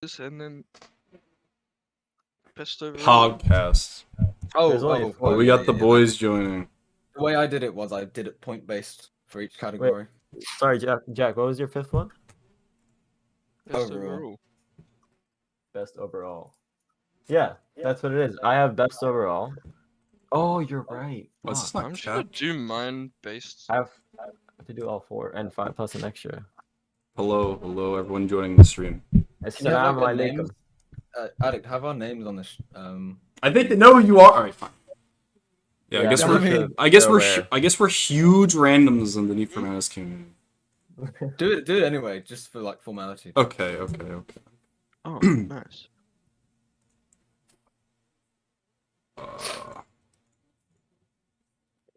this and then best overall. Podcast. There's only Oh, four. we Yeah, got the yeah, boys joining. The way I did it was I did it point based for each category. Sorry, Jack. What was your fifth one? Best Overall. overall. Best overall. Yeah, that's what it is. I have best overall. Oh, you're right. Was this Fuck. not I'm just gonna cat? do mine based. I have to do all 4 and 5 plus an extra. Hello, everyone joining the stream. Can you have, Assalamu like, a alaikum. name? Addict, have our names on this. I think they know who you are. All right, fine. Yeah, Yeah, I guess I we're. mean, I guess they're we're. aware. I guess we're huge randoms in the Need for Mass community. Do it anyway, just for like formality. Okay. Oh, nice.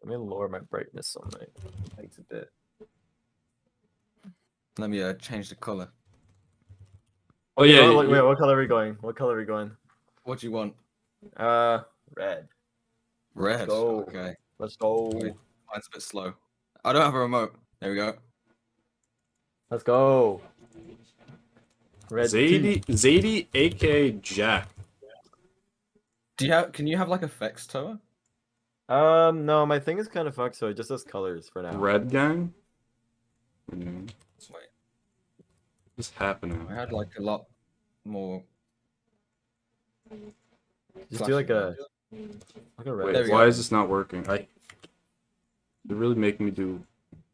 Let me lower my brightness on my lights a bit. Let me change the color. Oh yeah. Wait, what color are we going? What color are we going? What do you want? Red. Red. go. Okay. Let's go. Wait. Mine's a bit slow. I don't have a remote. There we go. Let's go. Red. Zaydy, aka Jack. Do you have? Can you have like effects, Toa? No, my thing is kind of fucked, so it just does colors for now. Red gang. Yeah. Wait, What's happening? I had like a lot more. Just do like a red. Wait, There we why go. is this not working? They're really making me do.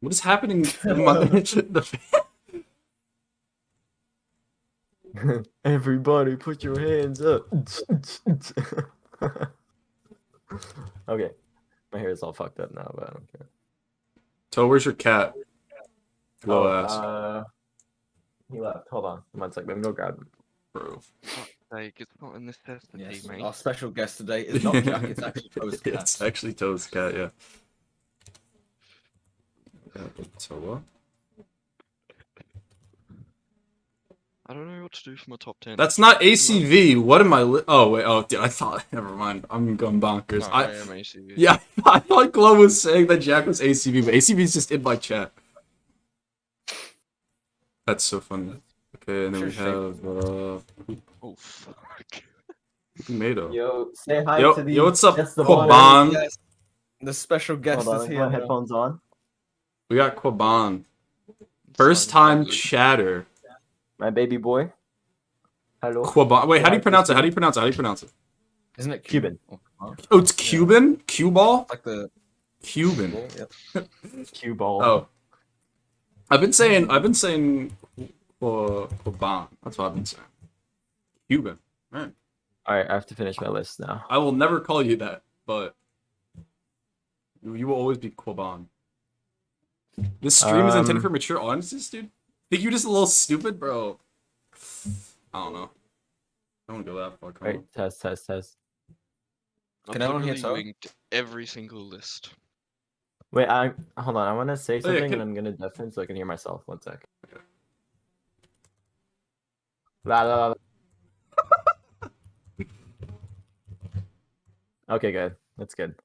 What is happening? The Everybody, put your hands up. Okay, my hair is all fucked up now, but I don't care. So where's your cat? Low ass. He left. Hold on, 1 second. Let me go grab him. Bro. Like, it's not a necessity, Yes. mate. Our special guest today is not Jack. It's actually Toa's cat. It's actually Toa's cat, yeah. Toa? I don't know what to do for my top 10. That's not ACV. What am I? Oh wait. Oh, dude. I thought. Never mind. I'm going bonkers. No, I am ACV. Yeah. I thought Glow was saying that Jack was ACV, but ACV is just in my chat. That's so funny. Okay, and then we have Oh, fuck. Ultimato. Yo, say hi Yo, to the. what's up, Just the Kwaban? Yes. The special guest Hold on, is I here. got now. headphones on. We got Kwaban. First time chatter. My baby boy. Hello. Kwaban. Wait, how do you pronounce it? How do you pronounce it? How do you pronounce it? Isn't it Cuban. Oh, it's Cuban? Cue ball? Like the Cuban. Yep. Cue ball. Oh. I've been saying Kwaban. That's what I've been saying. Cuban. Alright. Alright, I have to finish my list now. I will never call you that, but you will always be Kwaban. This stream is intended for mature audiences, dude. Think you're just a little stupid, bro? I don't know. I don't go that far. Come on. Right, test. Can everyone hear literally Toa? winged every single list. Wait, hold on. I want to say Oh, yeah, something, can- and I'm gonna deafen so I can hear myself. 1 sec. Okay. La, la, la, la. Okay, good. That's good.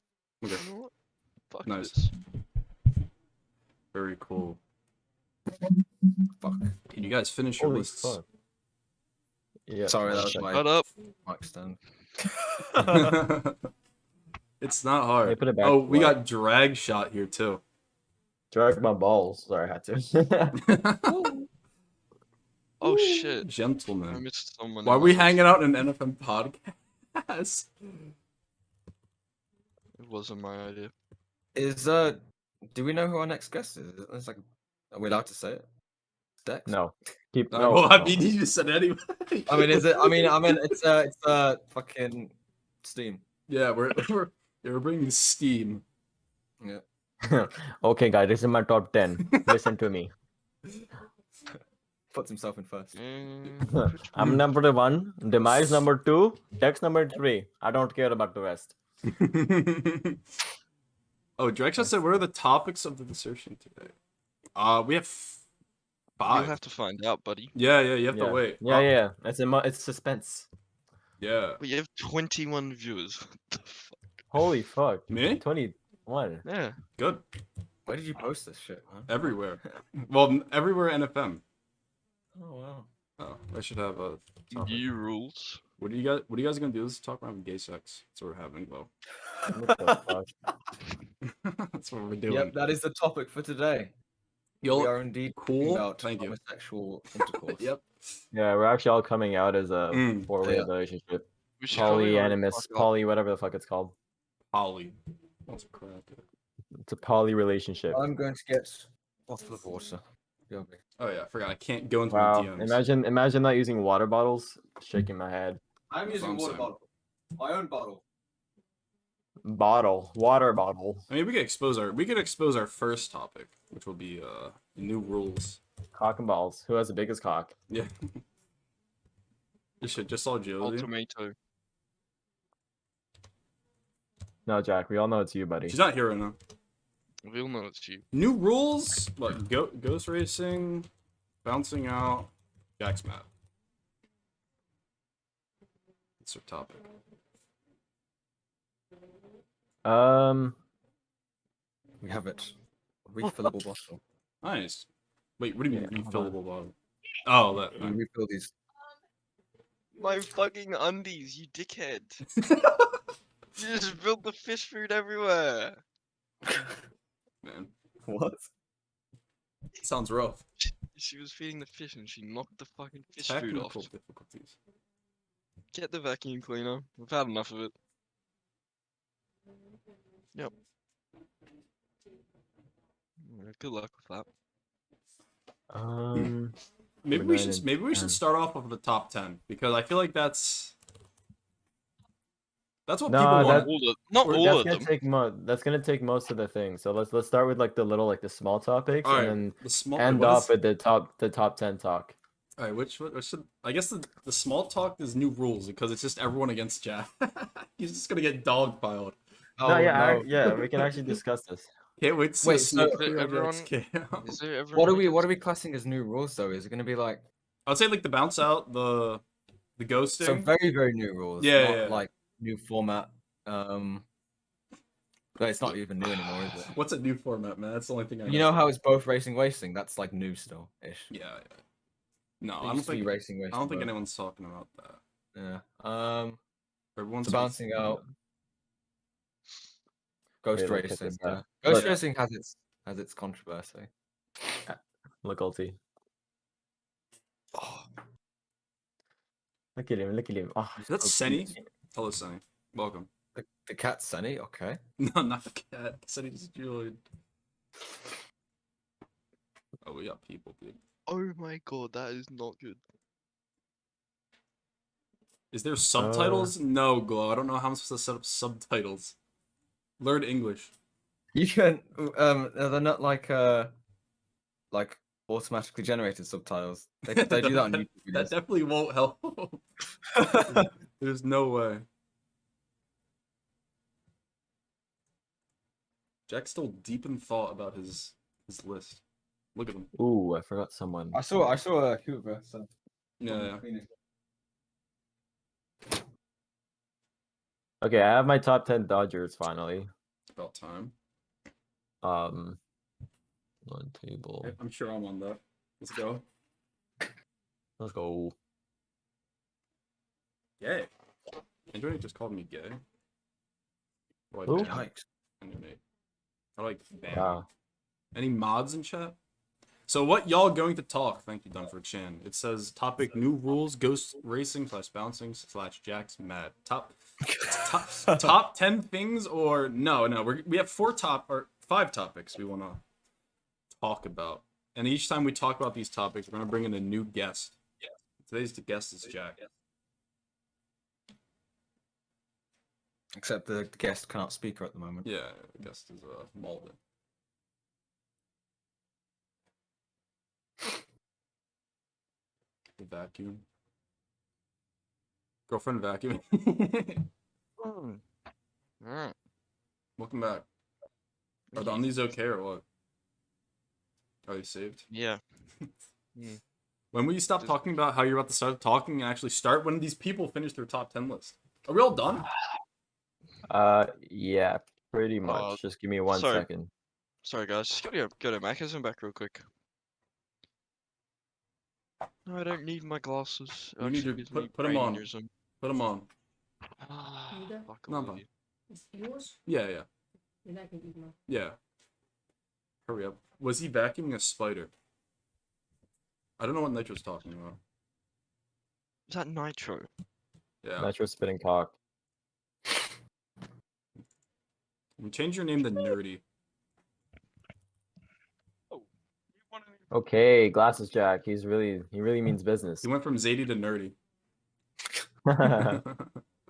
Okay. You know what? Fuck Nice. this. Very cool. Fuck. Can you guys finish your Holy lists? fuck. Yeah. Sorry, that was Shut my up. mic stand. It's not Hey, hard. put it back. Oh, we What? got drag shot here too. Drag my balls. Sorry, I had to. Oh shit. I Gentlemen. missed someone. Why are in we my hanging out in an NFM podcast? list. It wasn't my idea. Is do we know who our next guest is? It's like, are we allowed to say it? Dex? No. Keep. No, No. well, I no. mean, you just said anyway. I mean, is it? I mean, it's fucking Steam. Yeah, we're bringing steam. Yeah. Okay, guys, this is my top 10. Listen to me. Puts himself in first. I'm number 1. Demise number 2. Dex number 3. I don't care about the rest. Oh, Direction said, what are the topics of the insertion today? We have You'll 5. have to find out, buddy. Yeah, you have Yeah. to wait. Yeah. It's suspense. Yeah. But you have 21 viewers. What the fuck? Holy fuck. Me? 21. Yeah. Good. Where did you post this shit? Huh? Everywhere. Well, everywhere NFM. Oh wow. Oh, I should have a topic. New rules. What are you guys gonna do? Let's talk about gay sex. That's what we're having, though. What the fuck? That's what we're doing. Yep, that is the topic for today. Yo, We are indeed talking cool. about Thank you. homosexual intercourse. Yep. Yeah, we're actually all coming out as a Mm, four-way yeah. relationship. We should probably Polyamorous, fuck up. poly, whatever the fuck it's called. Poly. That's crap. It's a poly relationship. I'm going to get bottle of water. Go be. Oh yeah, I forgot. I can't go into Wow. my DMs. Imagine not using water bottles. Shaking my head. I'm That's what I'm saying. My own bottle. Water bottle. I mean, we could expose our first topic, which will be new rules. Cock and balls. Who has the biggest cock? Yeah. You should just saw Josie. Ultimato. No, Jack. We all know it's you, buddy. She's not here right now. We all know it's you. New rules like ghost racing, bouncing out, Jack's mad. That's our topic. We have it. Refillable bottle. Nice. Wait, what do you mean Yeah, hold on. refillable bottle? Oh, that. We refill these. My fucking undies, you dickhead. You just built the fish food everywhere. Man, What? sounds rough. She was feeding the fish and she knocked the fucking fish food off. Technical difficulties. Get the vacuum cleaner. We've had enough of it. Yep. Yeah, good luck with that. Maybe We're we nine should and maybe we 10. should start off with the top 10 because I feel like that's what No, people Not want. not we're- all That's of gonna them. take that's gonna take most of the things. So let's start with like the small topics All right, and the small then end what off is- with the top 10 talk. All right, what should I guess the small talk is new rules because it's just everyone against Jack. He's just gonna get dogpiled. No, yeah, we can actually discuss this. Can't wait to see Wait, a smoke so clear on everyone- Jack's cam. Is there What are everyone we classing as new rules though? Is it going to be like I'd say like the bounce out, the ghosting. so very new rules? Yeah, not yeah. like new format. But it's not even new anymore, is it? What's a new format, man? That's the only thing I You know how it's both racing wasting? That's like new still ish. Yeah. No, It I don't used to be think racing I wasting. don't think both. anyone's talking about that. Yeah. Everyone's So bouncing out. Ghost Wait, look at racing. this, Yeah. Ghost look. racing has its controversy. Look, Ulti. Oh, Look at him. Oh, Is that so Senny? cute. Hello, Sunny. Welcome. the cat Sunny. Okay. No, not the cat. Sunny just joined. Oh, we got people, dude. Oh my god, that is not good. Is there subtitles? No, Glow. I don't know how I'm supposed to set up subtitles. Learn English. You can. They're not like automatically generated subtitles. They do that on YouTube That videos. definitely won't help. There's no way. Jack's still deep in thought about his list. Look at him. Ooh, I forgot someone. I saw a Hoover. So Yeah. Okay, I have my top 10 Dodgers finally. It's about time. On table. I'm sure I'm on that. Let's go. Let's go. Oh, Gay. Andrew just called me gay. Or Who? like, ban. Yikes. Andrew. I like ban. Wow. Any mods in chat? So what y'all going to talk? Thank you, Done for Chan. It says topic new rules, ghost racing / bouncing / Jack's mad. Top 10 things or no, we have 5 topics we want to talk about. And each time we talk about these topics, we're going to bring in a new guest. Today's guest is Jack. Except the guest cannot speak at the moment. Yeah, the guest is Malden. The vacuum. Girlfriend vacuum. Alright. Welcome back. Are the undies okay or what? Are they saved? Yeah. When will you stop talking about how you're about to start talking and actually start when these people finish their top 10 list? Are we all done? Yeah, pretty much. Just give me one sorry. second. Sorry guys, just go to Macca's and back real quick. No, I don't need my glasses. It You need actually to gives me put 'em brain on. aneurysm. Put them on. Either? Fuck No, all I'm of fine. you. It's yours? Yeah, yeah, Then I can eat mine. yeah. Hurry up. Was he vacuuming a spider? I don't know what Nitro's talking about. Is that nitro? Yeah. Nitro spitting cock. You change your name to Nerdy. Oh, you wanted me Okay, glasses Jack. He really means business. He went from Zaydy to Nerdy.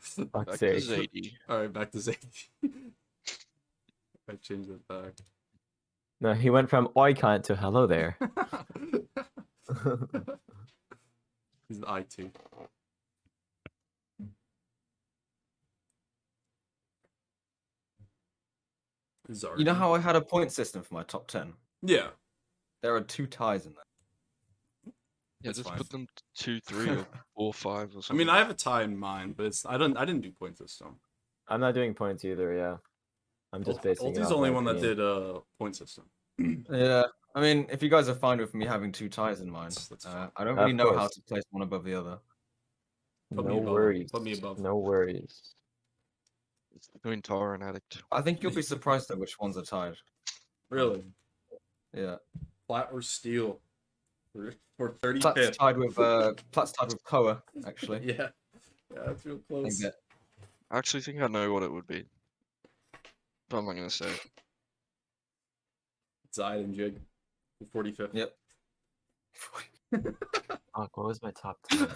Fuck's back to sake. zaydy. Alright, back to Zaydy. I changed it back. No, he went from oi cunt to hello there. He's the IT. Zardy. You know how I had a point system for my top 10? Yeah. There are 2 ties in there. Yeah, That's just fine. put them 2, 3, or 4, 5, or I something. mean, I have a tie in mind, but it's I didn't do point system. I'm not doing points either, yeah. I'm just basing it Ulti's off the only my one that opinion. did point system. Yeah, I mean, if you guys are fine with me having 2 ties in mind, That's fine. I don't Of really know how course. to place one above the other. Put me No above him. worries. Put me above. No worries. It's between Tar and Addict. I think you'll be surprised at which ones are tied. Really? Yeah, Flat or steel? For 30 Plat's pip. tied with Koa, actually. Yeah. Yeah, that's real I think close. that I actually think I know what it would be. But I'm not gonna say. Zaydy and Jig. 45th. Yep. Fuck, what was my top 10?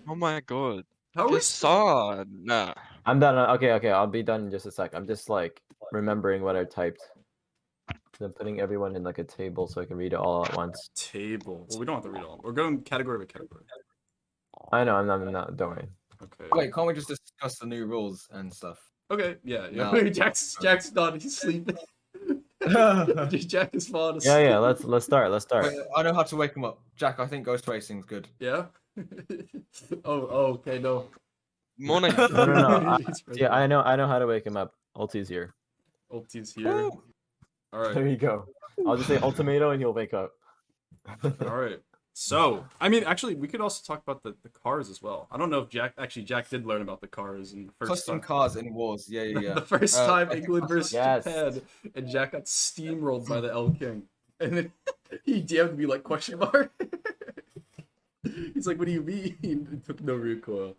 Oh my god. How are we Just saw. Nah. I'm done. Okay, I'll be done in just a sec. I'm just like remembering what I typed. I'm putting everyone in like a table so I can read it all at once. table? Well, we don't have to read all. We're going category by category. I know, I'm not, don't worry. Okay. Wait, can't we just discuss the new rules and stuff? Okay, yeah. No. Jack's done. He's sleeping. Jack is falling asleep. Yeah, let's start. Wait, I know how to wake him up. Jack, I think ghost racing's good. Yeah? oh, okay, no. Morning. No. He's right Yeah, there. I know how to wake him up. Ulti's here. Ulti's here. Alright. There you go. I'll just say Ultimato and he'll wake up. Alright. So, I mean, actually, we could also talk about the cars as well. I don't know if Jack did learn about the cars in the first Custom time. cars in wars. Yeah. The first time I think England versus Yes. Japan, and Jack got steamrolled by the L King. And then he DM'd me like question mark. He's like, what do you mean? It took no recoil.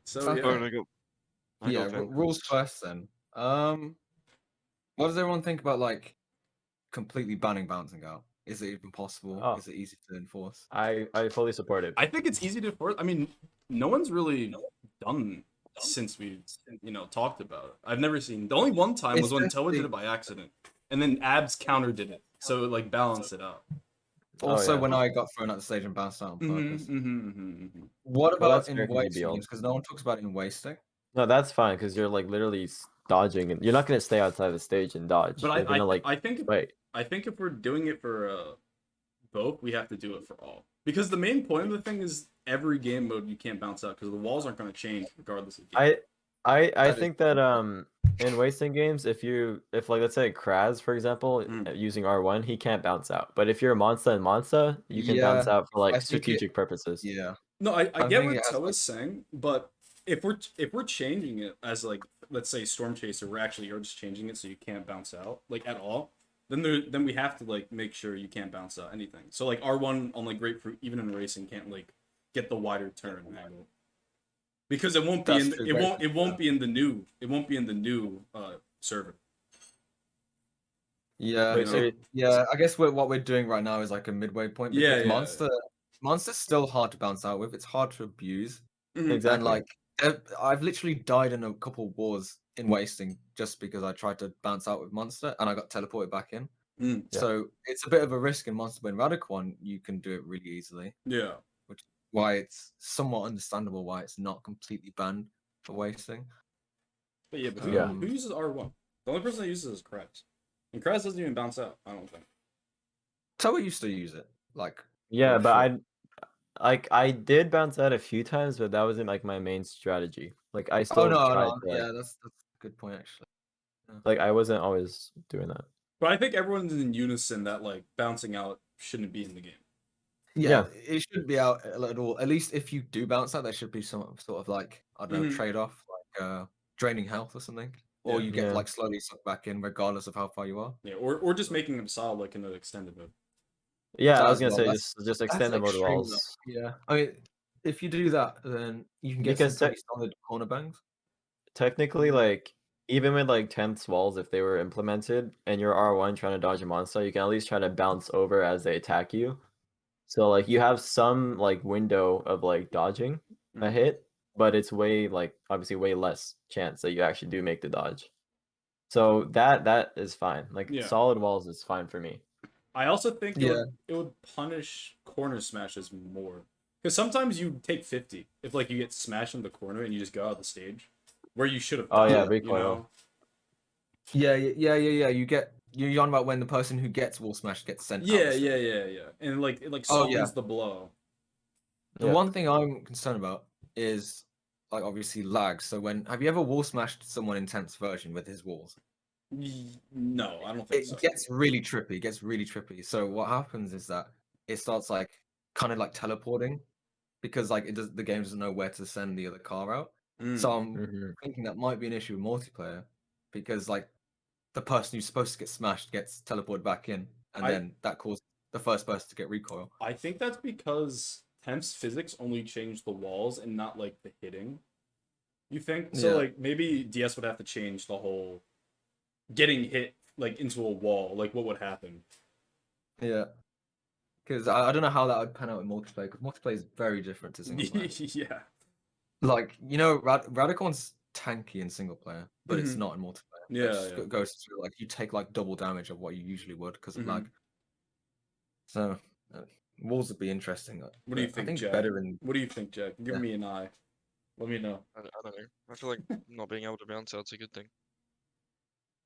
So Sounds yeah. Oh, and I got vampires. Rules first then. What does everyone think about like completely banning bouncing out? Is it even possible? Oh. Is it easy to enforce? I fully support it. I think it's easy to enforce. I mean, no one's really done since we, talked about it. I've never seen. The only one time It's was when just Toa did the- it by accident, and then Abs counter did it, so it like balanced it out. Also, yeah. when I got thrown out the stage and bounced out on purpose. Well, What about that's in fair, can you be wasting? on? Because no one talks about it in wasting. No, that's fine because you're like literally dodging, and you're not gonna stay outside the stage and dodge. But You're gonna like I think wait. I think if we're doing it for both, we have to do it for all, because the main point of the thing is every game mode you can't bounce out because the walls aren't going to change regardless of game. I That is think that in wasting games, if like let's say Kraz for example using R1, he can't bounce out. But if you're Monsta and Monsta, you can bounce Yeah, out for I like think strategic purposes. Yeah. No, I I get think what it has, Toa's like- saying, but if we're changing it as like, let's say Storm Chaser, where actually you're just changing it so you can't bounce out like at all, then we have to like make sure you can't bounce out anything. So like R1 on like Grapefruit, even in racing, can't like get the wider turn angle, because it won't be That's in true, it won't be in the new server. Yeah. Wait, so Yeah, I guess what we're doing right now is like a midway point. Yeah, Because yeah. Monster's still hard to bounce out with. It's hard to abuse. Mhm. exactly. And like, I've literally died in a couple wars in wasting just because I tried to bounce out with Monster and I got teleported back in. Mm. Yeah. So it's a bit of a risk in Monster, but in Radicon you can do it really easily. Yeah. Why it's somewhat understandable why it's not completely banned for wasting. But yeah, but Yeah. who uses R1? The only person that uses it is Kraz. And Kraz doesn't even bounce out, I don't think. Toa used to use it. Like, yeah, for but sure. I did bounce out a few times, but that wasn't like my main strategy. Like I still Oh no, tried no, to, yeah, that's a good point actually. like I wasn't always doing that. But I think everyone's in unison that like bouncing out shouldn't be in the game. Yeah, it should be out at all. At least if you do bounce out, there should be some sort of like, I don't know, Mhm. trade-off, like draining health or something. Or Yeah. you get Yeah. like slowly sucked back in regardless of how far you are. Yeah, or just making them solid like in an extended mode. Yeah, That I was as gonna well. say That's just extend the mode extreme though. walls Yeah. I mean, if you do that, then you can get some because pretty solid corner bangs. technically, Mhm. like even with like 10th walls, if they were implemented and you're R1 trying to dodge a monster, you can at least try to bounce over as they attack you. So like you have some like window of like dodging a Mhm. hit, but it's way like obviously way less chance that you actually do make the dodge. So that is fine. Like Yeah. solid walls is fine for me. I also think Yeah. it would punish corner smashes more. Because sometimes you take 50 if like you get smashed in the corner and you just go out the stage where you should have Oh yeah, died, you recoil. know? Yeah. You're on about when the person who gets wall smashed gets sent out. Yeah, the stage. yeah. And like it like Oh, softens yeah. the blow. The Yeah. one thing I'm concerned about is like obviously lag. So have you ever wall smashed someone in 10th version with his walls? No, I don't think It so. gets really trippy. It gets really trippy. So what happens is that it starts like kind of like teleporting because like the game doesn't know where to send the other car out. So Mm. I'm Mhm. thinking that might be an issue with multiplayer because like the person who's supposed to get smashed gets teleported back in, and I- then that causes the first person to get recoil. I think that's because Temp's physics only changed the walls and not like the hitting. You think? So Yeah. like maybe DS would have to change the whole getting hit like into a wall. Like what would happen? Yeah. Because I don't know how that would pan out in multiplayer, because multiplayer is very different to single player. Yeah. Like, Radicon's tanky in single player, but it's Mhm. not in multiplayer. Yeah, It just yeah. goes through, like, you take, like, double damage of what you usually would because of Mhm. lag. So, walls would be interesting. What do you I think, think Jack? better in... What do you think, Jack? Give Yeah. me an eye. Let me know. I don't know. I feel like not being able to bounce out's a good thing.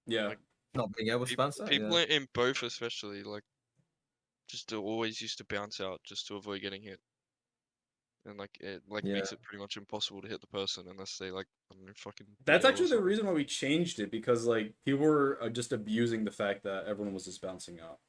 Yeah. Like, Not being able to People, bounce out, people yeah. in both especially like just to always used to bounce out just to avoid getting hit. And like it like Yeah. makes it pretty much impossible to hit the person unless they like I don't know, fucking That's BO or actually the something. reason why we changed it because like people were just abusing the fact that everyone was just bouncing out.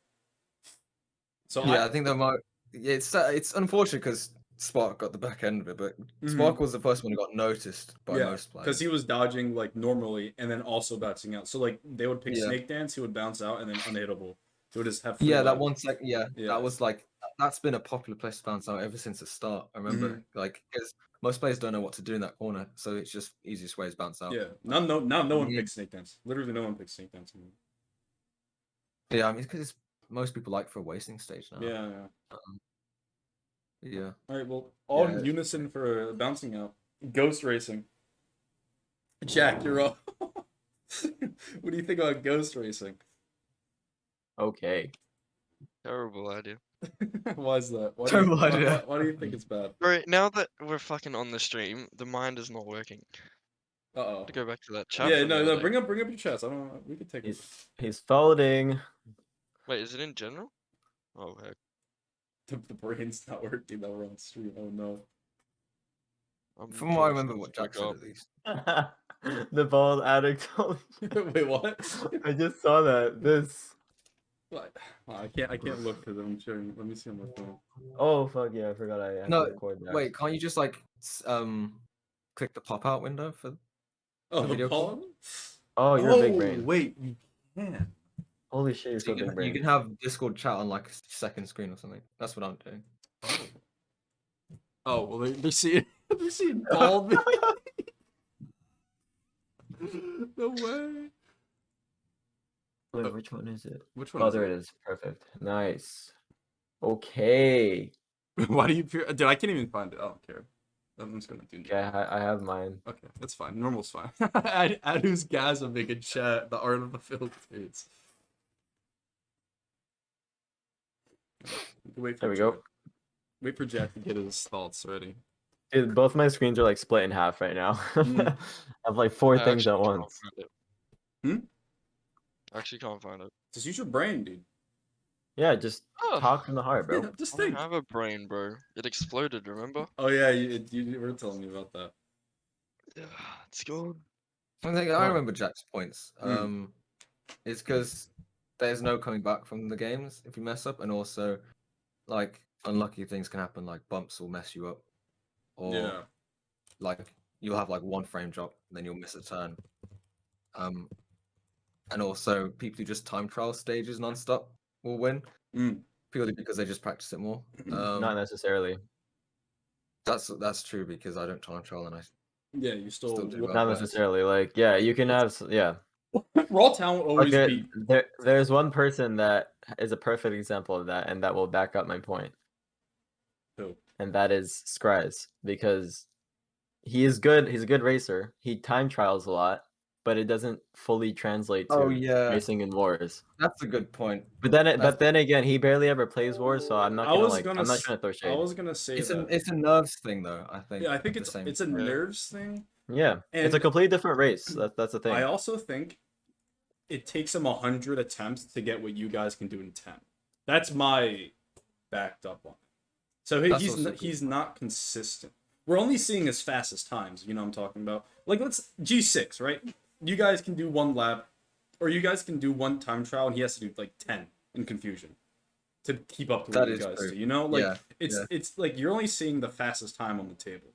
So Yeah, I think that might... It's unfortunate because Spark got the back end of it, but Spark was the first one who got noticed by yeah, most because players. he was dodging like normally and then also bouncing out. So like they would pick Yeah. Snake Dance, he would bounce out and then unhittable. He would just have free Yeah, that life. 1 sec. Yeah, Yeah. that was like that's been a popular place to bounce out ever since the start. I remember, Mm-hmm. like, because most players don't know what to do in that corner, so it's just easiest way is bounce out. Yeah. Now no one Yeah. picks Snake Dance. Literally no one picks Snake Dance anymore. Yeah, I mean, because most people like for a wasting stage now. Yeah. Yeah. All right, well, all Yeah. in unison for bouncing out. Ghost racing. Jack, you're up. What do you think about ghost racing? Okay. Terrible idea. Why is that? Terrible idea. Why do you think it's bad? Alright, now that we're fucking on the stream, the mind is not working. Uh-oh. To go back to that chat Yeah, from the no, other no, day. bring up your chest. I don't know. We could take it. He's folding. Wait, is it in general? Oh heck. The brain's not working that we're on stream. Oh no. I'm From what I probably remember, forgot what to wake Jack said up. at least. The bald addict. Wait, what? I just saw that. This. What? Oh, I can't look because I'm sharing. Let me see on my phone. Oh fuck yeah! I forgot I had No, to record that. wait, can't you just like click the pop out window for? Oh, The the video call? palm? Oh, you're a big brain. Wait, you can. Holy shit, you're So so you big can, brain. you can have Discord chat on like a second screen or something. That's what I'm doing. Oh, well, they're seeing bald me. No way. Wait, which one is it? Which one? Oh, is there it is. Perfect. Nice. Okay. Why do you fear? Dude, I can't even find it. I don't care. I'm just gonna do. Okay, I have mine. Okay, that's fine. Normal's fine. Add who's gasming in chat. The art of the Philippines. Wait for There we Jack. go. Wait for Jack to get his thoughts ready. Dude, both my screens are like split in half right now. Mm. I have like 4 I things actually at can't once. find it. Hmm? I actually can't find it. Just use your brain, dude. Yeah, just Oh, talk from the heart, bro. Just I don't think. have a brain, bro. It exploded, remember? Oh yeah, you were telling me about that. It's gone. I think I remember Jack's points. Mm. It's because there's no coming back from the games if you mess up, and also like unlucky things can happen, like bumps will mess you up, or Yeah. like you'll have like one frame drop, then you'll miss a turn. And also people who just time trial stages nonstop will win Mm. purely because they just practice it more. Not necessarily. That's true because I don't time trial and I Yeah, you still still do well. Not necessarily. Like, yeah, you can have. Yeah. raw talent will always Okay, be. there's one person that is a perfect example of that, and that will back up my point, Who? and that is Scries, because he is good. He's a good racer. He time trials a lot, but it doesn't fully translate to Oh yeah, racing in wars. that's a good point. But then, That's- but then again, he barely ever plays wars, so I'm not gonna like. I'm not trying to throw I shade. was gonna say It's that. a nerves thing though. I think. Yeah, I think at the same it's a time. nerves thing. Yeah, it's a And completely different race. That's the thing. I also think it takes him 100 attempts to get what you guys can do in 10. That's my backed up on it. So That's he's also he's not consistent. We're only seeing his fastest times. You know what I'm talking about? Like let's G6, right? You guys can do one lap, or you guys can do one time trial, and he has to do like 10 in confusion to keep up to what That you is guys true. do. You know, like Yeah, it's like you're only seeing the fastest time on the table.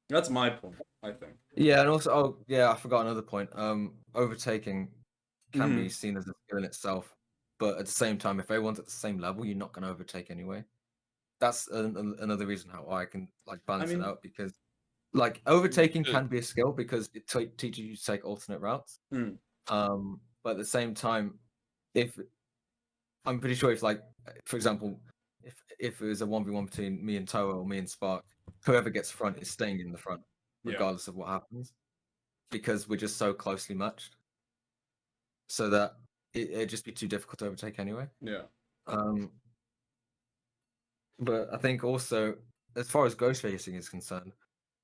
That's my point, I think. Yeah, and also, oh yeah, I forgot another point. Overtaking can Mm-hmm. be seen as a skill in itself, but at the same time, if everyone's at the same level, you're not going to overtake anyway. That's another reason how I can like balance mean- it out, because like overtaking should. can be a skill because it teaches you to take alternate routes. Mm. But at the same time, if I'm pretty sure if like, for example, if it was a 1v1 between me and Toa or me and Spark, whoever gets front is staying in the front Yeah. regardless of what happens, because we're just so closely matched, so that it'd just be too difficult to overtake anyway. Yeah. But I think also, as far as ghost racing is concerned,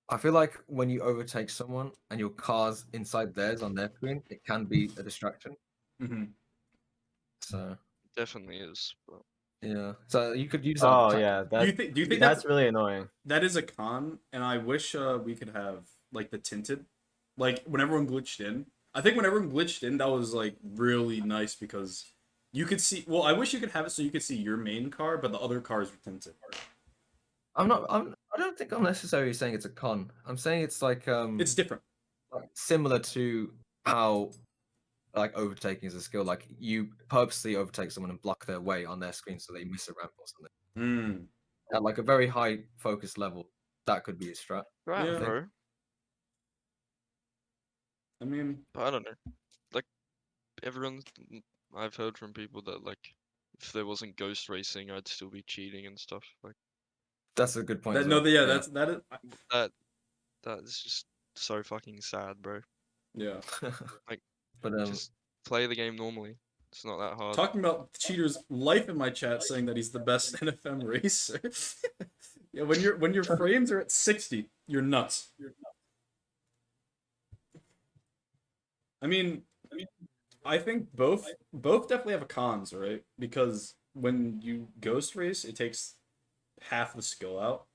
I feel like when you overtake someone and your car's inside theirs on their screen, it can be a distraction. Mm-hmm. So Definitely is. But yeah, so you could use that. Oh as a yeah, tactic. Do you think that's really annoying. that is a con? And I wish we could have like the tinted, like when everyone glitched in. I think when everyone glitched in, that was like really nice because you could see. Well, I wish you could have it so you could see your main car, but the other cars were tinted. I don't think I'm necessarily saying it's a con. I'm saying it's like It's different. like similar to how like overtaking is a skill. Like you purposely overtake someone and block their way on their screen so they miss a ramp or something. Mm. At like a very high focus level, that could be a strat. right, Yeah. bro. I mean, But I don't know. Like everyone's, I've heard from people that like if there wasn't ghost racing, I'd still be cheating and stuff. Like That's a good point. that, as no, well. yeah, that's that is, that is just so fucking sad, bro. yeah. but Just play the game normally. It's not that hard. Talking about cheaters, life in my chat saying that he's the best NFM racer. Yeah, when your frames are at 60, you're nuts. I mean, I think both definitely have cons, right? Because when you ghost race, it takes half the skill out.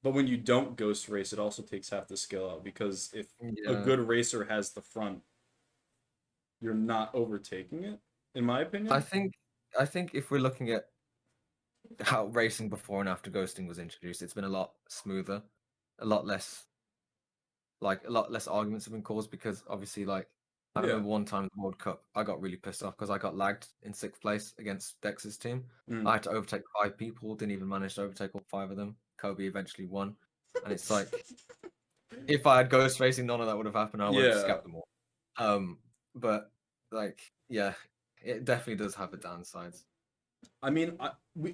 But when you don't ghost race, it also takes half the skill out because if a yeah. good racer has the front, you're not overtaking it, in my opinion. I think if we're looking at how racing before and after ghosting was introduced, it's been a lot smoother, a lot less arguments have been caused, because obviously like I Yeah. remember one time in the World Cup, I got really pissed off because I got lagged in 6th place against Dex's team. Mm. I had to overtake 5 people, didn't even manage to overtake all 5 of them. Kobe eventually won, and it's like if I had ghost racing, none of that would have happened. I would have Yeah. scrapped them all. But like, yeah, it definitely does have a downsides. I mean,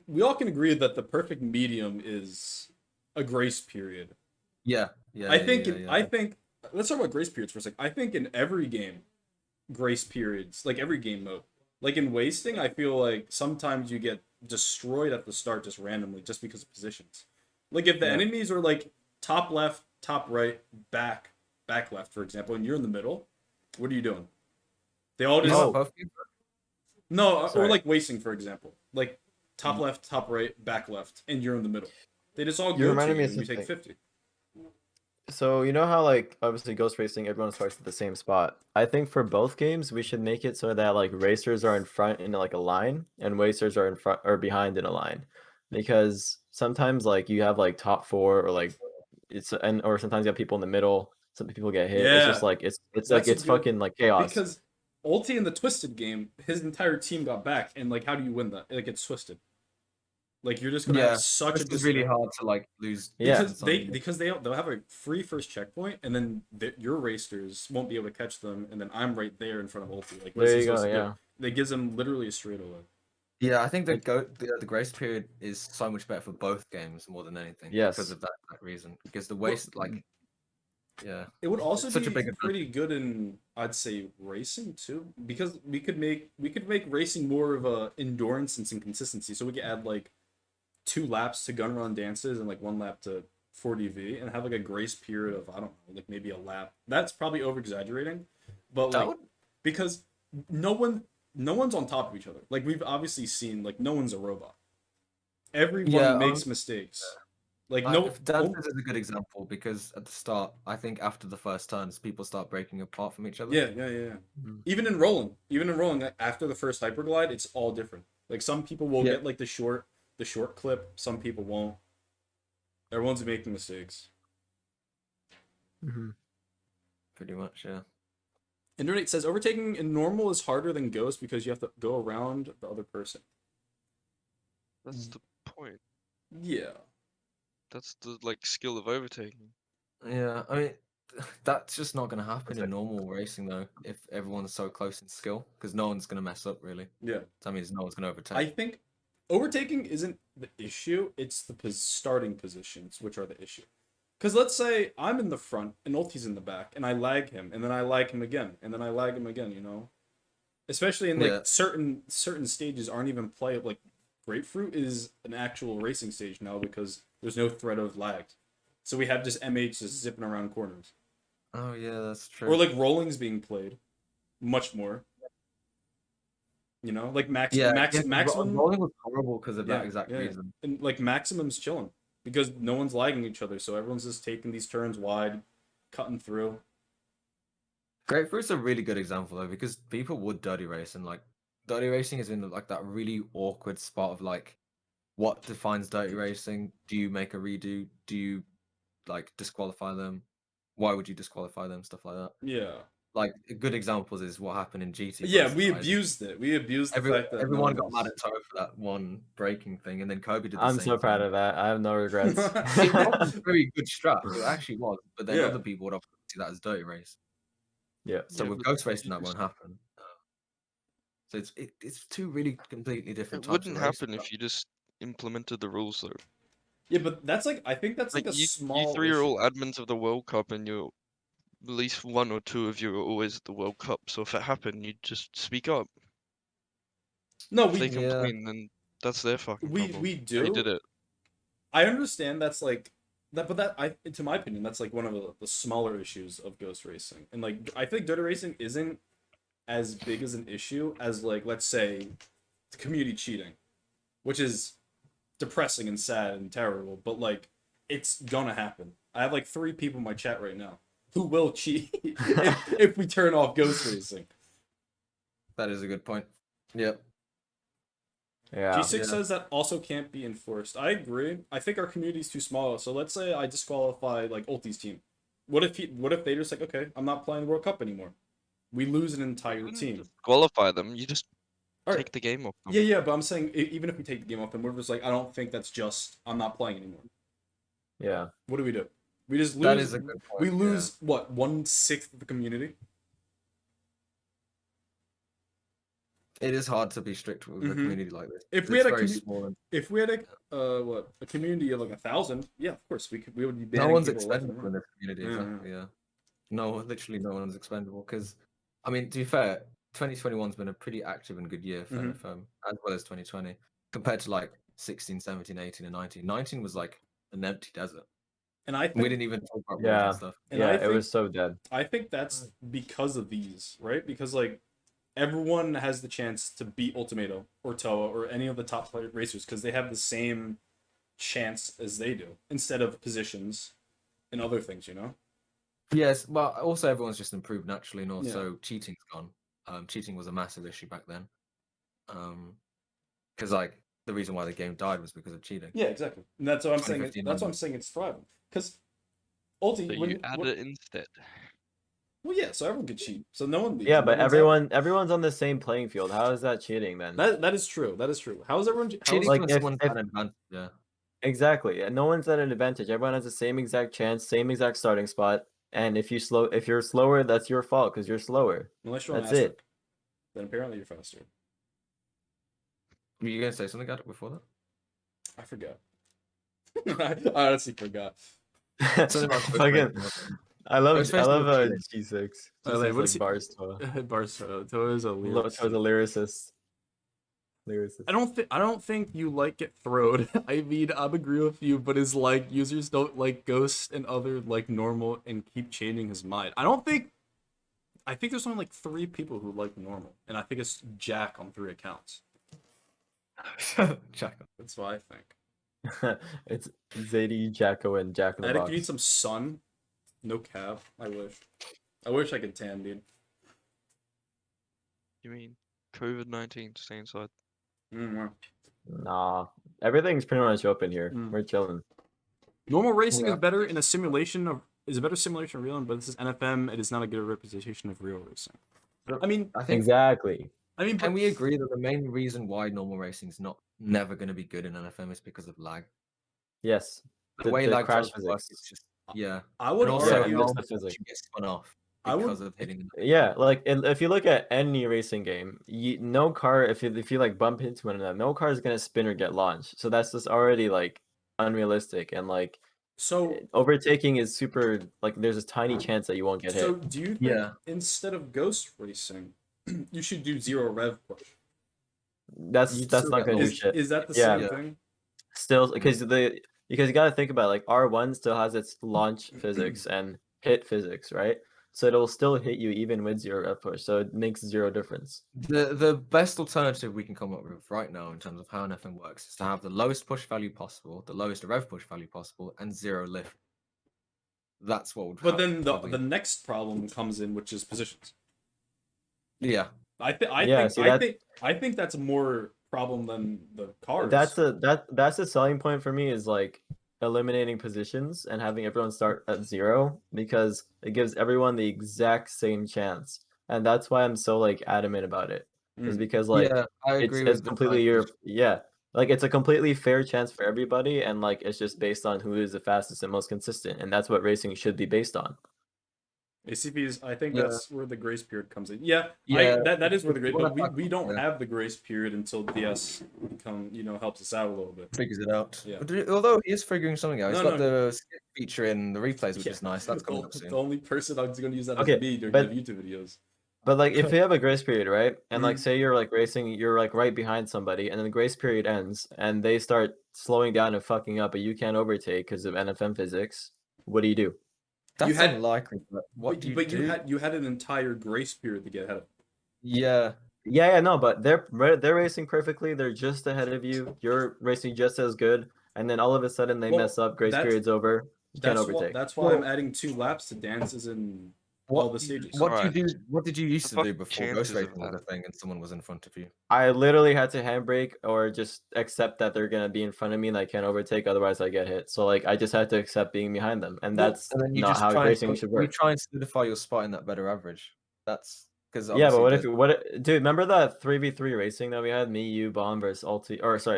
we all can agree that the perfect medium is a grace period. Yeah. I think let's talk about grace periods for a sec. I think in every game, grace periods, like every game mode, like in wasting, I feel like sometimes you get destroyed at the start just randomly, just because of positions. Like if the Yeah. enemies are like top left, top right, back left, for example, and you're in the middle, what are you doing? They all just Oh, both games? no, or Sorry. like wasting, for example, like top left, top right, back left, and you're in the middle. They just all You go reminded to me you of and you take something. 50. So you know how like obviously Ghost Racing, everyone starts at the same spot. I think for both games we should make it so that like racers are in front in like a line and racers are in front or behind in a line, because sometimes like you have like top four or like or sometimes you have people in the middle. Some people get hit. It's just Yeah, like it's like that's a it's good fucking like chaos. because Ulti in the Twisted game, his entire team got back, and like, how do you win that? Like, it's Twisted. Like, you're just gonna have Yeah, such a this is really disadvantage. hard to like lose. Yeah. Because they'll have a free first checkpoint, and then your racers won't be able to catch them, and then I'm right there in front of Ulti. Like, what is There he you go. supposed to do? Yeah. That gives him literally a straight away. Yeah, I think Like- the grace period is so much better for both games more than anything. Yes. Because of that reason. Because the waste, like, yeah, It would also It's such a be big advantage. pretty good in, I'd say, racing too, because we could make racing more of a endurance and some consistency. So we could add like 2 laps to gun run dances and like 1 lap to 40v, and have like a grace period of, I don't know, like maybe a lap. That's probably over exaggerating, but That like would- because no one's on top of each other. Like, we've obviously seen, like, no one's a robot. Everyone Yeah, makes mistakes. Like, Like, no, Dances is a good example because at the start, I think after the first turns, people start breaking apart from each other. yeah. Mhm. Even in rolling, like, after the first hyperglide, it's all different. Like, some people will Yeah. get like the short clip, some people won't. Everyone's making mistakes. Mhm. Pretty much, yeah. Internet says overtaking in normal is harder than ghost because you have to go around the other person. That's the point. Yeah. That's the like skill of overtaking. Yeah, I mean, that's just not going to happen in normal racing though, if everyone's so close in skill, because no one's going to mess up really. Yeah. That means no one's going to overtake. I think overtaking isn't the issue, it's the starting positions which are the issue. Because let's say I'm in the front and Ulti's in the back, and I lag him, and then I lag him again, and then I lag him again, you know? Especially in like Yeah. certain stages aren't even playable. Like, Grapefruit is an actual racing stage now because there's no threat of lag. So we have just MH just zipping around corners. Oh yeah, that's true. Or like rolling's being played much more. You know? Like yeah, maximum rolling was horrible because of that Yeah, exact yeah. reason. And like maximum's chilling because no one's lagging each other, so everyone's just taking these turns wide, cutting through. Grapefruit's a really good example though, because people would dirty race, and like dirty racing is in like that really awkward spot of like, what defines dirty racing? Do you make a redo? Do you like disqualify them? Why would you disqualify them? Stuff like that. Yeah. Like good examples is what happened in GT. Yeah, versus we Isaac. abused it. We abused the fact that Everyone no got one mad at Toe for that one breaking thing, and then Kobe did the I'm same so proud thing. of that. I have no regrets. It was a very good strat. It actually was, but then Yeah. other people would obviously see that as dirty race. Yeah. So Yeah, with but Ghost Racing, you that just- won't happen. So it's two really completely different It types wouldn't of racing. happen if you just implemented the rules though. Yeah, but that's like I think that's like, Like a you small three are issue. all admins of the World Cup, and you're at least 1 or 2 of you are always at the World Cup. So if it happened, you just speak up. No, If they we Yeah. complain, then that's their fucking problem. we They do. did it. I understand that's like that, but that to my opinion, that's like one of the smaller issues of Ghost Racing, and like I think dirty racing isn't as big as an issue as like let's say community cheating, which is depressing and sad and terrible, but like it's gonna happen. I have like 3 people in my chat right now who will cheat if we turn off Ghost Racing. That is a good point. Yep. Yeah. G6 Yeah. says that also can't be enforced. I agree. I think our community's too small. So let's say I disqualify like Ulti's team. What if they just like, okay, I'm not playing World Cup anymore. We lose an entire team. Disqualify them. You just All right. take the game off them. Yeah, but I'm saying even if we take the game off them, we're just like, I don't think that's just I'm not playing anymore. Yeah. What do? We just lose. That is a good point. We yeah. lose what 1/6 of the community. It is hard to be strict with a Mhm. community like this. If we It's had a very commu- small and If we had a community of like 1,000, yeah, of course we would be. no banning one's people left and expendable in right. this community. Yeah, Exactly. Yeah. No, literally no one's expendable. Because, I mean, to be fair, 2021's been a pretty active and good year for Mhm. NFM, as well as 2020, compared to like 16, 17, 18, and 19. 19 was like an empty desert. And I We think didn't even talk about rules Yeah. and stuff. And Yeah. I It think- was so dead. I think that's because of these, right? Because like everyone has the chance to beat Ultimato or Toa or any of the top racers because they have the same chance as they do instead of positions and other things, you know? Yes, well, also everyone's just improved naturally, and also cheating's gone. Cheating was a massive issue back then. Because like the reason why the game died was because of cheating. Yeah, exactly. And that's what I'm saying. 2015 That's what I'm onwards. saying. It's thriving. Because So ultimately, you add it instead. well, yeah, so everyone could cheat. So no one leaves. Yeah, and but no one's out. everyone's on the same playing field. How is that cheating then? That is true. That is true. How is everyone? How is, Cheating Like, when if- someone's if- had an advantage. Yeah. Exactly. And no one's at an advantage. Everyone has the same exact chance, same exact starting spot. And if you're slower, that's your fault because you're slower. unless you're on That's asterisk, it. then apparently you're faster. Were you gonna say something Addict, before that? I forgot. I honestly forgot. Something about Fucking, I love Ghostface was cheating. G6. Oh, like, what is G6 he- like Barstow. Barstow. Toa is a Toa's a lyricist. lyricist. I don't think you like get throwed. I mean, I'm agree with you, but it's like users don't like Ghost and other like normal and keep changing his mind. I think there's only like 3 people who like normal, and I think it's Jack on 3 accounts. Check. That's what I think. It's Zaydy, Jacko, and Jack in the Addict, Box. you need some sun. No cap. I wish I could tan, dude. You mean COVID-19? Stay inside. Nah, everything's pretty much open here. Mm. We're chilling. Normal racing Yeah. is better in a simulation of is a better simulation of real, but this is NFM. It is not a good representation of real racing. I mean, I think. Exactly. but Can we agree that the main reason why normal racing is never going to be good in NFM is because of lag? Yes. The way lag crash does work, physics. it's just yeah. I would And also, Yeah, argue. and how just the physics. you get spun off I would- because of hitting. Yeah, like if you look at any racing game, no car if you like bump into one another, no car is gonna spin or get launched. So that's just already like unrealistic and like So overtaking is super like there's a tiny chance that you won't get so hit. do you think Yeah. instead of ghost racing, you should do 0 rev push? That's You'd that's still not get gonna do Is, shit. is that the Yeah. same Yeah. thing? Still because you gotta think about it, like R1 still has its launch physics and hit physics, right? So it'll still hit you even with 0 rev push. So it makes 0 difference. The best alternative we can come up with right now in terms of how NFM works is to have the lowest push value possible, the lowest rev push value possible, and 0 lift. That's what would. But then probably- the next problem comes in, which is positions. yeah. I Yeah, see, think that's a more problem than the cars. That's a selling point for me is like eliminating positions and having everyone start at 0 because it gives everyone the exact same chance. And that's why I'm so like adamant about it. Is Mm. because like Yeah, I it's agree it's with the completely fact like it's a completely fair chance for everybody and like it's just based on who is the fastest and most consistent and that's what racing should be based on. ACPs, I think Yeah. that's where the grace period comes in. Yeah, Yeah, that is where the grace. wanna But we, talk we don't about- have the grace period until DS helps us out a little bit. figures it out. Yeah. Although he is figuring something out. He's No, got the skip feature in the replays, which Yeah. is nice. That's coming up The soon. only person I'm going to use that Okay, as me during but- the YouTube videos. But like if you have a grace period, right? And like Mhm. say you're like racing, you're like right behind somebody and then the grace period ends and they start slowing down and fucking up, but you can't overtake because of NFM physics. What do you do? That's had- unlikely. But what do you do? you had an entire grace period to get ahead of. Yeah. Yeah, no, but they're racing perfectly. They're just ahead of you. You're racing just as good, and then all of a sudden they Well, mess up. Grace that's- period's over. You can't overtake. That's why I'm Well- adding 2 laps to dances and What, all the stages. What Alright. do you do? What did you used The to do fucking before chances ghost of racing was that? a thing and someone was in front of you? I literally had to handbrake or just accept that they're gonna be in front of me and I can't overtake. Otherwise, I get hit. So like I just had to accept being behind them, and Well, that's And then you not just how try racing and, should you work. try and solidify your spot in that better average. That's because Yeah, but what if dude? Remember that 3v3 racing that we had? Me, you, Bomb versus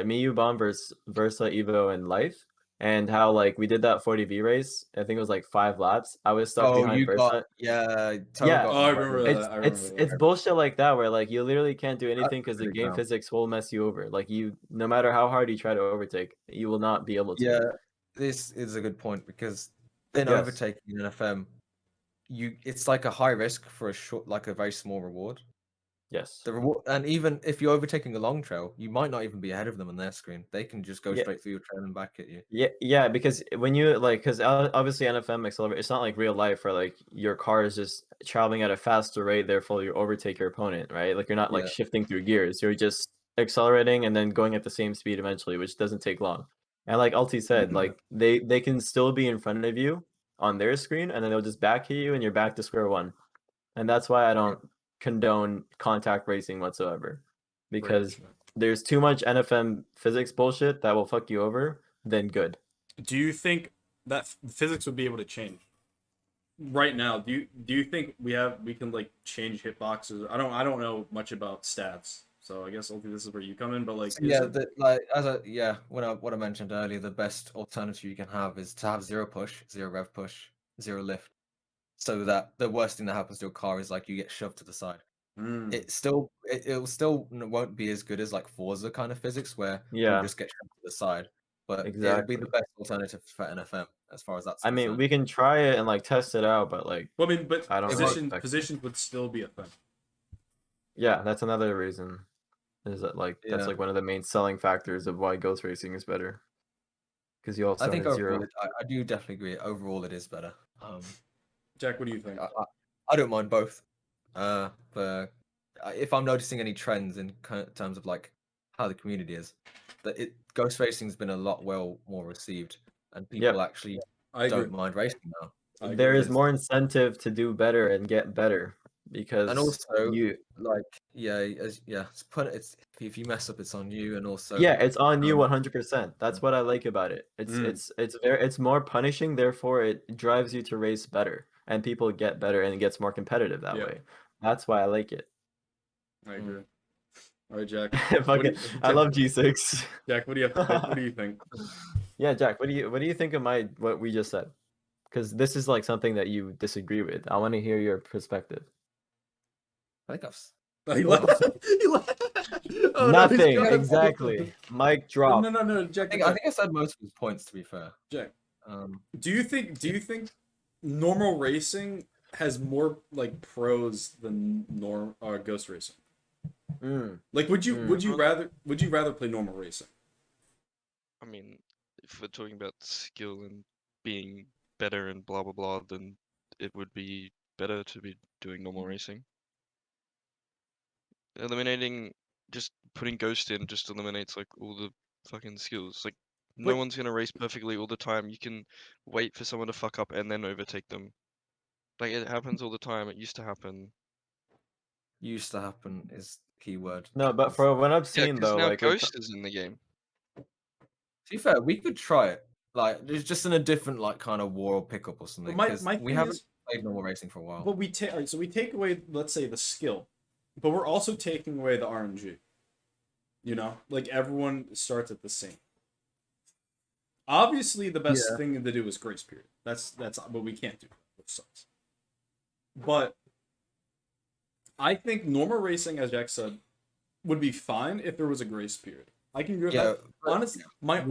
me, you, Bomb versus Versa, Evo, and Life, and how like we did that 40v race. I think it was like 5 laps. I was stuck behind you Versa. got yeah. Toa Yeah. got Oh, I the remember record. that. I remember It's that. bullshit like that where like you literally can't do anything because the pretty game dumb. physics will mess you over. Like you, no matter how hard you try to overtake, you will not be able to. Yeah, this is a good point because in Yes. overtaking in FM, it's like a high risk for a very small reward. Yes. The reward, and even if you're overtaking a long trail, you might not even be ahead of them on their screen. They can just go Yeah. straight through your trail and back at you. Yeah, because when you like, because obviously NFM accelerate, it's not like real life where like your car is just traveling at a faster rate, therefore you overtake your opponent, right? Like you're not like Yeah. shifting through gears, you're just accelerating and then going at the same speed eventually, which doesn't take long. And like Ulti said, Mhm. like they can still be in front of you, on their screen, and then they'll just back hit you, and you're back to square one. And that's why I don't condone contact racing whatsoever, because there's too much NFM physics bullshit that will fuck you over than good. Do you think that physics would be able to change right now? Do you think we can like change hitboxes? I don't know much about stats, so I guess ultimately this is where you come in. But like, So, yeah, what I mentioned earlier, the best alternative you can have is to have zero push, zero rev push, zero lift, so that the worst thing that happens to your car is like you get shoved to the side. It'll still won't be as good as like Forza kind of physics where Yeah. you just get shoved to the side, but it'll be Exactly. the best alternative for NFM as far as that's I mean, concerned. we can try it and like test it out, but like, well, I mean, but I don't really expect it. positions would still be a thing. Yeah, that's another reason. Is that like that's Yeah. like one of the main selling factors of why ghost racing is better? Because you all I start think at zero. overall, I do definitely agree. Overall, it is better. Jack, what do you think? I don't mind both. But if I'm noticing any trends in terms of like how the community is, that ghost racing's been a lot more received, and people actually I agree. don't mind racing now. There is more incentive to do better and get better because And also, you. like, it's if you mess up, it's on you, and also Yeah, it's on you 100%. That's what I like about it. It's more punishing, therefore it drives you to race better, and people get better, and it gets more competitive that way. That's why I like it. I agree. All right, Jack. I love G6. Jack, what do you think? Yeah, Jack, what do you think of what we just said? Because this is like something that you disagree with. I want to hear your perspective. I think I've. He left. Oh, Nothing. no, exactly. Mic drop. No, Jack. I think I said most of his points. To be fair, Jack. Do you think normal racing has more like pros than ghost racing? Like, would you rather play normal racing? I mean, if we're talking about skill and being better and blah blah blah, then it would be better to be doing normal racing. Just putting Ghost in just eliminates like all the fucking skills. Like no one's gonna race perfectly all the time. You can wait for someone to fuck up and then overtake them. Like it happens all the time. It used to happen. Used to happen is keyword. No, but for what I've Yeah, seen because though, now like Ghost is in the game. To be fair, we could try it. Like, it's just in a different like kind of war or pickup or something. My Because we thing haven't is, played normal racing for a while. but so we take away, let's say, the skill, but we're also taking away the RNG. You know, like everyone starts at the same. Obviously, the best thing to do is grace period. That's but we can't do that, which sucks. But I think normal racing, as Jack said, would be fine if there was a grace period. I can agree with that. Honestly, my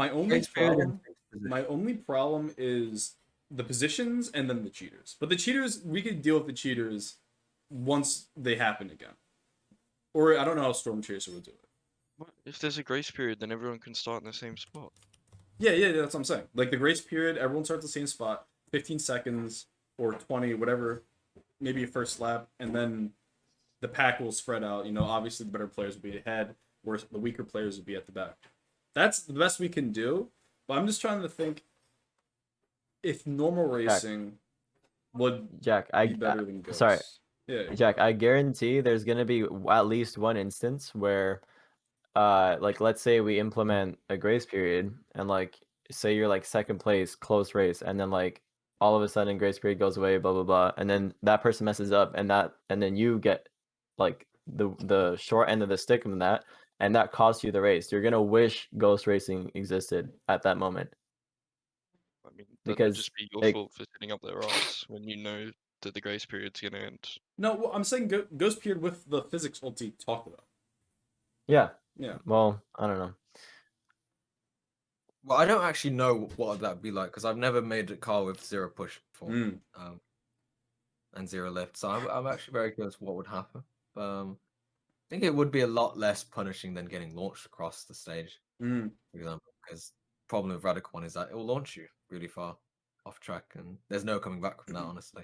only problem is the positions and then the cheaters. But the cheaters, we could deal with the cheaters once they happen again. Or I don't know how Storm Chaser would do it. If there's a grace period, then everyone can start in the same spot. Yeah, that's what I'm saying. Like the grace period, everyone starts the same spot, 15 seconds or 20, whatever, maybe a first lap, and then the pack will spread out. You know, obviously the better players will be ahead, whereas the weaker players will be at the back. That's the best we can do. But I'm just trying to think if normal racing would be better than Ghost. Sorry. Yeah. Jack, I guarantee there's gonna be at least one instance where like let's say we implement a grace period and like say you're like second place, close race, and then like all of a sudden grace period goes away, blah blah blah, and then that person messes up and then you get like the short end of the stick from that, and that costs you the race. You're gonna wish ghost racing existed at that moment. I mean, that would just be your fault for sitting up their ass when you know that the grace period's gonna end. No, well, I'm saying ghost period with the physics ulti talked about. Yeah. Yeah. Well, I don't know. Well, I don't actually know what that'd be like because I've never made a car with zero push before, and zero lift. So I'm actually very curious what would happen. I think it would be a lot less punishing than getting launched across the stage, for example. Because problem with Radical One is that it will launch you really far off track, and there's no coming back from that, honestly.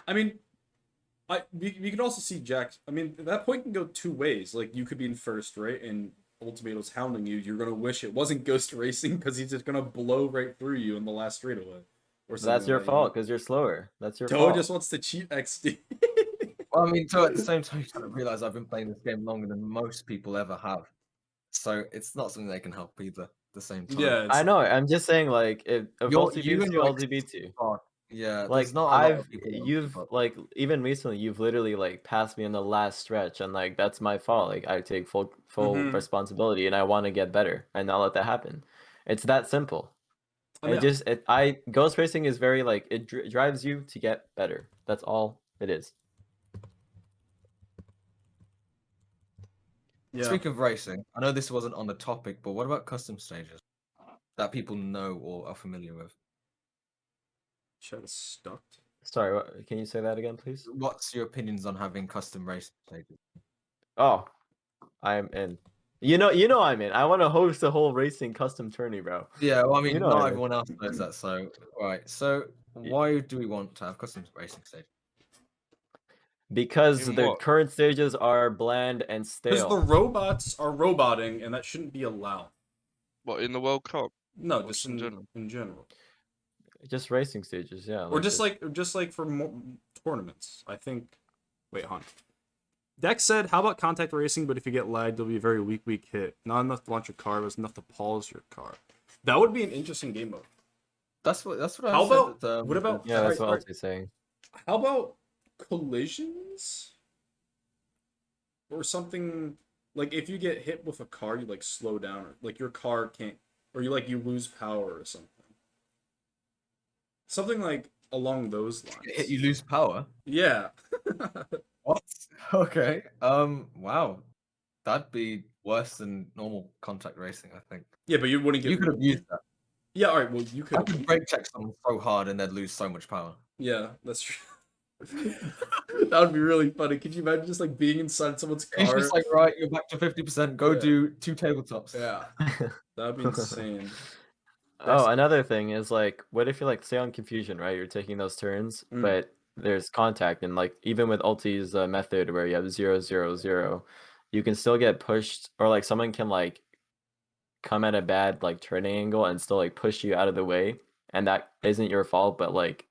I mean, we could also see Jack. I mean, that point can go two ways. Like you could be in first, right, and Ultimato's hounding you. You're gonna wish it wasn't Ghost Racing because he's just gonna blow right through you in the last straightaway. or something That's your like that, you know? fault because you're slower. That's your Toa fault. just wants to cheat XD. Well, I mean, so at the same time, you gotta realize I've been playing this game longer than most people ever have. So it's not something they can help either. At the same time, Yeah, I know. I'm just saying, like, if ulti you beats and you, like ulti beats you. yeah, Like, there's not a lot of people. That will keep you've up. like even recently, you've literally like passed me in the last stretch, and like that's my fault. Like, I take full Mhm. responsibility, and I want to get better, and not let that happen. It's that simple. I mean, Ghost racing is very like it drives you to get better. That's all it is. yeah. Speaking of racing, I know this wasn't on the topic, but what about custom stages that people know or are familiar with? Shit is stuck. Sorry, can you say that again, please? What's your opinions on having custom racing stages? Oh, I'm in. You know I'm in. I want to host a whole racing custom tourney, bro. Yeah, well, I mean, You know not I'm in. everyone else knows that. So, right. So, why do we want to have custom racing stages? Because In the what? current stages are bland and Because the stale. robots are roboting, and that shouldn't be allowed. What, in the World Cup? No, Or just in general? in general. Just racing stages, yeah. Or just like for tournaments. I think. Wait, hon. Dex said, "How about contact racing? But if you get lagged, it'll be a very weak hit. Not enough to launch your car, but it's enough to pause your car. That would be an interesting game mode. That's what I How said. about that, what about? Yeah, that's alright, what Ulti's saying. How about collisions? Or something like if you get hit with a car, you like slow down, or like your car can't, or you lose power or something. Something like along those lines. You lose power. Yeah. What? Okay. Wow. That'd be worse than normal contact racing, I think. Yeah, but you wouldn't get. You could have used that. Yeah, all right. Well, you I could. could brake check someone so hard and they'd lose so much power. Yeah, that's true. That would be really funny. Could you imagine just like being inside someone's He's car? just like, right, you're back to 50%. Go Yeah. do 2 tabletops. Yeah, that'd be insane. Oh, another thing is like, what if you're like, say on confusion, right? You're taking those turns, Mm. but there's contact, and like even with Ulti's method where you have 0-0-0, you can still get pushed, or like someone can like come at a bad like turning angle and still like push you out of the way, and that isn't your fault, but like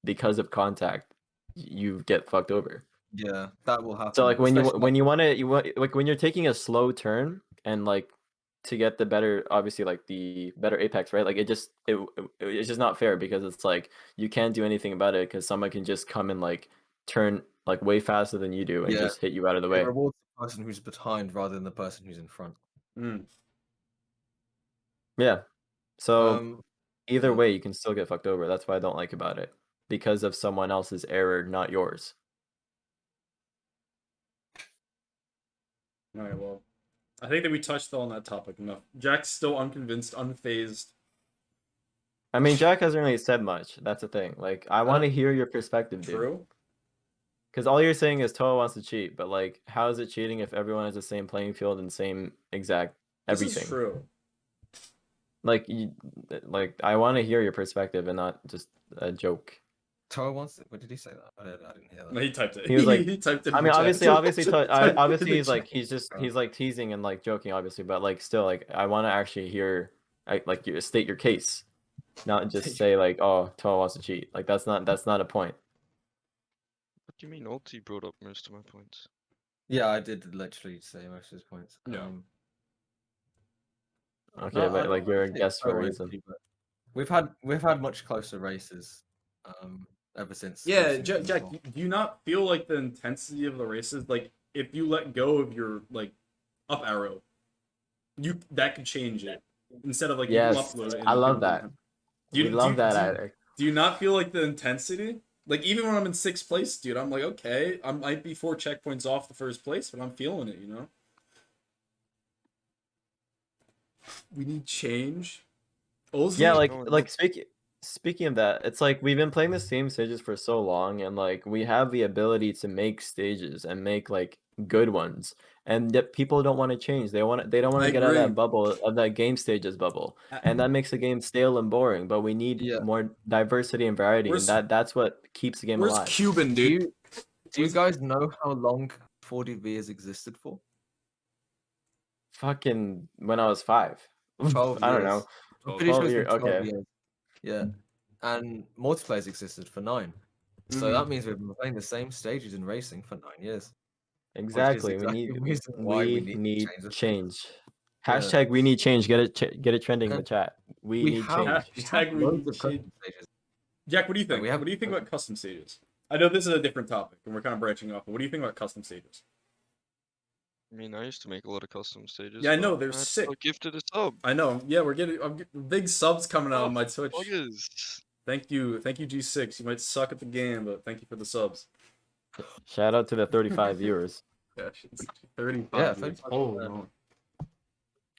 because of contact, you get fucked over. Yeah, that will happen. So like when especially, you want like when you're taking a slow turn and like to get the better, obviously like the better apex, right? Like it's just not fair because it's like you can't do anything about it because someone can just come and like turn like way faster than you do and Yeah, just hit you out of the it way. rewards the person who's behind rather than the person who's in front. Mm. Yeah. So either yeah. way, you can still get fucked over. That's what I don't like about it, because of someone else's error, not yours. All right. Well, I think that we touched on that topic enough. Jack's still unconvinced, unfazed. I mean, Jack hasn't really said much. That's the thing. Like, I want to hear your perspective, dude. True. Because all you're saying is Toa wants to cheat, but like, how is it cheating if everyone has the same playing field and same exact everything? This is true. Like, I want to hear your perspective and not just a joke. Toa wants it. What did he say that? I didn't hear that. No, he typed it. He was like, he typed it. I in mean, the obviously, chat. obviously, in he's the like, chat. he's like teasing and like joking, obviously, but like, still, like, I want to actually hear, like, you state your case, not just say like, oh, Toa wants to cheat. Like, that's not a point. What do you mean? Ulti brought up most of my points. Yeah, I did literally say most of his points. Yeah. Okay, No, I but don't like, you're a think guest for a Toa is reason. cheap, but we've had much closer races ever since. Yeah, racing Jack, was involved. do you not feel like the intensity of the races, like if you let go of your like up arrow, that could change it instead of like you Yes, upload it. I love that. We love that, Addict. Do you not feel like the intensity? Like even when I'm in 6th place, dude, I'm like, okay, I might be 4 checkpoints off the 1st place, but I'm feeling it, you know. We need change. Ozzy, Yeah, No, like speaking of that, it's like we've been playing the same stages for so long, and like we have the ability to make stages and make like good ones, and that people don't want to change. They don't want I to get out of agree. that bubble, of that game stages bubble, and that makes the game stale and boring. But we need Yeah. more diversity and variety, Where's- and that's what keeps the game Where's alive. Cuban, Do dude? you guys know how long 4DV has existed for? Fucking when I was 5. 12 I don't years. know. I'm pretty sure 12 it's been years. 12 Okay. years. Yeah. and multiplayers existed for 9. So Mhm. that means we've been playing the same stages in racing for 9 years. Exactly. We exactly need the reason why we need to change the thing. change. Yeah. Hashtag we need change. Get it trending in the And chat. We we need have, change. we have Hashtag we loads need of custom change. stages. Jack, what do you Like, think? we have What do you think about custom stages? I know this is a different topic, and we're kind of branching off. But what do you think about custom stages? I mean, I used to make a lot of custom stages. Yeah, I know but they're I had sick. got gifted a sub. I know. Yeah, I'm getting big subs coming out Oh, on my Twitch. buggers. Thank you, G6. You might suck at the game, but thank you for the subs. Shout out to the 35 viewers. Yeah, shit's 35. Yeah, Dude. 35. Oh no.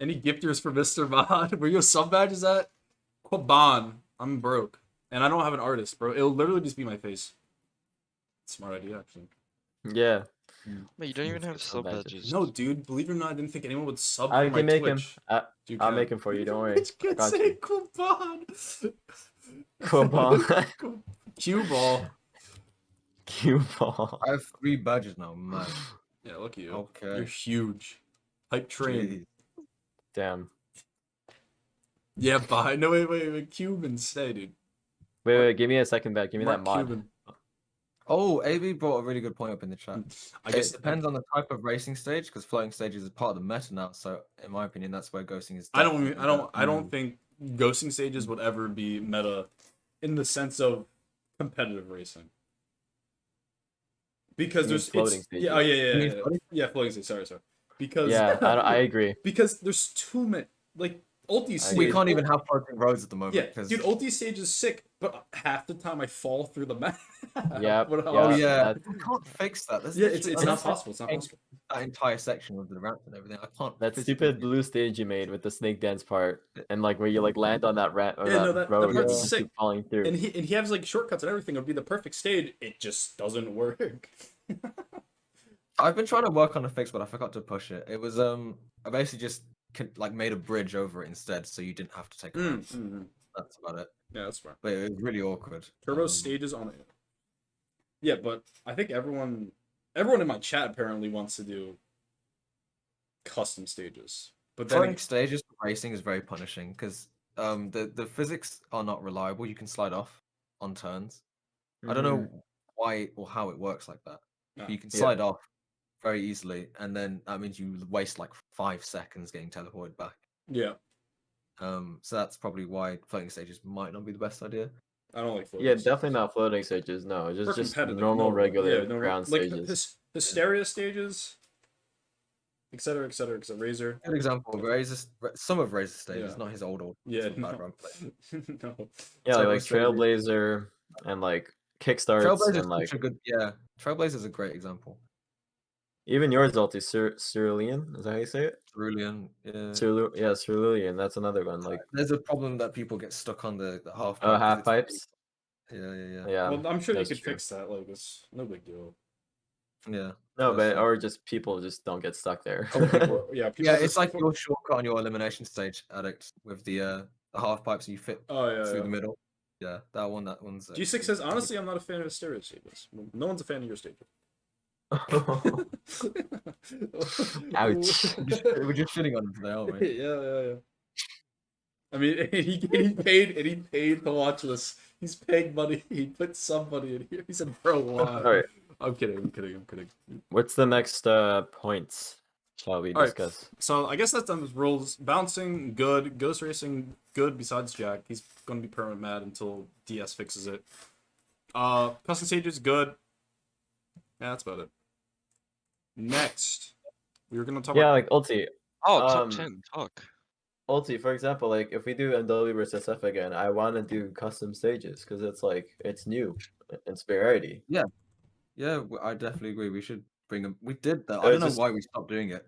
Any gifters for Mr. Mod? Where your sub badges at? Quaban. I'm broke. And I don't have an artist, bro. It'll literally just be my face. Smart idea, actually. Yeah. Mate, you don't even have Sub sub badges. badges. No, dude. Believe it or not, I didn't think anyone would sub I for my can make him. Twitch. You I'll can. make him for you. Don't worry. Which I could got say you. Quaban. Quaban. Cue ball. Cue ball. I have 3 badges now, man. Yeah, look at you. Okay. You're huge. Hype train. Jeez. Damn. Yeah, bye. No, wait. Cuban, stay, dude. Wait. Give me a second back. Give me Mark that mod. Cuban. Oh, AB brought a really good point up in the chat. I guess It depends on the type of racing stage, because floating stages is part of the meta now. So, in my opinion, that's where ghosting is. I definitely don't think ghosting stages would ever be meta in the sense of competitive racing. Because You mean there's floating it's, yeah, oh stages. yeah, You mean floating? yeah, floating stage. Sorry. Because Yeah, I agree. because there's too many like ulti I stage. We can't even have floating roads at the moment. Yeah, because dude, ulti stage is sick, but half the time I fall through the map. Yep, But, Oh yeah, yeah, that's- I can't fix that. There's yeah, literally- it's unless not I possible. It's not change possible. That entire section with the ramp and everything. I can't. that physically stupid do it. blue stage you made with the snake dance part, and like where you like land on that ramp or Yeah, no, that that road, and part's you just sick. keep falling through. And he has like shortcuts and everything. It would be the perfect stage. It just doesn't work. I've been trying to work on a fix, but I forgot to push it. It was I basically just like made a bridge over it instead, so you didn't have to take a ramp. That's about it. Yeah, that's smart. But it was really awkward. Turbo stages on it. Yeah, but I think everyone in my chat apparently wants to do custom stages. But then Throwing stages for racing is very punishing because the physics are not reliable. You can slide off on turns. I don't know why or how it works like that. No. You can Yeah. slide off very easily, and then that means you waste like 5 seconds getting teleported back. yeah, So that's probably why floating stages might not be the best idea. I don't like floating Yeah, stages. definitely not floating stages. No, For just competitive, normal, no, regular yeah, no, ground like stages. hysteria stages, etc. Razor. Good example. Some of Razor's stages, Yeah. not his old. Yeah, some bad no. run play. No. Yeah, Turbo like stages. Trailblazer and like Kickstarts Trailblazer and like is such a good. Yeah, Trailblazer is a great example. even yours, Ulti, Cerulean. Is that how you say it? Cerulean. Yeah. Cerulean. That's another one. Like There's a problem that people get stuck on the half. oh, pipe 'cause half it's- pipes. Yeah. Yeah. Well, I'm sure you that's could true. fix that. Like, it's no big deal. Yeah. No, that's but it. or just people just don't get stuck there. People Yeah, just- it's like your shortcut on your elimination stage, Addict, with the half pipes you fit Oh yeah. through yeah. the middle. Yeah, that one's. G6 says, honestly, I'm not a fan of hysteria stages. No one's a fan of your stages. Ouch. We're just shitting on him today, aren't we? Yeah. I mean, he paid to watch this. He's paying money. He put some money in here. He said, "Bro, why?" All right. I'm kidding. What's the next points? Shall we All right. discuss? So I guess that's done with rules. Bouncing, good. Ghost racing, good. Besides Jack, he's gonna be permanent mad until DS fixes it. Custom stages, good. Yeah, that's about it. Next, we were gonna talk Yeah, about. like Ulti. Oh, top Um, 10. Talk. Ulti, for example, like if we do MW versus SF again, I want to do custom stages because it's like it's new, it's variety. Yeah, I definitely agree. We should bring them. We did that. I It's don't know just- why we stopped doing it.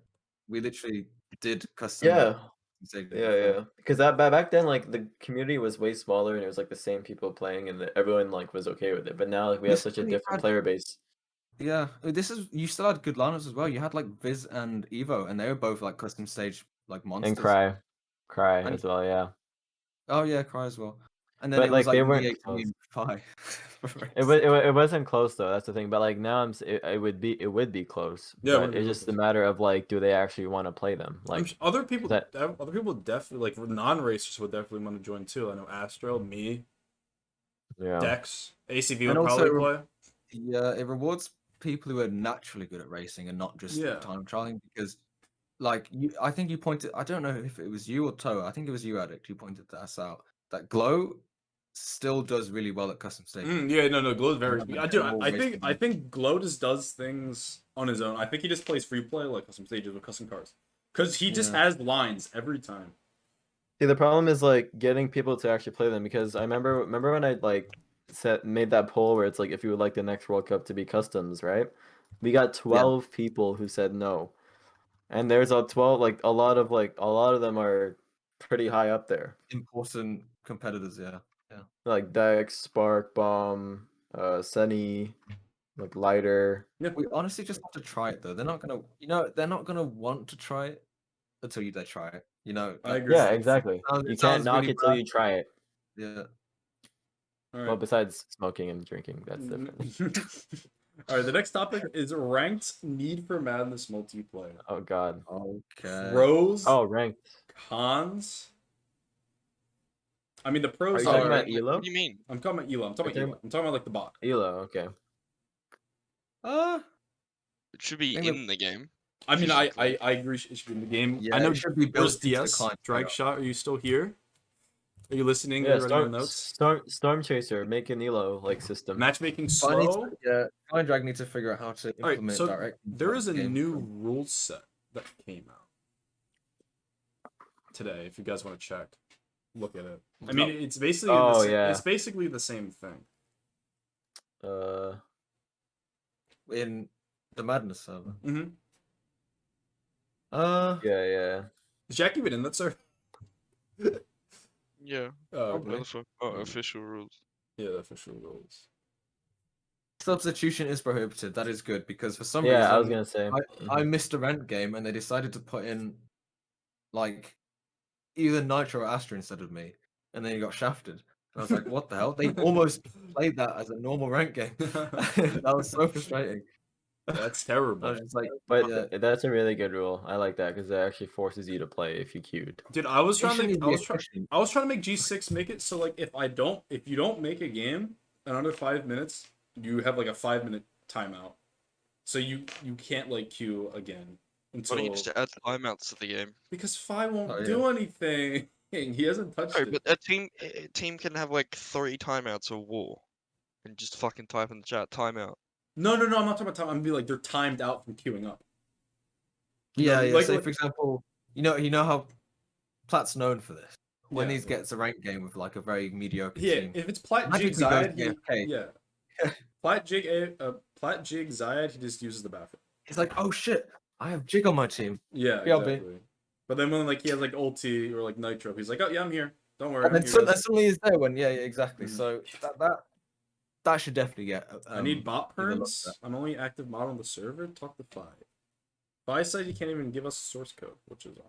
We literally did custom. Yeah, stages yeah, before. yeah. Because that back then, like the community was way smaller and it was like the same people playing, and everyone like was okay with it. But now like we have such a Literally different had- player base. Yeah, you still had good lineups as well. You had like Viz and Evo, and they were both like custom stage like monsters. And cry And- as well. Yeah, Oh yeah, Cry as well. And then But, it was like, they like weren't V8 close. Pie. it wasn't close though. That's the thing. But like now it would be close. Yeah, it but would be it's real just a close. matter of like, do they actually want to play them? I'm Like, s- other people, that- other people definitely like non-racers would definitely want to join too. I know Astro, me. Yeah. Dex, ACV And would also probably play. Yeah, it rewards people who are naturally good at racing and not just Yeah. time trialing because, like, I think you pointed. I don't know if it was you or Toa. I think it was you, Addict. You pointed us out that Glow still does really well at custom stages. Yeah, no, Glow's very. Like a I do. general I racing think Glow just does things on his own. I think he just plays free play like custom stages with custom cars, because he just Yeah. has lines every time. See, the problem is like getting people to actually play them because I remember when I like made that poll where it's like if you would like the next World Cup to be customs, right? We got 12 people who said no. And there's a 12 like a lot of them are pretty high up there. Important competitors, yeah. Like Dex, Spark, Bomb, Sunny, like Lighter. We honestly just have to try it though. They're not gonna, they're not gonna want to try it until they try it. I agree. Yeah, exactly. sounds- You it can't sounds knock really it till bad. you try it. Yeah. All Well, right. besides smoking and drinking, that's different. All right. The next topic is ranked Need for Madness multiplayer. Oh god. Okay. Pros, Oh, ranked. cons. I mean, the Are pros you talking are. about What Elo? do you mean? I'm talking about Elo. I'm talking about You're Elo. I'm talking about like the bot. Elo, okay. Uh, It should be think that- in the game. I mean, I Physically. agree. It should be in the game. Yeah, I know. it should be Where's built into the DS? client Drag layout. shot. Are you still here? Are you listening? Yeah, Are you writing your notes? Storm Chaser, make an Elo like system. Matchmaking But I need slow. to, yeah, Fine Drag needs to figure out how to All right. implement So direct. there is a game new from- rule set that came out today. If you guys want to check, look at it. I mean, it's basically Oh, the yeah. it's basically the same thing. in the Madness server. Mm-hmm. Yeah. Is Jack even in that server? Yeah. Oh, Probably. okay. What the fuck? Oh, official rules. Yeah, the official rules. Substitution is prohibited. That is good because for some Yeah, reason I was gonna say. I missed a rent game and they decided to put in like either Nitro or Astra instead of me, and then he got shafted. And I was like, "What the hell?" They almost played that as a normal rank game. That was so frustrating. That's I terrible. was just like, But yeah. that's a really good rule. I like that because it actually forces you to play if you queued. Dude, I was trying to make, It shouldn't be efficient. I was trying to make G6 make it so like if you don't make a game in under 5 minutes, you have like a 5-minute timeout. So you can't like queue again Why until don't you just add timeouts to the game? because Fi won't Oh, do anything. He hasn't touched No, it. but a team can have like 3 timeouts or war, and just fucking type in the chat timeout. No, I'm not talking about time. I'm be like they're timed out from queuing up. Yeah, yeah. like- Say like- for example, you know how Plat's known for this. When Yeah. he gets a rank game with like a very mediocre Yeah, team. if it's Plat Magically Jig goes Zayed, AFK. yeah. Plat Jig Zayed, he just uses the bathroom. He's like, "Oh shit, I have Jig on my team." Yeah, BRB. exactly. But then when like he has like ulti or like nitro, he's like, oh yeah, I'm here. Don't worry. And I'm then here, guys." suddenly he's there when yeah, exactly. Mhm. So that should definitely get. I need bot either looked perms. at. I'm only active mod on the server. Talk to Fi. Fi said he can't even give us a source code, which is on.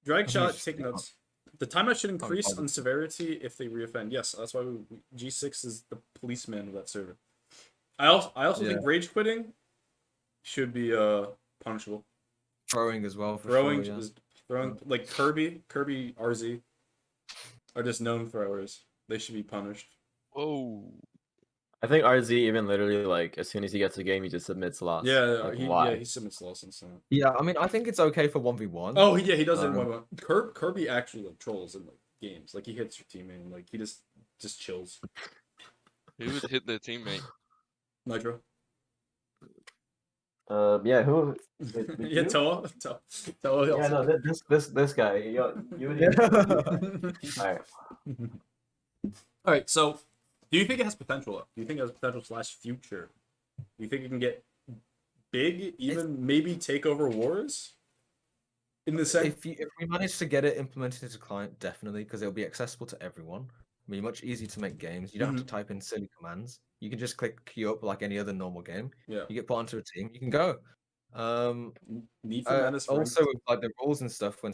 Drag think shot, it's take just- notes. The timeout should increase probably. on severity if they reoffend. Yes, that's why G6 is the policeman of that server. I also think rage quitting should be punishable. Throwing as well. For Throwing sure, yeah. is throwing like Kirby, RZ are just known throwers. They should be punished. Whoa. I think RZ even literally like as soon as he gets a game, he just submits loss. Yeah, Like, why? he submits loss and stuff. Yeah, I mean, I think it's okay for 1v1. Oh yeah, he does it in Um, 1v1. Kirby actually like trolls in like games. Like he hits your teammate and like he just chills. Who would hit their teammate? Nitro. Yeah, who? Yeah, Toa. Toa. Yeah, also- no, this guy. You would Yeah. All right. All right. So, do you think it has potential? Though? Do you think it has potential / future? Do you think it can get big? Even maybe take over wars? In the sense, If we manage to get it implemented into client, definitely, because it'll be accessible to everyone. It'll be much easier to make games. You don't have to type in silly commands. You can just click queue up like any other normal game. yeah. You get put onto a team, you can go. Need for Madness. Also, with like the rules and stuff, when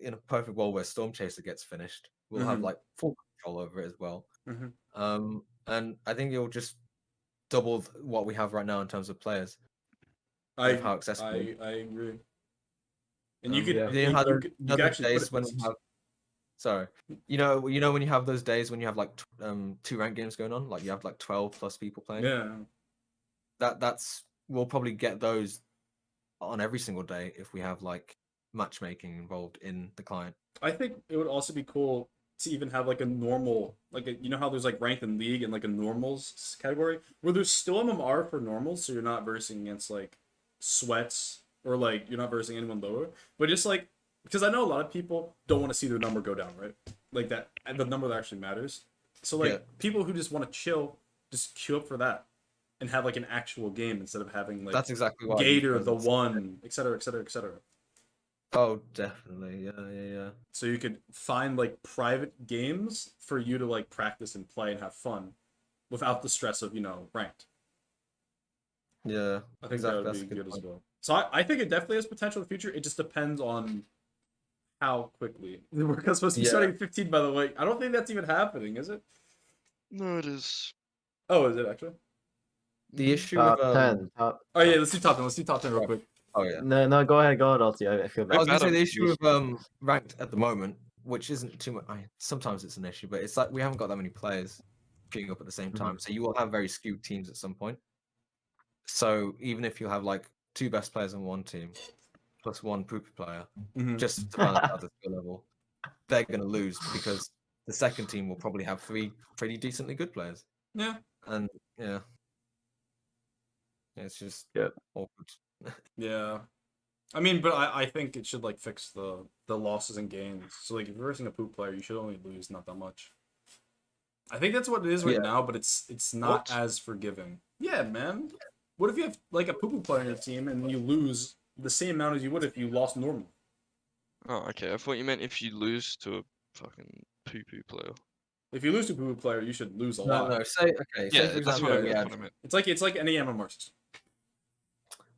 in a perfect world where Storm Chaser gets finished, we'll have Mhm. like full control over it as well. Mhm. And I think it'll just double what we have right now in terms of players. I With how accessible. I agree. And you could yeah. Then you, how you, there- could- you another could actually put days it when we places. have Sorry. You know when you have those days when you have like 2 ranked games going on, like you have like 12 plus people playing. Yeah. That's we'll probably get those on every single day if we have like matchmaking involved in the client. I think it would also be cool to even have like a normal, you know how there's like ranked in league and like a normals category where there's still MMR for normals, so you're not versing against like sweats or like you're not versing anyone lower, but just like because I know a lot of people don't want to see their number go down, right? Like that, and the number that actually matters. So like Yeah. people who just want to chill, just queue up for that and have like an actual game instead of having like That's exactly why Gator, because the it's- one, etc., etc., etc. Oh, definitely. Yeah. So you could find like private games for you to like practice and play and have fun without the stress of, ranked. Yeah. I think Exactly, that that's would a be good good as point. well. So I think it definitely has potential in the future. It just depends on how quickly. We're supposed to be Yeah. starting at 15, by the way. I don't think that's even happening, is it? No, it is. Oh, is it actually? The issue Top with 10. Top. Oh yeah, let's do top 10. Let's do top 10 real Right. quick. Oh yeah. No, go ahead, Ulti. I feel I bad. was gonna say Adam, the issue with ranked at the moment, which isn't too much. Sometimes it's an issue, but it's like we haven't got that many players queuing up at the same time, so you will have very skewed teams at some point. So even if you have like 2 best players on one team plus 1 poopy player, Mhm. just to balance out the skill level, they're gonna lose because the second team will probably have 3 pretty decently good players, Yeah. and yeah, it's just Yep. awkward. Yeah. I mean, but I think it should like fix the losses and gains. So like if you're versing a poop player, you should only lose not that much. I think that's what it is right Yeah. now, but it's not What? as forgiving. Yeah, man. What if you have like a poo poo player in your team and you lose the same amount as you would if you lost normal? Oh, okay. I thought you meant if you lose to a fucking poo-poo player. If you lose to a poo poo player, you should lose a No, lot. no. Say okay. Say Yeah, for that's example, what I, we that's had what I meant. It's like any MMR system.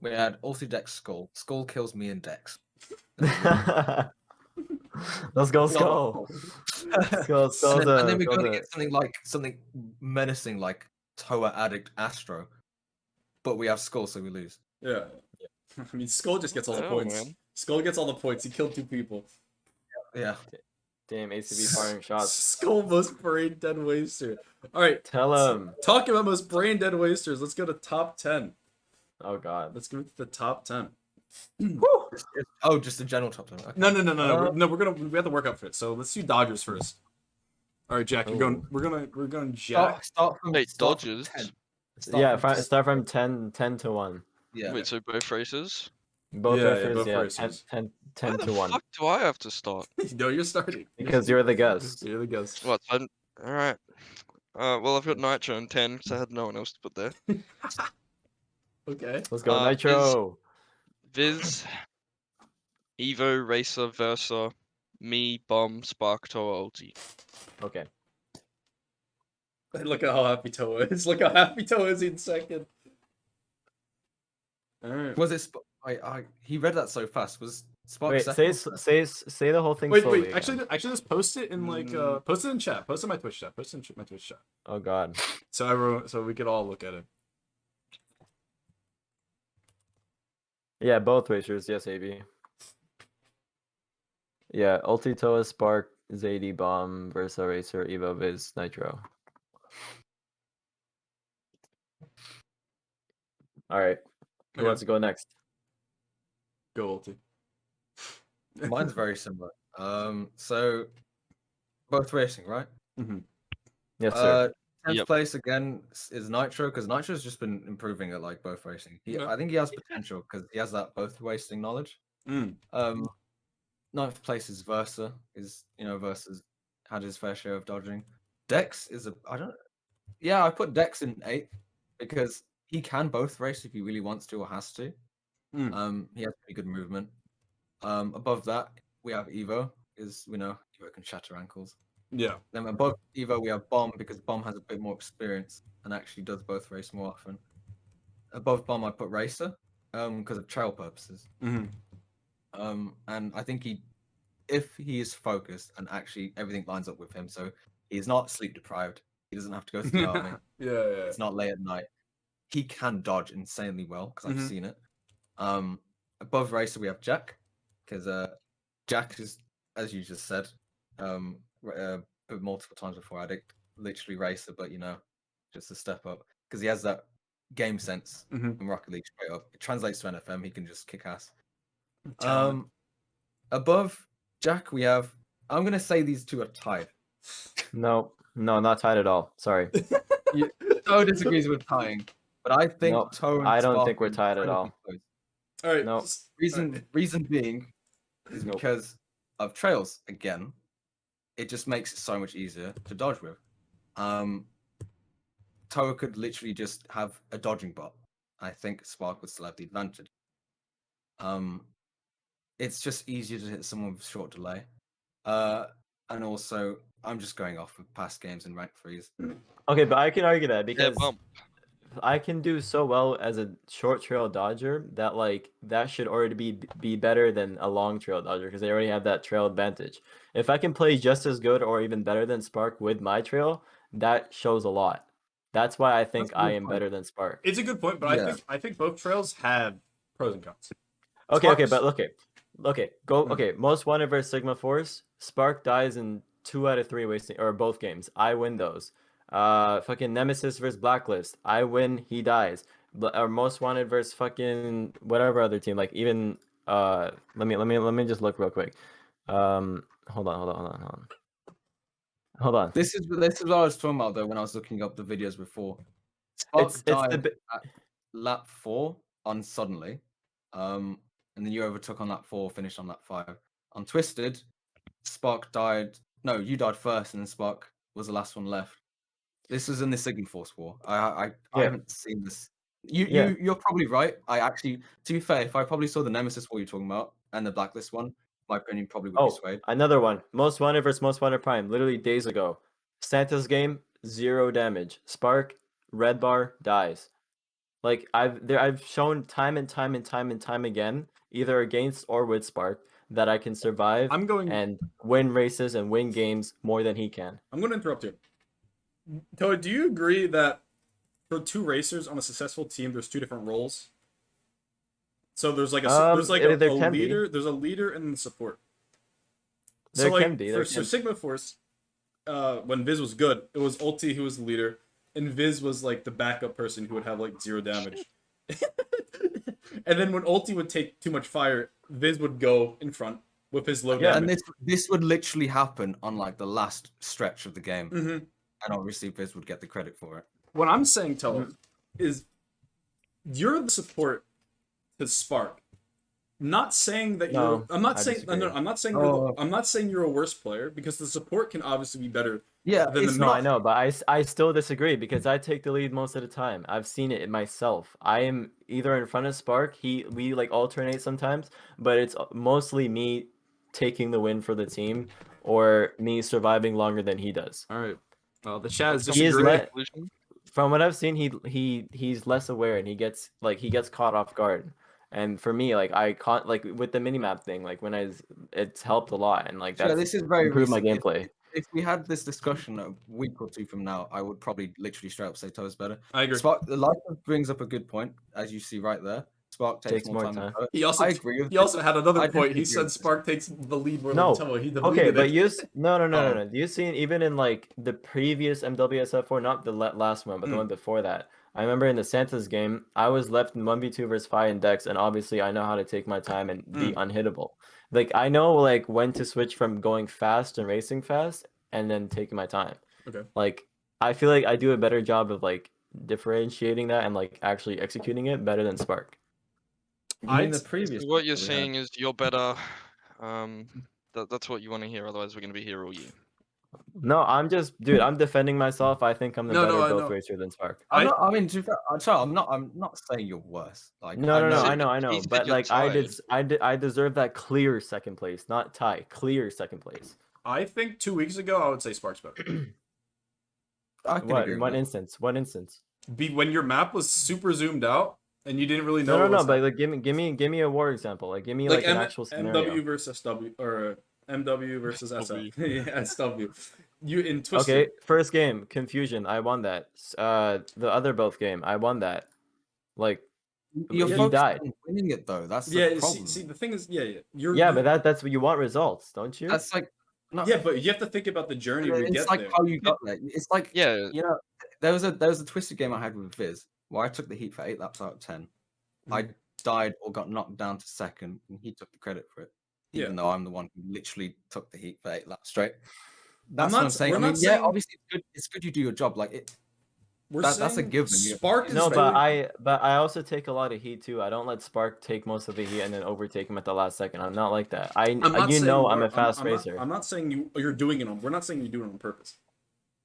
Ulti Dex Skull. Skull kills me and Dex. Let's go, No. Skull. Let's go, Skull's and then we're Skull's going to get something menacing like Toa Addict Astro, but we have Skull, so we lose. Yeah. I mean, Skull just gets all the Oh, points. man. Skull gets all the points. He killed 2 people. Yeah. Damn, ACB firing shots. Skull most brain dead waster. All right. Tell him. Talking about most brain dead wasters, let's go to top 10. Oh God. Let's go to the top 10. Oh, just the general top 10. Okay. No. We have to work up for it. So let's do Dodgers first. All right, Jack, you're going. Ooh. We're going Jack. Start from Wait, start from Dodgers? 10. Yeah, from start from 10 to 1. Yeah. Wait, so both races? Both Yeah, races, both yeah, races. 10 Why to the 1. fuck do I have to start? No, you're starting. Because you're the guest. You're the guest. What? Alright. Well, I've got Nitro and 10 because I had no one else to put there. Okay. Let's go, Uh, Nitro. Viz, Evo, Racer, Versa, me, Bomb, Spark, Toa, Ulti. Okay. Look at how happy Toa is. Look how happy Toa is in second. All right. Was it? He read that so fast. Was Spark Wait, second? say the whole thing Wait. slowly. again. Actually, just post it in like post it in chat. Post it in my Twitch chat. Post it in my Twitch chat. Oh God. So we could all look at it. Yeah, both racers. Yes, AB. Yeah, Ulti, Toa, Spark, Zaydy, Bomb, Versa, Racer, Evo, Viz, Nitro. All right. Who Okay. wants to go next? Go Ulti. Mine's very similar. So both racing, right? Yes, sir. 10th Yep. place again is Nitro because Nitro's just been improving at like both racing. Yeah. I think he has potential because he has that both racing knowledge. Mm. 9th place is Versa. Versa's had his fair share of dodging. Dex is I put Dex in 8th because he can both race if he really wants to or has to. He has pretty good movement. Above that we have Evo, Evo can shatter ankles. Yeah. Then above Evo we have Bomb because Bomb has a bit more experience and actually does both race more often. Above Bomb I put Racer, because of trail purposes. Mm-hmm. And I think if he is focused and actually everything lines up with him, so he's not sleep deprived, he doesn't have to go to the army, Yeah. it's not late at night, he can dodge insanely well because I've seen it. Above Racer we have Jack, because Jack is, as you just said, but multiple times before Addict, literally Racer, but just a step up because he has that game sense Mhm. in Rocket League straight up. It translates to NFM. He can just kick ass. Talent. Above Jack, we have. I'm gonna say these two are tied. No, not tied at all. Sorry. Toe disagrees with tying, but I think Nope, Toe and I don't Spark think we're are tied at incredibly all. close. All right. No. Reason being is Nope. because of trails again. It just makes it so much easier to dodge with. Toa could literally just have a dodging bot. I think Spark would still have the advantage. It's just easier to hit someone with short delay. And also, I'm just going off of past games and rank threes. Okay, but I can argue that Yeah, because bump. I can do so well as a short trail dodger that that should already be better than a long trail dodger because they already have that trail advantage. If I can play just as good or even better than Spark with my trail, that shows a lot. That's why I think a I good am point. better than Spark. It's a good point, but Yeah. I think both trails have pros and cons. Okay, Spark's- but okay. Most Wanted versus Sigma Force. Spark dies in 2 out of 3 wasting or both games. I win those. Fucking Nemesis versus Blacklist. I win. He dies. Or Most Wanted versus fucking whatever other team. Like even let me just look real quick. Hold on. This is what I was talking about though when I was looking up the videos before. Spark It's died at lap 4 on Suddenly, and then you overtook on lap 4, finished on lap 5. On Twisted, Spark died. No, you died first, and then Spark was the last one left. This was in the Sigma Force War. I Yeah. haven't seen this. Yeah. You're probably right. I actually, to be fair, if I probably saw the Nemesis War you're talking about and the Blacklist one, my opinion probably would be swayed. Another one. Most Wanted versus Most Wanted Prime. Literally days ago. Santa's game, 0 damage. Spark, red bar, dies. Like I've shown time and time again, either against or with Spark, that I can survive and win races and win games more than he can. I'm going to interrupt you. Toa, do you agree that for 2 racers on a successful team, there's 2 different roles? So there's like a leader. There's a leader and the support. There so like can be. for Sigma Force, when Viz was good, it was Ulti who was the leader, and Viz was like the backup person who would have like 0 damage. And then when Ulti would take too much fire, Viz would go in front with his low damage. And this would literally happen on like the last stretch of the game, and obviously Viz would get the credit for it. What I'm saying, Toa, is you're the support to Spark. Not saying that you're. I'm not saying. No, I'm not saying. I'm not saying you're a worse player because the support can obviously be better. Yeah, I know, but I still disagree because I take the lead most of the time. I've seen it myself. I am either in front of Spark. We like alternate sometimes, but it's mostly me taking the win for the team or me surviving longer than he does. All right. Well, the chat is from what I've seen, he's less aware and he gets caught off guard. And for me, like I caught like with the minimap thing, like it's helped a lot and like that's this is very improved my recent. gameplay. If we had this discussion a week or 2 from now, I would probably literally straight up say Toa's better. I agree. Spark, the life brings up a good point, as you see right there. Spark takes more time. I agree with. He also had another point. He said Spark takes the lead more than Toa. Okay, but no. You seen even in like the previous MWSF4, not the last one, but the one before that. I remember in the Santa's game, I was left in 1v2 versus Phi and Dex, and obviously I know how to take my time and be unhittable. Like I know like when to switch from going fast and racing fast and then taking my time. Okay. Like I feel like I do a better job of like differentiating that and like actually executing it better than Spark. The previous. What you're saying is you're better. That's what you want to hear. Otherwise, we're gonna be here all year. No, I'm defending myself. I think I'm the better build racer than Spark. I'm not saying you're worse. Like no, I know. But like I deserve that clear second place, not tie. Clear second place. I think 2 weeks ago I would say Spark's better. What instance? When your map was super zoomed out and you didn't really know. No. But like, give me a war example. Like, give me like an actual scenario. MW versus SW or MW versus SF. Yeah, SW. You in Twisted. Okay, first game, Confusion. I won that. The other both game, I won that. Like, he died. Winning it though. That's the problem. See, the thing is, but that's what you want results, don't you? That's like No, Yeah, but you have to think about the journey we it's get like there. how you got there. It's like Yeah, you know, there was a twisted game I had with Viz where I took the heat for 8 laps out of 10. I died or got knocked down to second, and he took the credit for it, Yeah. even though I'm the one who literally took the heat for 8 laps straight. I'm That's not what I'm s- saying. we're I not mean, yeah, saying- obviously it's good you do your job. Like it, We're that's a saying given. Spark is No, very- but I also take a lot of heat too. I don't let Spark take most of the heat and then overtake him at the last second. I'm not like that. I'm not You saying know you I'm are- a fast I'm not- racer. I'm not saying you're doing it on. We're not saying you do it on purpose.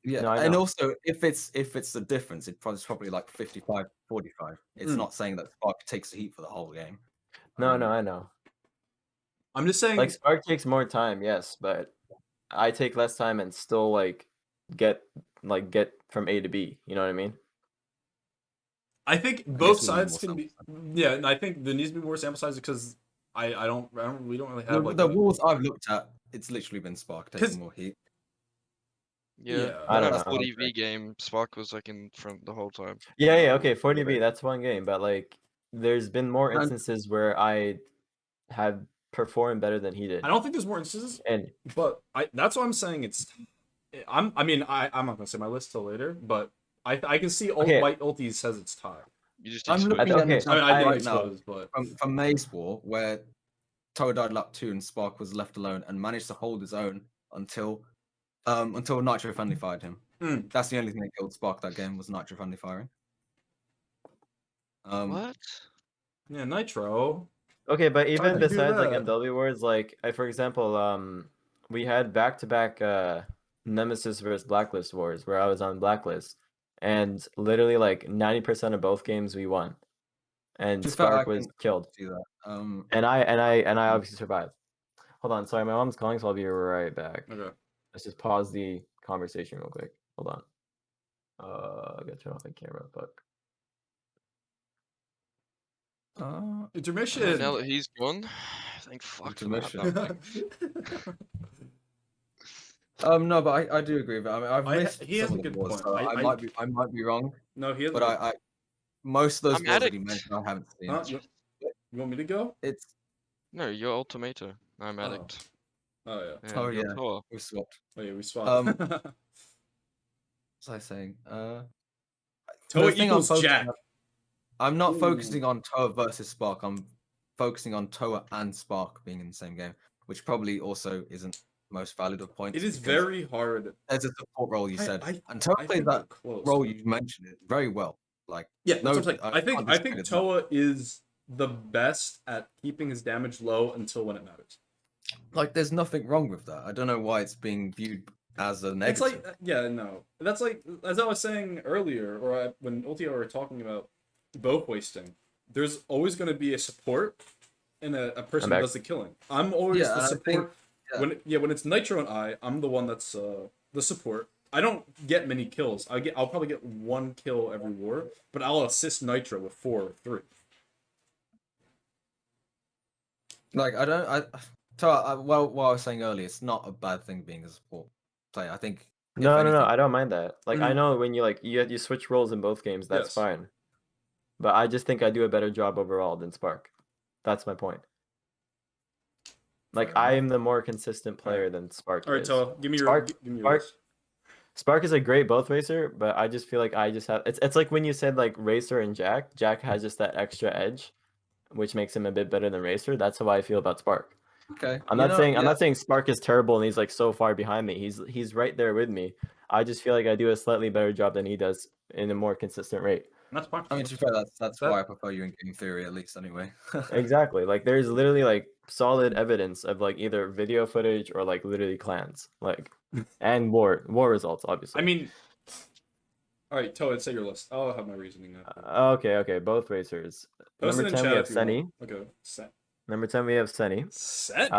Yeah, No, I and know. also if it's the difference, it's probably like 55-45. It's not saying that Spark takes the heat for the whole game. No, I know. I'm just saying. Like Spark takes more time, yes, but I take less time and still get from A to B. You know what I mean? I think I both guess we need sides more can be. sample Yeah, and I think there needs to be more sample size because we don't really have like the a- rules I've looked at, it's literally been Spark 'Cause- taking more heat. yeah. Yeah. I In don't that know. 40v game, Spark was like in front the whole time. Yeah, okay, 40B, that's one game, but like there's been more And- instances where I have performed better than he did. I don't think there's more instances, And but that's what I'm saying. I'm not gonna say my list till later, but I can see Okay. White Ulti says it's tied. You just I'm exposed looking at an Okay, example I didn't right now expose, but from Maze War where Toa died lap 2 and Spark was left alone and managed to hold his own until Nitro friendly fired him. Mm. That's the only thing that killed Spark that game was Nitro friendly firing. What? yeah, Nitro. okay, but even did you do besides like that? MW wars, like for example, we had back-to-back Nemesis versus Blacklist wars where I was on Blacklist, and literally like 90% of both games we won, and To be fair, I Spark was can killed, see that. and I obviously survived. Hold on, sorry, my mom's calling, so I'll be right back. Okay. Let's just pause the conversation real quick. Hold on. I gotta turn off my camera. Fuck. Intermission. Now that he's gone, thank fuck for that. Intermission. No, No, but I do agree with it. I mean, I've missed he has some a of the good wars, point. so I might be wrong, No, he has. but I most of those I'm wars that he Addict. mentioned I haven't seen. Huh? You want me to go? It's No, you're Ultimato. I'm Oh. Addict. Oh yeah. And Oh, you're yeah. Toa. we swapped. Oh yeah, we swapped. What was I saying? Toa the thing I'm equals focusing Jack. on- I'm not Ooh. focusing on Toa versus Spark. I'm focusing on Toa and Spark being in the same game, which probably also isn't most valid of points. It is because very hard. there's a support role you said, and Toa I plays think that they're close. role you mentioned it very well. Like Yeah, that's no, what I'm saying. I can't think discredit that. Toa is the best at keeping his damage low until when it matters. Like there's nothing wrong with that. I don't know why it's being viewed as a It's negative. like no. That's like as I was saying earlier, or when Ultio were talking about both wasting. There's always going to be a support and a person who back. does the killing. I'm always Yeah, the and I support. think- When it's Nitro and I'm the one that's the support. I don't get many kills. I'll probably get 1 kill every war, but I'll assist Nitro with 4 or 3. Like I don't. Well, what I was saying earlier, it's not a bad thing being a support player. I think. if No, anything, I don't mind that. Like I Mhm. know when you switch roles in both games, that's Yes. fine. But I just think I do a better job overall than Spark. That's my point. Like Fair I enough. am the more consistent player than Spark All right, is. Toa, give me your Spark- give me your Spark- list. Spark is a great both racer, but I just feel like I just have it's like when you said like Racer and Jack. Jack has just that extra edge, which makes him a bit better than Racer. That's how I feel about Spark. okay. I'm not saying Spark is terrible and he's like so far behind me. He's right there with me. I just feel like I do a slightly better job than he does in a more consistent rate. That's fine. I mean, to be fair, that's That- why I prefer you in game theory at least. Anyway. Exactly. Like there's literally like solid evidence of like either video footage or like literally clans. Like and war results, obviously. I mean, all right, Toa, say your list. I'll have my reasoning now. Okay, both racers. Post Number it in 10 chat we have if you want. Senny. Okay, set. Number 10 we have Senny. Set.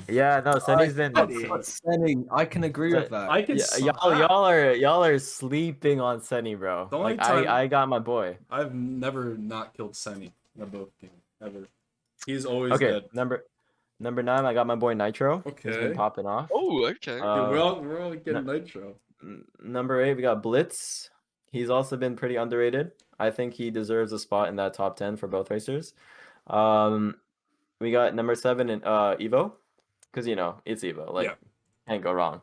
Yeah, no, Senny's been Senny, I can agree with that. I can. y'all are sleeping on Senny, bro. The only Like time- I got my boy. I've never not killed Senny in both games ever. He's always Okay, dead. number 9 I got my boy Nitro. He's Okay. been popping off. Oh, okay. Dude, Uh, we're all getting Nitro. Number 8 we got Blitz. He's also been pretty underrated. I think he deserves a spot in that top 10 for both racers. We got number 7 in Evo, because it's Evo. Like Yeah. Can't go wrong.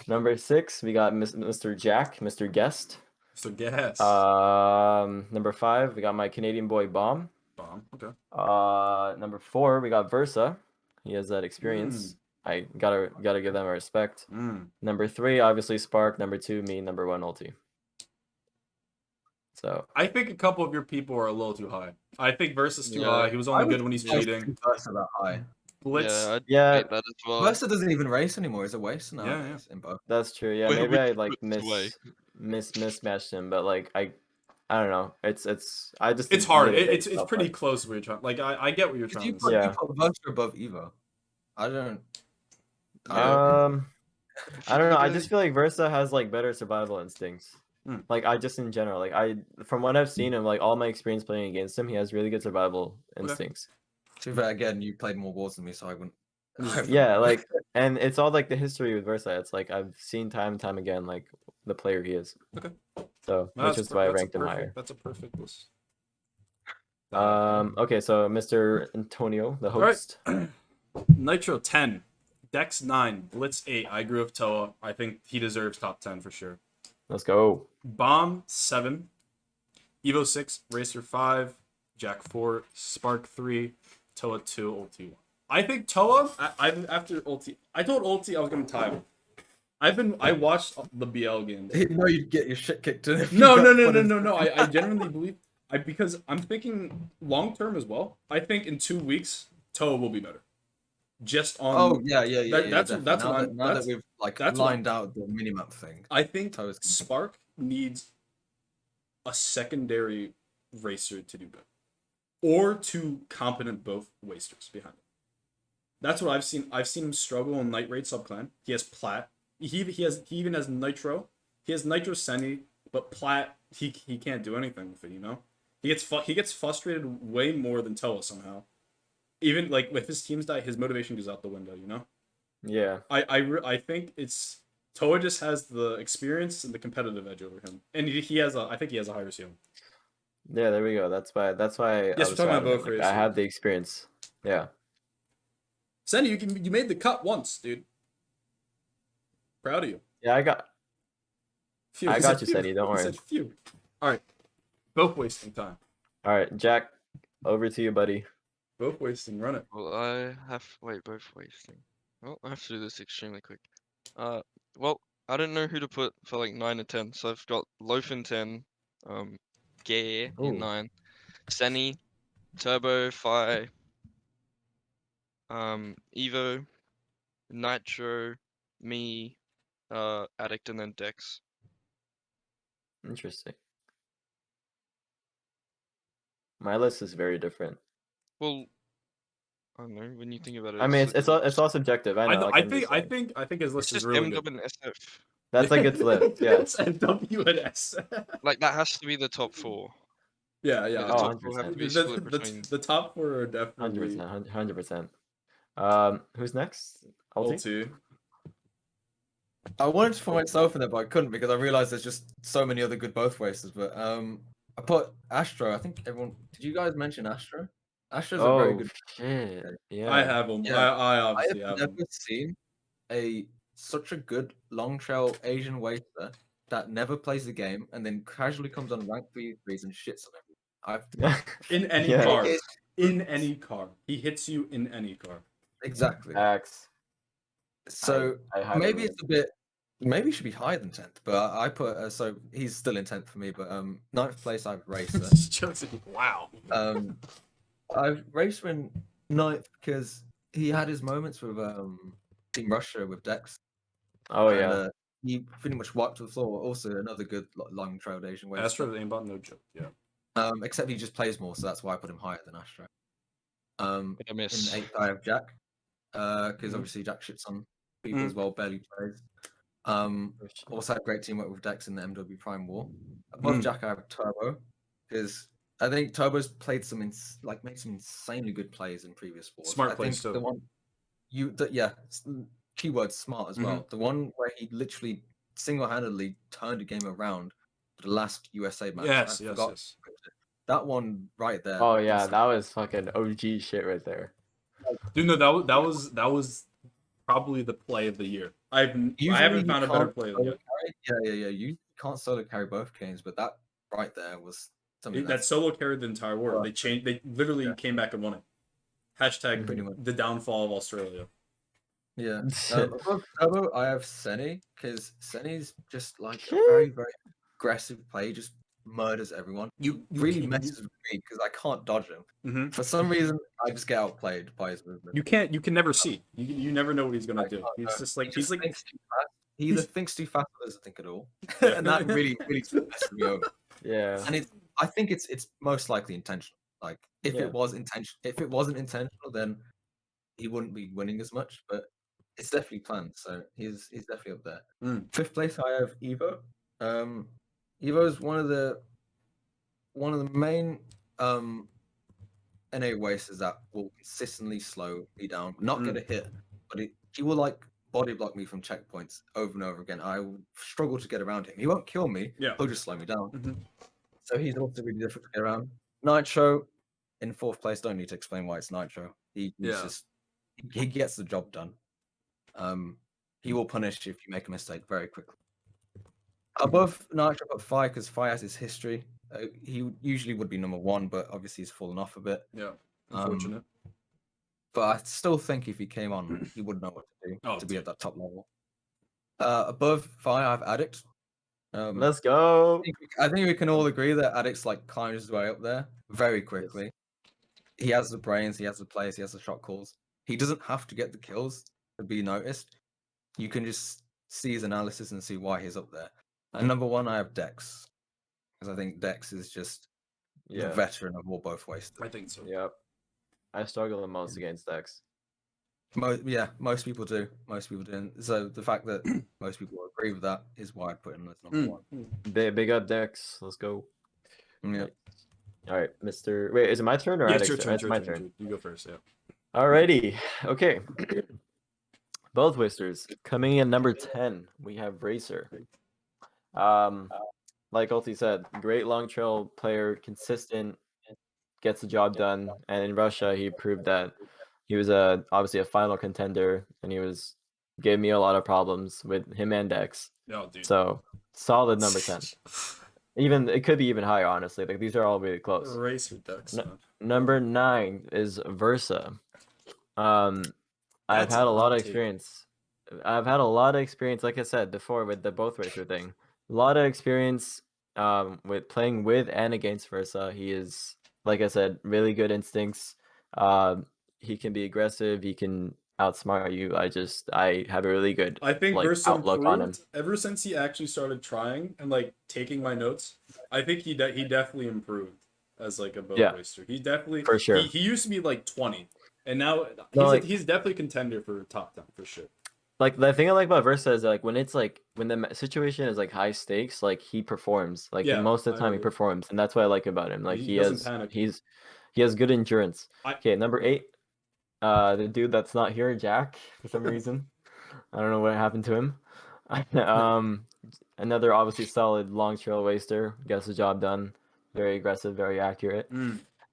Number 6, we got Mr. Jack, Mr. Guest. So guess. Number 5, we got my Canadian boy Bomb. Bomb. Okay. Number 4, we got Versa. He has that experience. I gotta give them a respect. Number 3, obviously Spark. Number 2, me. Number 1, Ulti. So I think a couple of your people are a little too high. I think Versus too Yeah. high. He was only good when he's cheating. Versa that high. Blitz. Yeah, I'd Yeah. rate that as well. Versa doesn't even race anymore. He's a waste now. Yeah, yeah. In both. that's true. Yeah, Where maybe would I you like put this away? mismatched him, but like I don't know. It's I just It's hard. did it It's based off, pretty like- close where you're trying. Like I get what you're If trying you to put, say. Yeah. you put Versa above Evo. I don't. If I you don't know. I literally- just feel like Versa has like better survival instincts. Like I just in general, like from what I've seen him, like all my experience playing against him, he has really good survival instincts. To be fair, again, you played more wars than me, so I wouldn't. Yeah, like, and it's all like the history with Versa. It's like I've seen time and time again, like the player he is. Okay. So No, which is why I ranked him perfect, higher. That's a perfect list. Okay, so Mr. Antonio, the All right. host. Nitro 10, Dex 9, Blitz 8. I agree with Toa. I think he deserves top 10 for sure. Let's go. Bomb 7, Evo 6, Racer 5, Jack 4, Spark 3, Toa 2, Ulti 1. I think Toa. After Ulti. I told Ulti I was gonna tie him. I watched the BL games. You know you'd get your shit kicked in. No. I genuinely believe because I'm thinking long term as well. I think in 2 weeks Toa will be better. Just on. Oh yeah. That's definitely. what now I'm. that, now that we've like that's what- lined out the minimap thing. I think Toa's gonna- Spark needs a secondary racer to do good, or two competent both wasters behind him. That's what I've seen. I've seen him struggle in Night Raid subclan. He has Plat. He even has Nitro. He has Nitro Seni, but Plat he can't do anything with it. You know, he gets frustrated way more than Toa somehow. Even like with his teams die, his motivation goes out the window. You know. Yeah. I think it's Toa just has the experience and the competitive edge over him, and he has I think he has a higher ceiling. Yeah, there we go. That's why Yes, I we're was talking about proud of him. both Like, I races. have the experience. Yeah. Seni, you made the cut once, dude. Proud of you. Yeah, I got Phew, I he got said you, phew. Seni, don't He worry. said phew. All right, both wasting time. all right, Jack, over to you, buddy. Both wasting. Run it. Well, I have both wasting. Well, I have to do this extremely quick. Well, I don't know who to put for like 9 and 10, so I've got Loaf in 10, Gay Ooh. in 9, Seni, Turbo, Fi, Evo, Nitro, me, Addict, and then Dex. Interesting. My list is very different. Well, I don't know. When you think about it, I mean, it's all subjective. I know. like I I'm just saying. think his It's list is just really M good. and SF. That's like its list. Yeah. It's MW and S. Like that has to be the top 4. Yeah. Like, the Oh, top 4 have to be split between. The top 4 are definitely 100%. Who's next? Ulti? Ulti. I wanted to put myself in there, but I couldn't because I realized there's just so many other good both wasters. But I put Astro. I think everyone. Did you guys mention Astro? Astro's a very Oh good. shit! Yeah. I have him. Yeah. I I obviously have have him. never seen such a good long trail Asian waster that never plays the game and then casually comes on rank 3s and shits on everyone. In any Yeah. car. It's- In any car. He hits you in any car. Exactly. Facts. So I highly maybe agree. it's a bit. Maybe he should be higher than 10th, but I put so he's still in 10th for me. But 9th place I have Racer. Joseph, wow. I've Racer in 9th because he had his moments with Team Russia with Dex. Oh and, yeah. he pretty much wiped the floor. Also another good long trailed Asian waster. Astro aimbot, no joke. Yeah. Except he just plays more, so that's why I put him higher than Astro. I In miss. 8th I have Jack, because Mhm. obviously Jack shits on people Mhm. as well, barely plays. Also had great teamwork with Dex in the MW Prime War. Above Jack I have Turbo, because I think Turbo's played some made some insanely good plays in previous wars. Smart I plays think too. the one keyword smart as well. The one where he literally single-handedly turned a game around for the last USA match. Yes, I yes, forgot yes. that one right there. Oh yeah, is- that was fucking OG shit right there. Dude, no, that was probably the play of the year. I haven't Usually found a better play of the year. Yeah. You can't solo carry both games, but that right there was something That solo carried the entire war. Well, They changed. They literally yeah. came back and won it. Hashtag Pretty much. the downfall of Australia. Yeah. Above Turbo, I have Senny, because Senny's just like a very, very aggressive play. He just murders everyone. You Really can't- messes with me because I can't dodge him. Mhm. For some reason, I just get outplayed by his movement. You can't. You can never see. You never know what he's gonna I do. can't He's know. just like He he's like. thinks too fast. He either thinks too fast or doesn't think at all, Yeah. and that really messes me over. Yeah. And I think it's most likely intentional. Like if Yeah. it wasn't intentional, then he wouldn't be winning as much. But it's definitely planned, so he's definitely up there. Mm. 5th place, I have Evo. Evo is one of the main NA wasters that will consistently slow me down, not get a hit, but he will like body block me from checkpoints over and over again. I will struggle to get around him. He won't kill me. Yeah. He'll just slow me down. Mhm. So he's also really difficult to get around. Nitro in 4th place. Don't need to explain why it's Nitro. He's Yeah. just he gets the job done. He will punish you if you make a mistake very quickly. Above Nitro, but Fi, because Fi has his history. He usually would be number 1, but obviously he's fallen off a bit. Yeah. Unfortunate. But I still think if he came on, he would know what to do to be at that top level. Above Fi, I have Addict. Let's go. I think we can all agree that Addict's like climbs his way up there very quickly. He has the brains, he has the plays, he has the shot calls. He doesn't have to get the kills to be noticed. You can just see his analysis and see why he's up there. And number 1, I have Dex, because I think Dex is just the Yeah. veteran of all both wasters. I think so. Yep. I struggle the most against Dex. Most people do. And so the fact that most people agree with that is why I put him as number 1. Big up Dex. Let's go. Yeah. All right, Mr. Wait, is it my turn or Yeah, it's Addict's your turn. It's my turn. Dude. You go first. Yeah. Alrighty. Okay. Both Wisters. Coming in number 10, we have Racer. Like Ulti said, great long trail player, consistent, gets the job done. And in Russia, he proved that he was obviously a final contender, and gave me a lot of problems with him and Dex. No, dude. So solid number 10. Even it could be even higher, honestly. Like these are all really close. Racer Ducks. man. Number 9 is Versa. I've That's had a a lot hot of take. experience. I've had a lot of experience, like I said before, with the both racer thing. A lot of experience with playing with and against Versa. He is, like I said, really good instincts. He can be aggressive. He can outsmart you. I have a really good I think like Versa outlook on him. improved ever since he actually started trying and like taking my notes. I think he definitely improved as like a bow Yeah. waster. He definitely For sure. He used to be like 20, and now he's definitely a contender for top 10 for sure. Like the thing I like about Versa is like when the situation is like high stakes, like he performs. Like Yeah, most of the I time he agree. performs, and that's what I like about him. Like He he doesn't has panic. he has good endurance. I- Okay, number 8, the dude that's not here, Jack, for some reason. I don't know what happened to him. Another obviously solid long trail waster, gets the job done. Very aggressive, very accurate.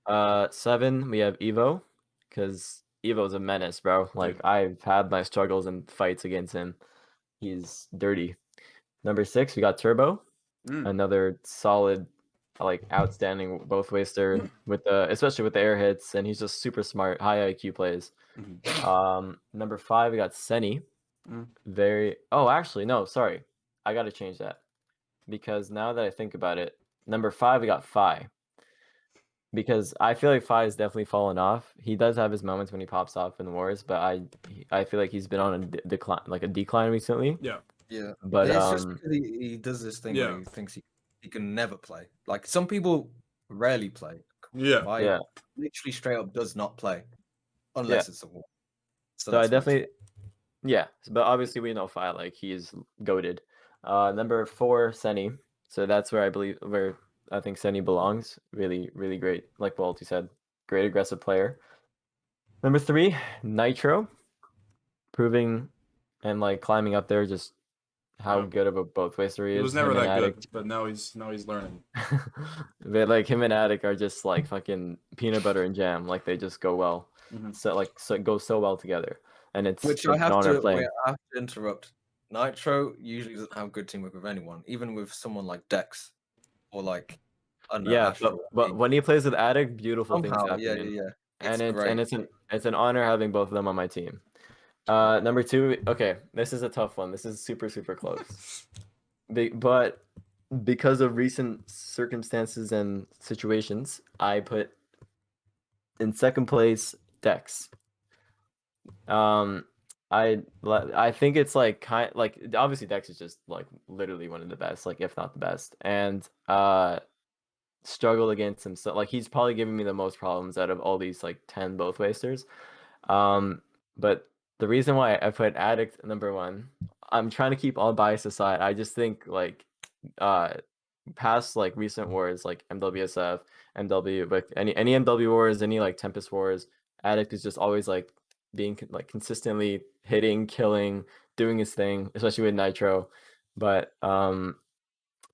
7, we have Evo, because Evo's a menace, bro. Like I've had my struggles and fights against him. He's dirty. Number 6, we got Turbo, another solid, like outstanding both waster especially with the air hits, and he's just super smart, high IQ plays. Number 5, we got Senny. Actually, no, sorry, I gotta change that, because now that I think about it, number 5, we got Fi. Because I feel like Fi has definitely fallen off. He does have his moments when he pops off in the wars, but I feel like he's been on a decline recently. Yeah. Yeah. But It's just because he does this thing where he thinks he can never play. Like some people rarely play. Yeah. Fi literally straight up does not play unless it's a war. So that's I definitely, but obviously we know Fi, like he's goated. Number 4, Senny. So that's where I think Senny belongs. Really, really great. Like Walty said, great aggressive player. Number 3, Nitro, proving and like climbing up there just how good of a both waster he is. He was never Him and that good, Addict. but now he's learning. But like him and Addict are just like fucking peanut butter and jam. Like they just go well. So it goes so well together. and it's Which an honor playing. I have to interrupt. Nitro usually doesn't have good teamwork with anyone, even with someone like Dex or like I don't know, Yeah, Astro. but when he plays with Addict, beautiful things Somehow, happen, yeah. and It's great. it's an honor having both of them on my team. Number two, okay, this is a tough one. This is super close. But because of recent circumstances and situations, I put in second place Dex. I think it's like obviously Dex is just like literally one of the best, like if not the best, and struggle against himself. Like he's probably giving me the most problems out of all these like 10 both wasters. But the reason why I put Addict number one, I'm trying to keep all bias aside. I just think like past like recent wars like MWSF, MW, like any MW wars, any like Tempest wars, Addict is just always like being like consistently hitting, killing, doing his thing, especially with Nitro. But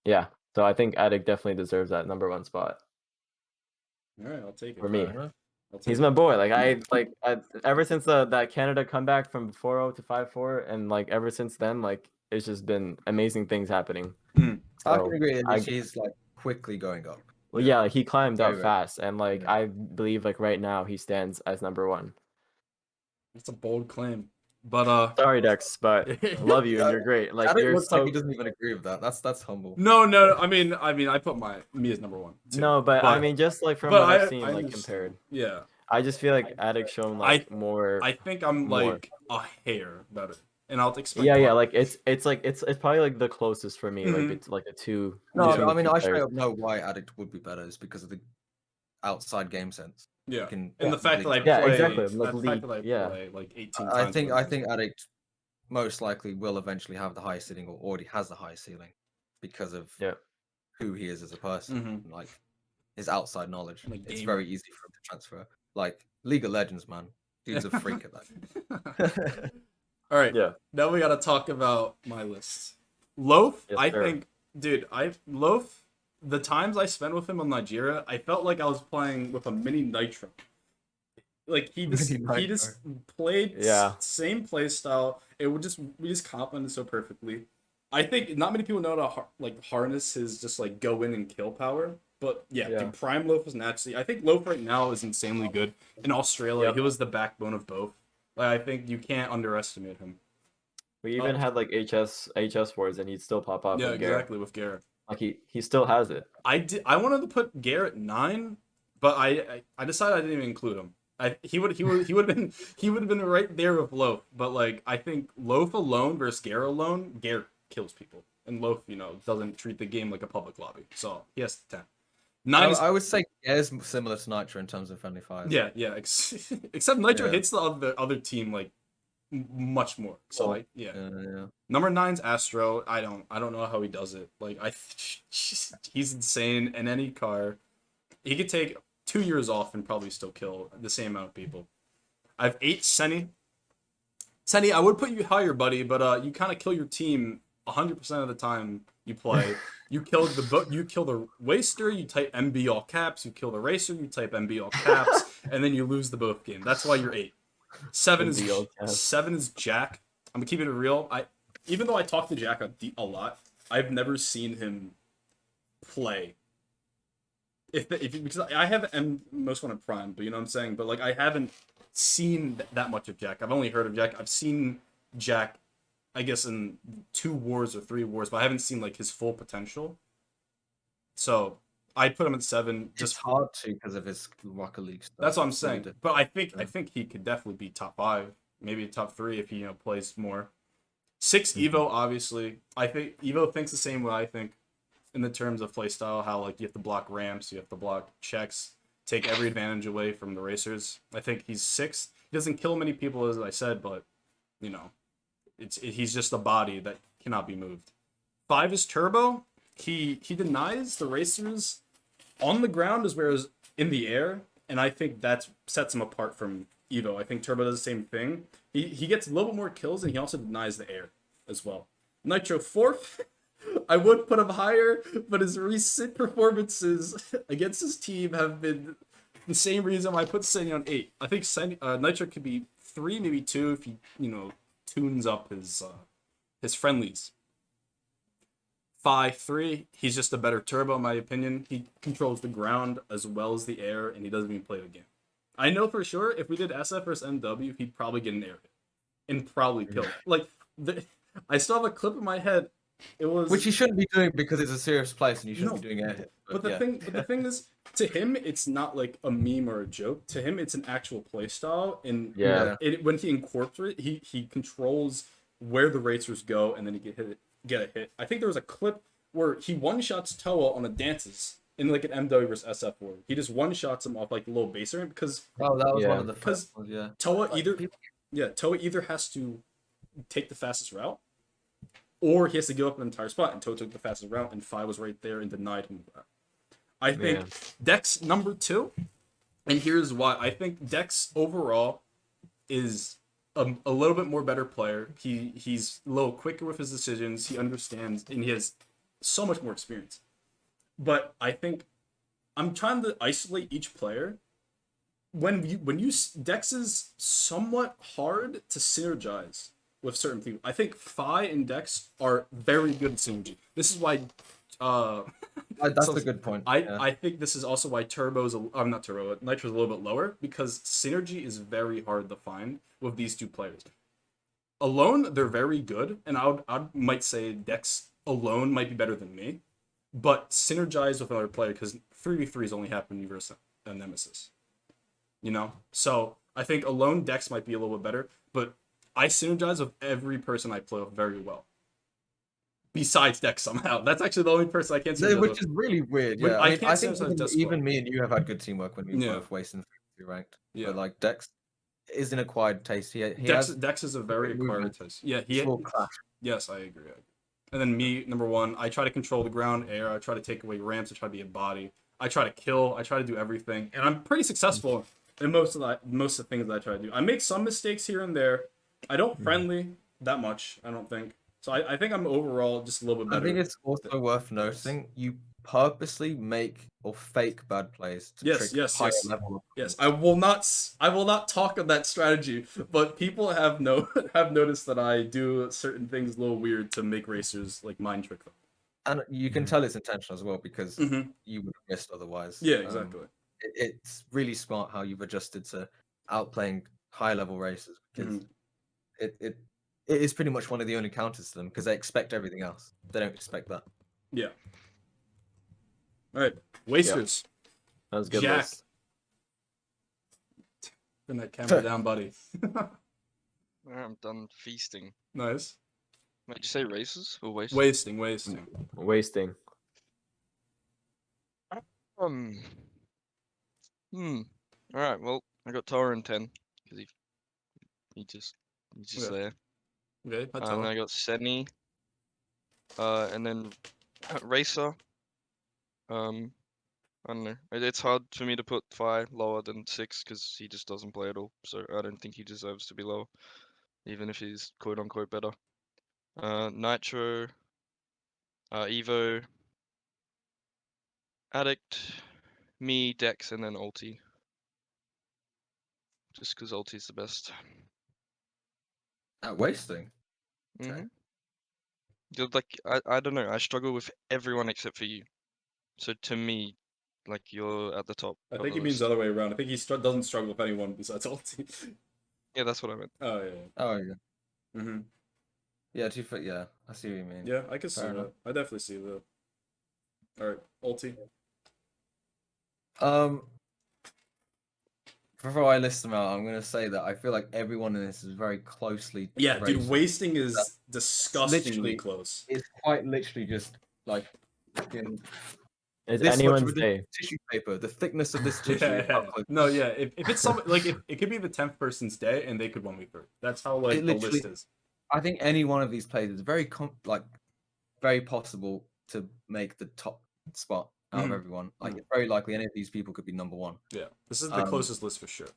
yeah, so I think Addict definitely deserves that number one spot All right, I'll take it. for me. enough. I'll take He's it. my boy. I ever since that Canada comeback from 4-0 to 5-4, and like ever since then, like it's just been amazing things happening. Mm. I So can agree that I he's like quickly going up. well, yeah, like he climbed Very, up very fast, and like yeah. I believe like right now he stands as number one. That's a bold claim, but Sorry, Dex, but love you and you're great. Like Addict you're looks like so he doesn't even agree with that. That's humble. no. I mean, I put me as number one. Too, no, but I mean just like from but what I've I seen, like understand. compared, Yeah, I just feel like Addict's shown like more. I think I'm more. like a hair better, and I'll explain. Yeah, why. like it's like it's probably like the closest for me. Like Mhm. it's like the two. No, two I mean two I players. straight up know why Addict would be better is because of the outside game sense. Yeah, Can and the fact that I Yeah, play, exactly, like the fact league, that I yeah. play like 18 I times. think Addict most likely will eventually have the highest ceiling or already has the highest ceiling because of Yeah. who he is as a person. Mhm. Like his outside knowledge. Like It's gamer. very easy for him to transfer. Like League of Legends, man. Dude's a freak at that. All right, Yeah. now we gotta talk about my list. Loaf, Yes, I sir. think, dude, Loaf. The times I spent with him on Nigeria, I felt like I was playing with a mini Nitro. Like he just played Yeah. same play style. We just complemented so perfectly. I think not many people know how to harness his just like go in and kill power. But yeah, Yeah. dude, Prime Loaf was naturally. I think Loaf right now is insanely good. In Australia, Yep. he was the backbone of both. Like I think you can't underestimate him. We even Oh. had like HS wars, and he'd still pop up. Yeah, with Garrett. exactly with Garrett. Like he still has it. I wanted to put Garrett 9, but I decided I didn't even include him. He would have been right there with Loaf, but like I think Loaf alone versus Garrett alone, Garrett kills people, and Loaf doesn't treat the game like a public lobby, so he has 10. 9 is, I would say Gare's similar to Nitro in terms of friendly fire. yeah except Nitro Yeah. hits the other team like much more. So Yeah. Number 9's Astro. I don't know how he does it. Like he's insane in any car. He could take 2 years off and probably still kill the same amount of people. I have 8 Senny. Senny, I would put you higher, buddy, but you kind of kill your team 100% of the time you play. You kill the waster, you type MB all caps. You kill the racer, you type MB all caps, and then you lose the both game. That's why you're 8. 7 MB all caps. is Jack. I'm gonna keep it real. Even though I talk to Jack a lot, I've never seen him play. Because I have most one in Prime, but you know what I'm saying. But like I haven't seen that much of Jack. I've only heard of Jack. I've seen Jack, I guess in 2 wars or 3 wars, but I haven't seen like his full potential. So I put him at 7. Just hard to because of his Rocket League stuff. That's what I'm It's really saying. different. But I think he could definitely be top 5, maybe top 3 if he plays more. 6 Evo, obviously. I think Evo thinks the same way I think. In the terms of playstyle, how like you have to block ramps, you have to block checks, take every advantage away from the racers. I think he's 6. He doesn't kill many people, as I said, but he's just a body that cannot be moved. 5 is Turbo. He denies the racers on the ground as well as in the air, and I think that sets him apart from Evo. I think Turbo does the same thing. He gets a little bit more kills, and he also denies the air as well. Nitro 4th. I would put him higher, but his recent performances against his team have been the same reason why I put Senny on 8. I think Nitro could be 3, maybe 2 if he tunes up his friendlies. Fi 3, he's just a better turbo in my opinion. He controls the ground as well as the air, and he doesn't even play the game. I know for sure if we did SF versus MW, he'd probably get an air hit and probably kill it. Like I still have a clip in my head. It was Which you shouldn't be doing because it's a serious place and you shouldn't No, be doing air hit. But the thing is, to him, it's not like a meme or a joke. To him, it's an actual play style, and Yeah. when he incorporates, he controls where the racers go, and then he get a hit. I think there was a clip where he one shots Toa on a dances in like an MW versus SF war. He just one shots him off like the little base area because Oh, that was Yeah. one of the first ones, yeah. Toa Like, Toa either has to take the fastest route, or he has to give up an entire spot. And Toa took the fastest route, and Fi was right there and denied him that. I think Yeah. Dex number 2, and here's why. I think Dex overall is a little bit more better player. He's a little quicker with his decisions. He understands, and he has so much more experience. But I think I'm trying to isolate each player. When you Dex is somewhat hard to synergize with certain people. I think Fi and Dex are very good at synergy. This is why. That's a good point. I think this is also why Turbo's not Turbo, Nitro's a little bit lower because synergy is very hard to find with these two players. Alone, they're very good, and I might say Dex alone might be better than me, but synergize with another player because 3v3s only happen when you versus a Nemesis. So I think alone Dex might be a little bit better, but I synergize with every person I play with very well. Besides Dex somehow. That's actually the only person I can't synergize with. Which is really weird. When Yeah, I I can't think synergize Dex even well. me and you have had good teamwork when we Yeah. both wasting 3 ranked. Yeah. But like Dex is an acquired taste. He Dex is a very acquired taste. Yeah, he will clash. Yes, I agree. And then me, number 1, I try to control the ground, air. I try to take away ramps. I try to be a body. I try to kill. I try to do everything, and I'm pretty successful in most of the things that I try to do. I make some mistakes here and there. I don't friendly that much. I don't think. So I think I'm overall just a little bit better. I think it's also worth noticing you purposely make or fake bad plays to trick higher level. Yes, I will not talk of that strategy, but people have noticed that I do certain things a little weird to make racers like mind trick them. And you can tell it's intentional as well because you would have missed otherwise. Yeah, exactly. It's really smart how you've adjusted to outplaying high level racers because it is pretty much one of the only counters to them because they expect everything else. They don't expect that. Yeah. All right, Wasters. That was a good Jack. list. Turn that camera down, buddy. I'm done feasting. Nice. Wait, did you say races or waste? Wasting. Wasting. All right. Well, I got Tower in 10 because he's just Yeah. there. Okay, And then I got Senny. And then Racer. I don't know. It's hard for me to put Fi lower than 6 because he just doesn't play at all. So I don't think he deserves to be lower, even if he's quote unquote better. Nitro, Evo, Addict, me, Dex, and then Ulti. Just because Ulti's the best. Wasting. Mm-hmm. Like I don't know. I struggle with everyone except for you. So to me, like you're at the top. I of think the he means list. the other way around. I think he doesn't struggle with anyone besides Ulti. Yeah, that's what I meant. Oh yeah. Oh yeah. Mm-hmm. Yeah, yeah, I see what you mean. Yeah, I can see Fair that. enough. I definitely see that. All right, Ulti. Before I list them out, I'm gonna say that I feel like everyone in this is very closely. Yeah, dude, racing. wasting is disgustingly literally- close. It's quite literally just like fucking It's this much anyone's with the day. tissue paper. The thickness of this tissue. Yeah, is how close- no, yeah. If it's some like if it could be the 10th person's day and they could 1v3. That's how like It the list literally- is. I think any one of these plays is very very possible to make the top spot out of everyone. Like it's very likely any of these people could be number 1. Yeah, this is the closest list for sure.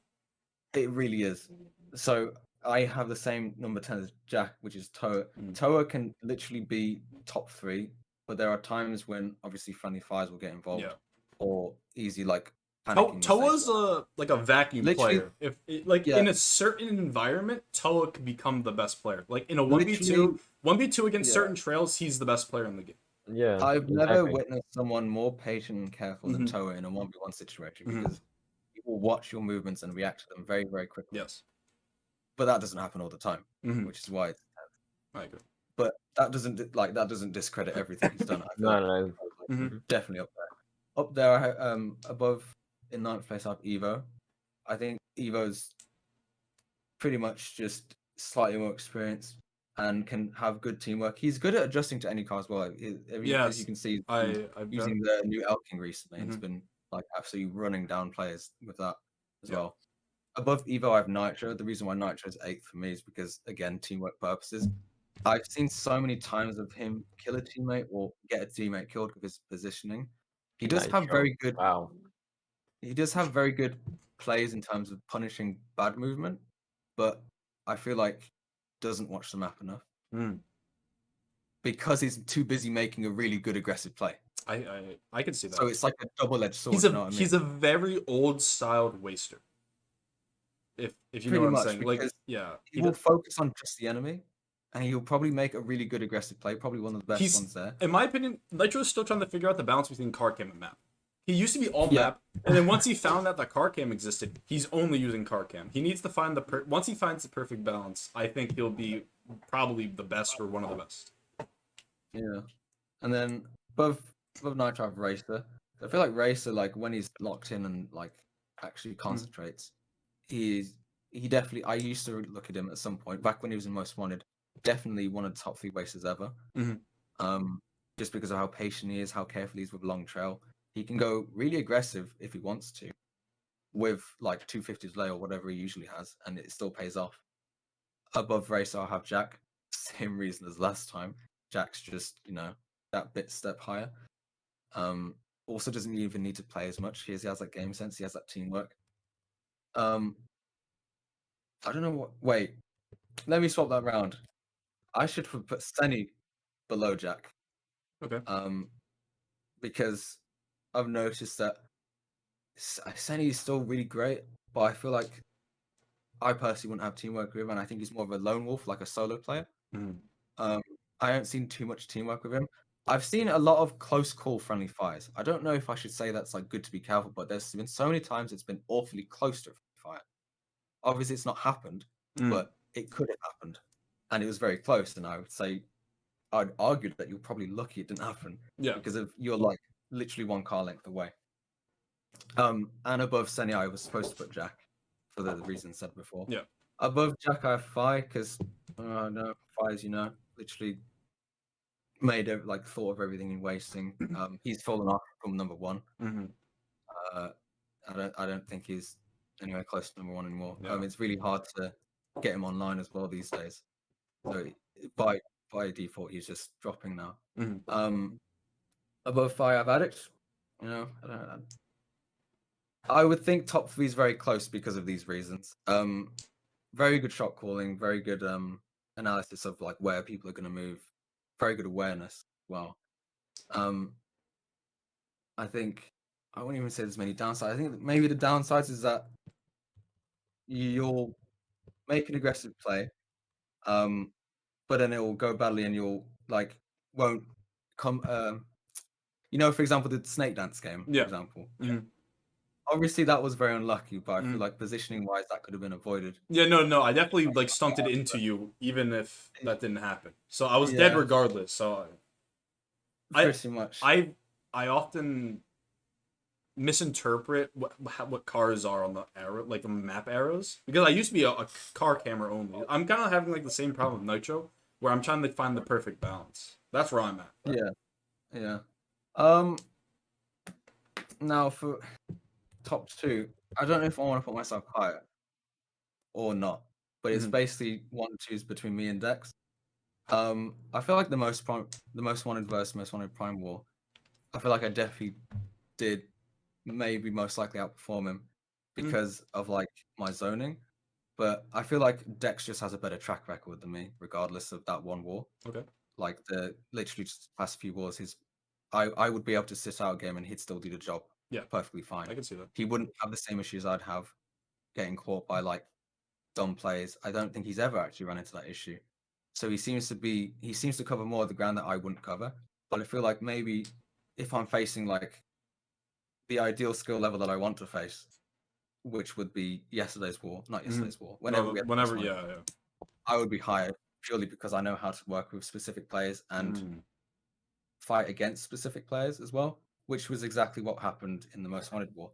It really is. So I have the same number 10 as Jack, which is Toa. Mm. Toa can literally be top 3, but there are times when obviously friendly fires will get involved, Yeah. or easy like panicking Toa's mistakes. like a vacuum Literally- player. If like Yeah. in a certain environment, Toa could become the best player. Like in a Literally- 1v2 against Yeah. certain trails, he's the best player in the game. Yeah, I've never exactly. witnessed someone more patient and careful than Mhm. Toa in a 1v1 situation Mhm. because he will watch your movements and react to them very, very quickly. Yes. But that doesn't happen all the time, Mhm. which is why it's I agree. but that doesn't discredit everything he's done. I feel No, like no, he's, like, Mhm. definitely up there. Up there, above in ninth place, I have Evo. I think Evo's pretty much just slightly more experienced and can have good teamwork. He's good at adjusting to any car as well. As Yes, you can see, he's been I've using the new Elking recently, and it's Mhm. been like absolutely running down players with that as Yeah. well. Above Evo, I have Nitro. The reason why Nitro is 8th for me is because, again, teamwork purposes. I've seen so many times of him kill a teammate or get a teammate killed with his positioning. He does have Nitro. very good. Wow. He does have very good plays in terms of punishing bad movement, but I feel like doesn't watch the map enough Mm. because he's too busy making a really good aggressive play. I can see that. So it's like a double-edged sword. He's you know what I mean? he's a very old styled waster. If you know Pretty what I'm much, saying. Like because yeah. he will focus on just the enemy, and he'll probably make a really good aggressive play, probably one of the best He's ones there. in my opinion, Nitro is still trying to figure out the balance between car cam and map. He used to be all Yeah. map, and then once he found that the car cam existed, he's only using car cam. He needs to find once he finds the perfect balance, I think he'll be probably the best or one of the best. Yeah, and then above Nitro, I have Racer. I feel like Racer, like when he's locked in and like actually concentrates, he definitely. I used to look at him at some point back when he was in Most Wanted. Definitely one of the top 3 racers ever. Mhm. Just because of how patient he is, how careful he is with long trail. He can go really aggressive if he wants to, with like 250 delay or whatever he usually has, and it still pays off. Above Racer, I have Jack. Same reason as last time. Jack's just, that step higher. Also doesn't even need to play as much. He has that game sense. He has that teamwork. I don't know what. Wait, let me swap that round. I should put Senny below Jack. Okay. Because I've noticed that Senny is still really great, but I feel like I personally wouldn't have teamwork with him, and I think he's more of a lone wolf, like a solo player. Mhm. I haven't seen too much teamwork with him. I've seen a lot of close call friendly fires. I don't know if I should say that's like good to be careful, but there's been so many times it's been awfully close to a fire. Obviously, it's not happened, but it could have happened, and it was very close. And I would say, I'd argue that you're probably lucky it didn't happen Yeah. because of you're like literally 1 car length away. And above Senny, I was supposed to put Jack for the reasons said before. Yeah. Above Jack, I have Fi because no, Fi's literally made it like thought of everything in wasting. He's fallen off from number 1. Mhm. I don't think he's anywhere close to number 1 anymore. Yeah. It's really hard to get him online as well these days. So by default, he's just dropping now. Mhm. Above Fi, I have Addict. I would think top 3 is very close because of these reasons. Very good shot calling, very good analysis of like where people are going to move, very good awareness as well. I think I wouldn't even say there's many downsides. I think that maybe the downsides is that you'll make an aggressive play, but then it will go badly and you'll like won't come. For example, the snake dance game, Yeah. for example. Mhm. Obviously, that was very unlucky, but I feel Mhm. like positioning wise, that could have been avoided. Yeah, no, I definitely like stunted into you, even if that didn't happen. So I was dead Yeah. regardless. So Pretty much. I often misinterpret what cars are on the arrow, like the map arrows, because I used to be a car camera only. I'm kind of having like the same problem with Nitro, where I'm trying to find the perfect balance. That's where I'm at. Yeah. Now for top 2, I don't know if I want to put myself higher or not, but it's Mhm. basically 1 and 2's between me and Dex. I feel like the most wanted versus most wanted Prime War. I feel like I definitely did maybe most likely outperform him because of like my zoning, but I feel like Dex just has a better track record than me, regardless of that 1 war. Okay. Like the literally just past few wars, I would be able to sit out a game and he'd still do the job. Yeah. perfectly fine. I can see that. He wouldn't have the same issues I'd have getting caught by like dumb plays. I don't think he's ever actually run into that issue. So he seems to cover more of the ground that I wouldn't cover. But I feel like maybe if I'm facing like the ideal skill level that I want to face, which would be yesterday's war, not yesterday's war, whenever we had the first one, yeah. I would be higher purely because I know how to work with specific players and fight against specific players as well, which was exactly what happened in the Most Wanted war.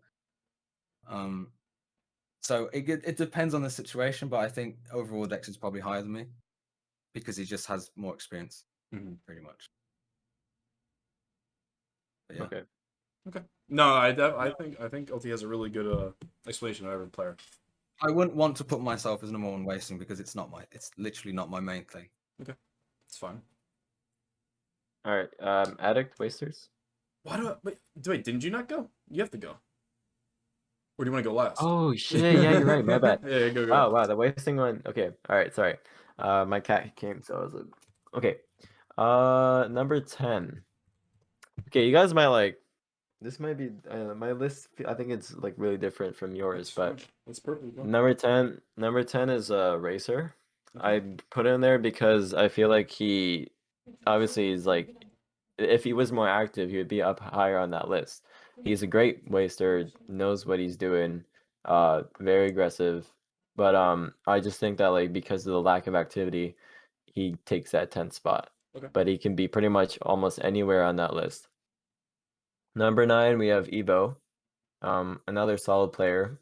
So it depends on the situation, but I think overall Dex is probably higher than me because he just has more experience, pretty much. But yeah. Okay. No, I think LT has a really good explanation of every player. I wouldn't want to put myself as number one wasting because it's literally not my main thing. Okay, it's fine. All right, Addict, Wasters. Why do I wait? Didn't you not go? You have to go. Or do you want to go last? Oh shit! Yeah, you're right. My bad. Yeah, go. Wow, the wasting one. Okay, all right, sorry. My cat came, so I was like, okay. Number 10. Okay, you guys might like. This might be my list. I think it's like really different from yours, but That's perfect. number 10. Number 10 is Racer. I put him there because I feel like he obviously is like, if he was more active, he would be up higher on that list. He's a great waster, knows what he's doing, very aggressive. But I just think that like because of the lack of activity, he takes that 10th spot. Okay. But he can be pretty much almost anywhere on that list. Number 9, we have Evo, another solid player.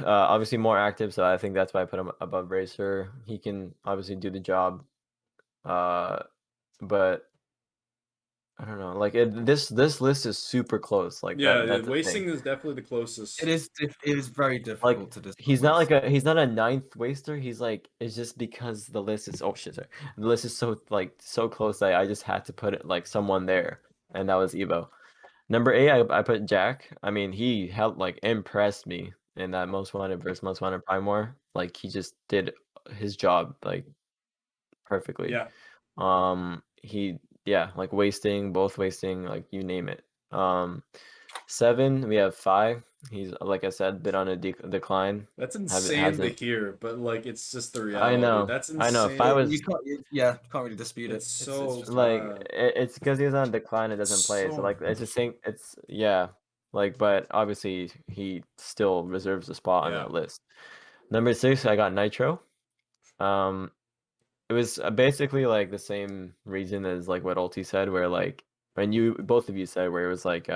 Obviously more active, so I think that's why I put him above Racer. He can obviously do the job, but I don't know. Like this list is super close. Like Yeah, that's the wasting thing. is definitely the closest. It is very difficult Like to decide. he's not a ninth waster. He's like, it's just because the list is, oh shit, sorry. The list is so close that I just had to put it like someone there, and that was Evo. Number 8, I put Jack. I mean, he helped like impressed me in that Most Wanted versus Most Wanted Prime War. Like he just did his job like perfectly. Yeah. He like wasting, both wasting, like you name it. 7, we have 5. He's, like I said, been on a decline. That's insane to hasn't hear, but like it's just the I reality. know. That's insane. I know. 5 was You can't really dispute it. It's so just like bad. it's because he was on decline and doesn't play. So So like it's the same. It's yeah. Like, but obviously he still reserves a spot on Yeah. that list. Number 6, I got Nitro. It was basically like the same reason as like what Ulti said, where like when both of you said, where it was like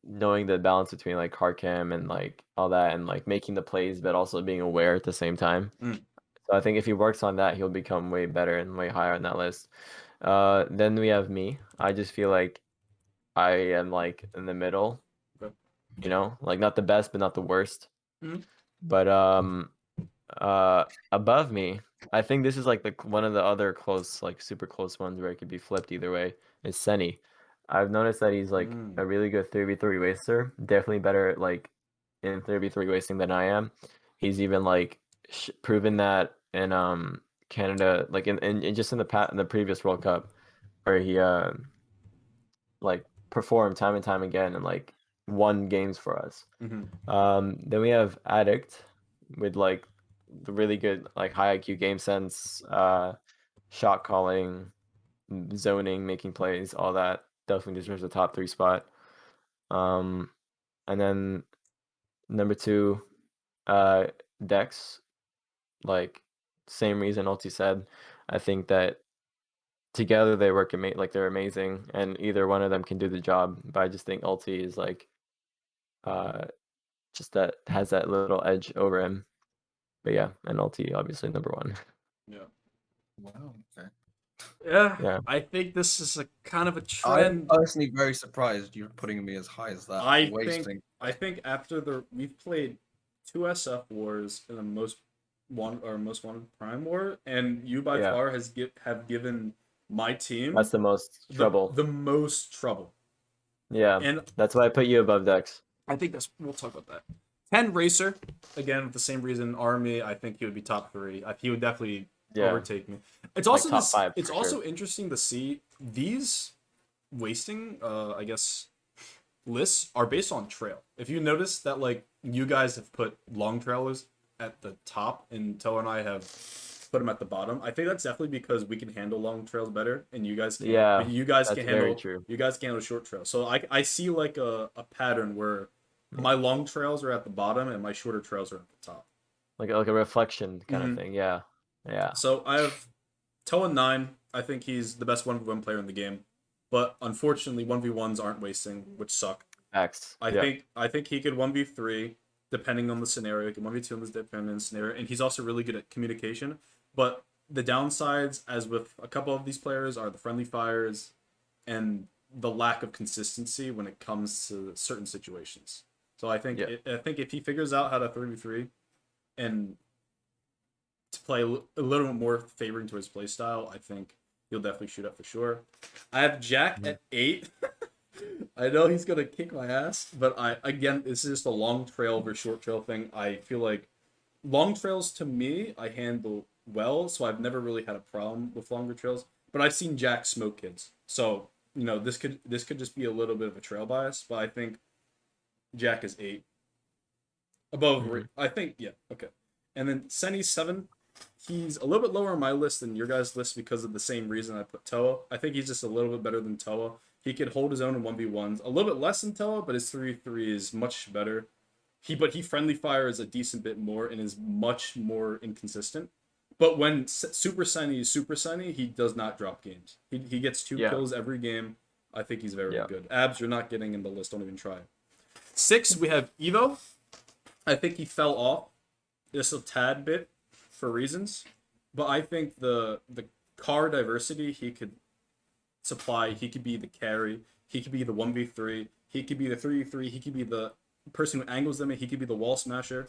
knowing the balance between like hard cam and like all that, and like making the plays, but also being aware at the same time. So I think if he works on that, he'll become way better and way higher on that list. Then we have me. I just feel like I am like in the middle, Okay. you know, like not the best, but not the worst. Mhm. But above me, I think this is like one of the other close, like super close ones where it could be flipped either way. Is Senny. I've noticed that he's like a really good 3v3 waster. Definitely better like in 3v3 wasting than I am. He's even like proven that in Canada, like in just in the previous World Cup, where he like performed time and time again and like won games for us. Then we have Addict with like the really good like high IQ game sense, shot calling, zoning, making plays, all that. Definitely deserves a top 3 spot. And then number 2, Dex. Like same reason Ulti said. I think that together they work like they're amazing, and either one of them can do the job. But I just think Ulti is like, just that has that little edge over him. But yeah, and Ulti obviously number 1. Yeah. Wow. Okay. Yeah. I think this is a kind of a trend. I'm personally very surprised you're putting me as high as that. I think after we've played 2 SF wars in the most wanted Prime War, and you by far have given my team That's the most trouble. The most trouble. Yeah, and that's why I put you above Dex. I think we'll talk about that. 10 Racer, again for the same reason. Army, I think he would be top 3. He would definitely overtake me. It's also top 5. It's also interesting to see these wasting, I guess, lists are based on trail. If you notice that, like, you guys have put long trailers at the top, and Toe and I have put them at the bottom. I think that's definitely because we can handle long trails better, and you guys can't. Yeah, But you guys that's can very handle. true. You guys can handle short trails. So I see like a pattern where my long trails are at the bottom and my shorter trails are at the top. Like a reflection kind Mhm. of thing. Yeah. Yeah. So I have Toe in 9. I think he's the best 1v1 player in the game. But unfortunately, 1v1s aren't wasting, which suck. X. I Yeah. think he could 1v3 depending on the scenario. He can 1v2 on the depending on the scenario, and he's also really good at communication. But the downsides, as with a couple of these players, are the friendly fires and the lack of consistency when it comes to certain situations. So I think Yeah. I think if he figures out how to 3v3 and to play a little bit more favoring to his play style, I think he'll definitely shoot up for sure. I have Jack at 8. I know he's gonna kick my ass, but this is just a long trail versus short trail thing. I feel like long trails to me I handle well, so I've never really had a problem with longer trails. But I've seen Jack smoke kids, so this could just be a little bit of a trail bias. But I think Jack is 8 above. I think okay. And then Senny's 7. He's a little bit lower on my list than your guys' list because of the same reason I put Toa. I think he's just a little bit better than Toa. He could hold his own in 1v1s. A little bit less than Toa, but his 3v3 is much better. He friendly fires a decent bit more and is much more inconsistent. But when Super Sunny is Super Sunny, he does not drop games. He gets 2 kills every game. I think he's very good. Abs, you're not getting in the list. Don't even try. 6, we have Evo. I think he fell off just a tad bit for reasons. But I think the car diversity he could supply, he could be the carry, he could be the 1v3, he could be the 3v3, he could be the person who angles them, and he could be the wall smasher.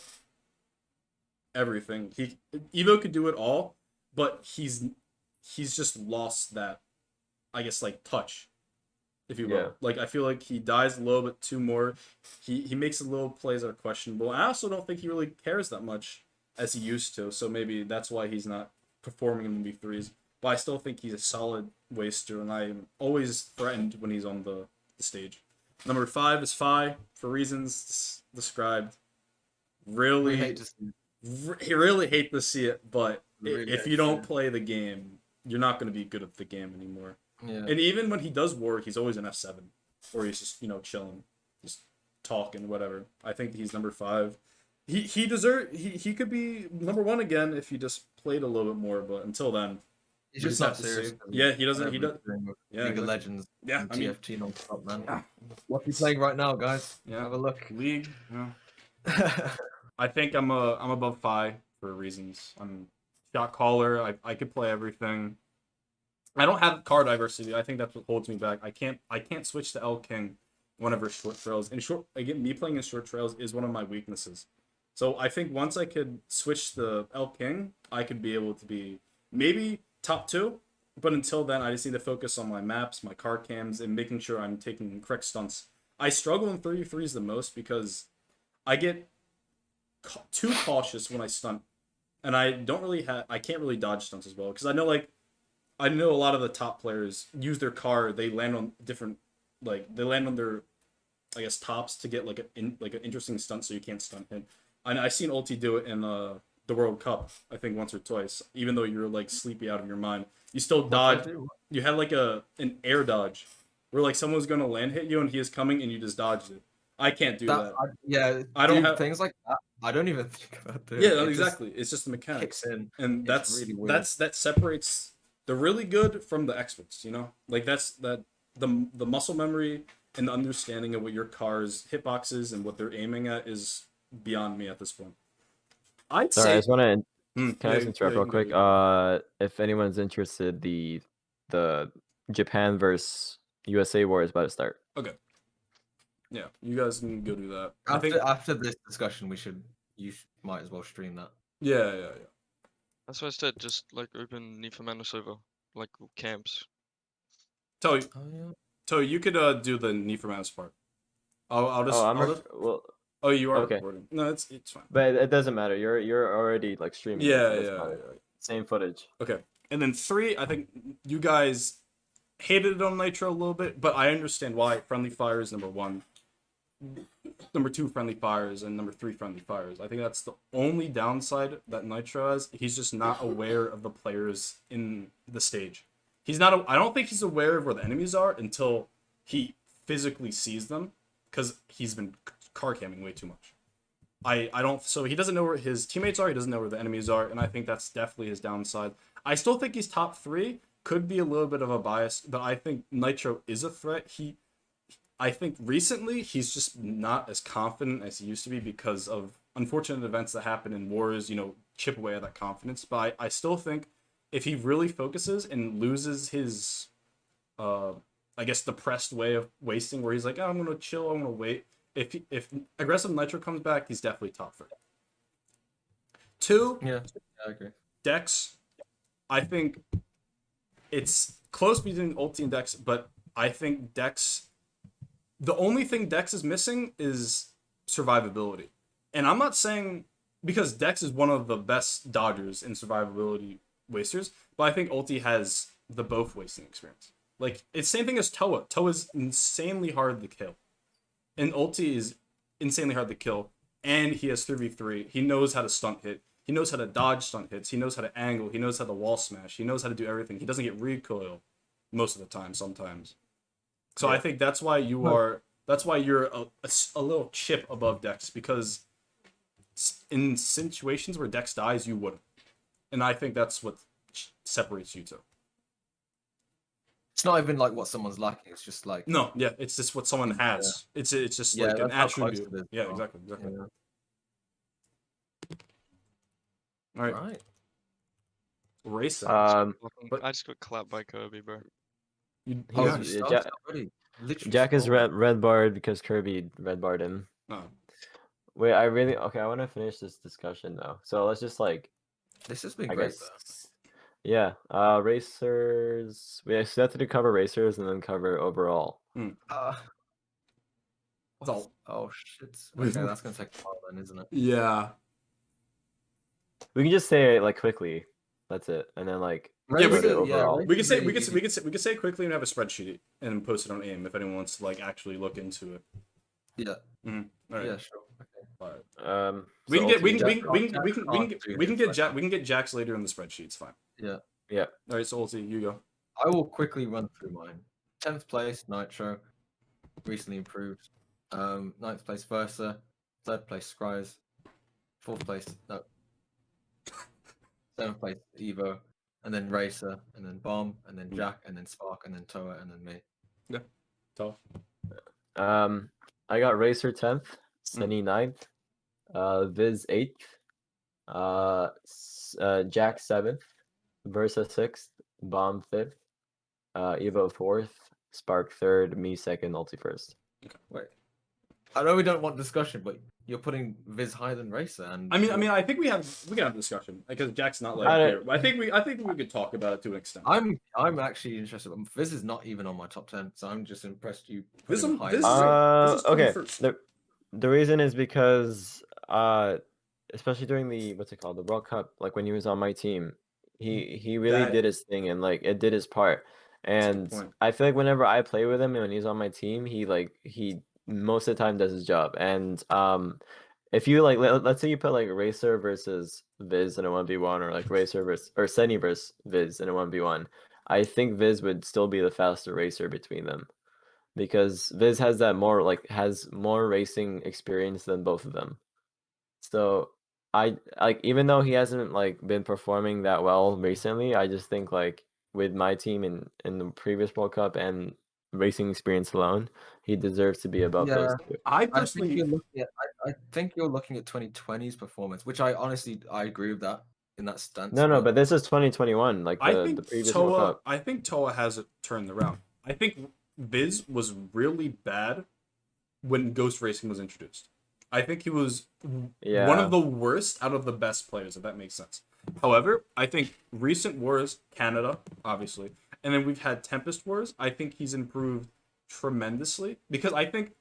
Everything. Evo could do it all, but he's just lost that, I guess, like, touch, if you will. Yeah. Like, I feel like he dies a little bit too more. He makes a little plays that are questionable. I also don't think he really cares that much as he used to, so maybe that's why he's not performing in v3s. But I still think he's a solid waster, and I'm always threatened when he's on the stage. Number 5 is Fi, for reasons described. Really hate to see really hate to see it, but Really if hate you to see don't it. play the game, you're not going to be good at the game anymore. Yeah. And even when he does work, he's always an F7, or he's just chilling, just talking, whatever. I think he's number 5. He could be number 1 again if he just played a little bit more, but until then, He's we just have not to serious. see. Yeah, he doesn't. He does. Yeah, League of Legends. Yeah, and I mean, TFT non-stop, man. What's he playing right now, guys? Yeah. Have a look. League. Yeah. I think I'm above 5 for reasons. I'm shot caller. I could play everything. I don't have car diversity. I think that's what holds me back. I can't switch to L King whenever short trails. And me playing in short trails is one of my weaknesses. So I think once I could switch the L King, I could be able to be maybe top 2. But until then, I just need to focus on my maps, my car cams, and making sure I'm taking correct stunts. I struggle in 33s the most because I get too cautious when I stunt, and I can't really dodge stunts as well, because I know a lot of the top players use their car. They land on different, they land on their, I guess, tops to get an interesting stunt, so you can't stunt him. I seen Ulti do it in the World Cup, I think once or twice. Even though you're sleepy out of your mind, you still dodge. You had an air dodge, where someone was gonna land hit you and he is coming and you just dodged it. I can't do that. I don't have things like that. I don't even think about doing. Yeah, exactly. It's just the mechanics, kicks in. and It's really weird. that separates the really good from the experts. That's the muscle memory and the understanding of what your car's hitboxes and what they're aiming at is beyond me at this point. I'd Sorry, I say. just want to. Can I Yeah, just interrupt real you quick? can go. If anyone's interested, the Japan versus USA war is about to start. Okay. Yeah, you guys can go do that. I think. After this discussion, might as well stream that. Yeah. That's why I said just open Nifamano server, camps. Toe, Oh yeah. you could do the Need for Mouse part. I'll just. Well, Oh, you are Okay. recording. No, it's fine. but it doesn't matter. You're already streaming. it, Yeah, so it's yeah. fine. Same footage. Okay. And then 3, I think you guys hated it on Nitro a little bit, but I understand why. Friendly fire is number 1. Number 2, friendly fires, and number 3, friendly fires. I think that's the only downside that Nitro has. He's just not aware of the players in the stage. He's not. I don't think he's aware of where the enemies are until he physically sees them, because he's been car camming way too much. I don't. So he doesn't know where his teammates are. He doesn't know where the enemies are, and I think that's definitely his downside. I still think he's top 3. Could be a little bit of a bias, but I think Nitro is a threat. I think recently he's just not as confident as he used to be because of unfortunate events that happen in wars, chip away at that confidence. But I still think if he really focuses and loses his, I guess, depressed way of wasting, where he's like, oh, I'm going to chill, I'm going to wait. If aggressive Nitro comes back, he's definitely top 3. 2, Yeah, I agree. Dex. I think it's close between Ulti and Dex, but I think Dex... The only thing Dex is missing is survivability. And I'm not saying... Because Dex is one of the best dodgers in survivability wasters, but I think Ulti has the both wasting experience. Like, it's same thing as Toa. Toa is insanely hard to kill. And Ulti is insanely hard to kill. And he has 3v3. He knows how to stunt hit. He knows how to dodge stunt hits. He knows how to angle. He knows how to wall smash. He knows how to do everything. He doesn't get recoil most of the time, sometimes. So yeah. I think that's why you're a little chip above Dex, because in situations where Dex dies, you wouldn't. And I think that's what separates you two. It's not even like what someone's lacking. It's just like no, yeah, it's just what someone has. Yeah. It's just like an attribute. Yeah, exactly. Yeah. All right. Race. I just got clapped by Kirby, bro. Jack is red barred because Kirby red barred him. Oh. Wait, I want to finish this discussion though. So let's just this has been great. Yeah, racers. We have to cover racers and then cover overall. Oh shit! Okay, that's gonna take a while then, isn't it? Yeah. We can just say it quickly. That's it, and then we can say it quickly and have a spreadsheet and post it on AIM if anyone wants to actually look into it. Yeah. Mm-hmm. All right. Yeah, sure. Okay. All right. We can get Jax later in the spreadsheet. It's fine. Yeah. Yeah. All right, so Ulti, you go. I will quickly run through mine. 10th place Nitro, recently improved. 9th place Versa, 3rd place Scryers, 4th place 7th place Evo, and then Racer, and then Bomb, and then Jack, and then Spark, and then Toa, and then me. Yeah. Toa. I got Racer 10th, Sunny 9th, Viz 8th, Jack 7th, Versa 6th, Bomb 5th, Evo 4th, Spark 3rd, me 2nd, Ulti 1st. Okay. Wait. I know we don't want discussion, but you're putting Viz higher than Racer, and I mean, I think we can have a discussion because Jack's not here. I think we could talk about it to an extent. I'm actually interested. Viz is not even on my top 10, so I'm just impressed you. Viz is okay. The reason is because especially during the the World Cup, when he was on my team, he really did his thing and it did his part. And I feel like whenever I play with him and when he's on my team, he most of the time does his job. And if you let's say you put Racer versus Viz in a 1v1, or Racer versus Senny versus Viz in a 1v1, I think Viz would still be the faster racer between them, because Viz has that has more racing experience than both of them. So I even though he hasn't been performing that well recently, I just think with my team in the previous World Cup and racing experience alone, he deserves to be above those two. I think you're looking at 2020's performance, which I agree with that in that stance. No, but this is 2021, the previous World Cup. I think Toa has turned around. I think Viz was really bad when Ghost Racing was introduced. I think he was one of the worst out of the best players, if that makes sense. However, I think recent wars, Canada, obviously, and then we've had Tempest Wars, I think he's improved tremendously, because I think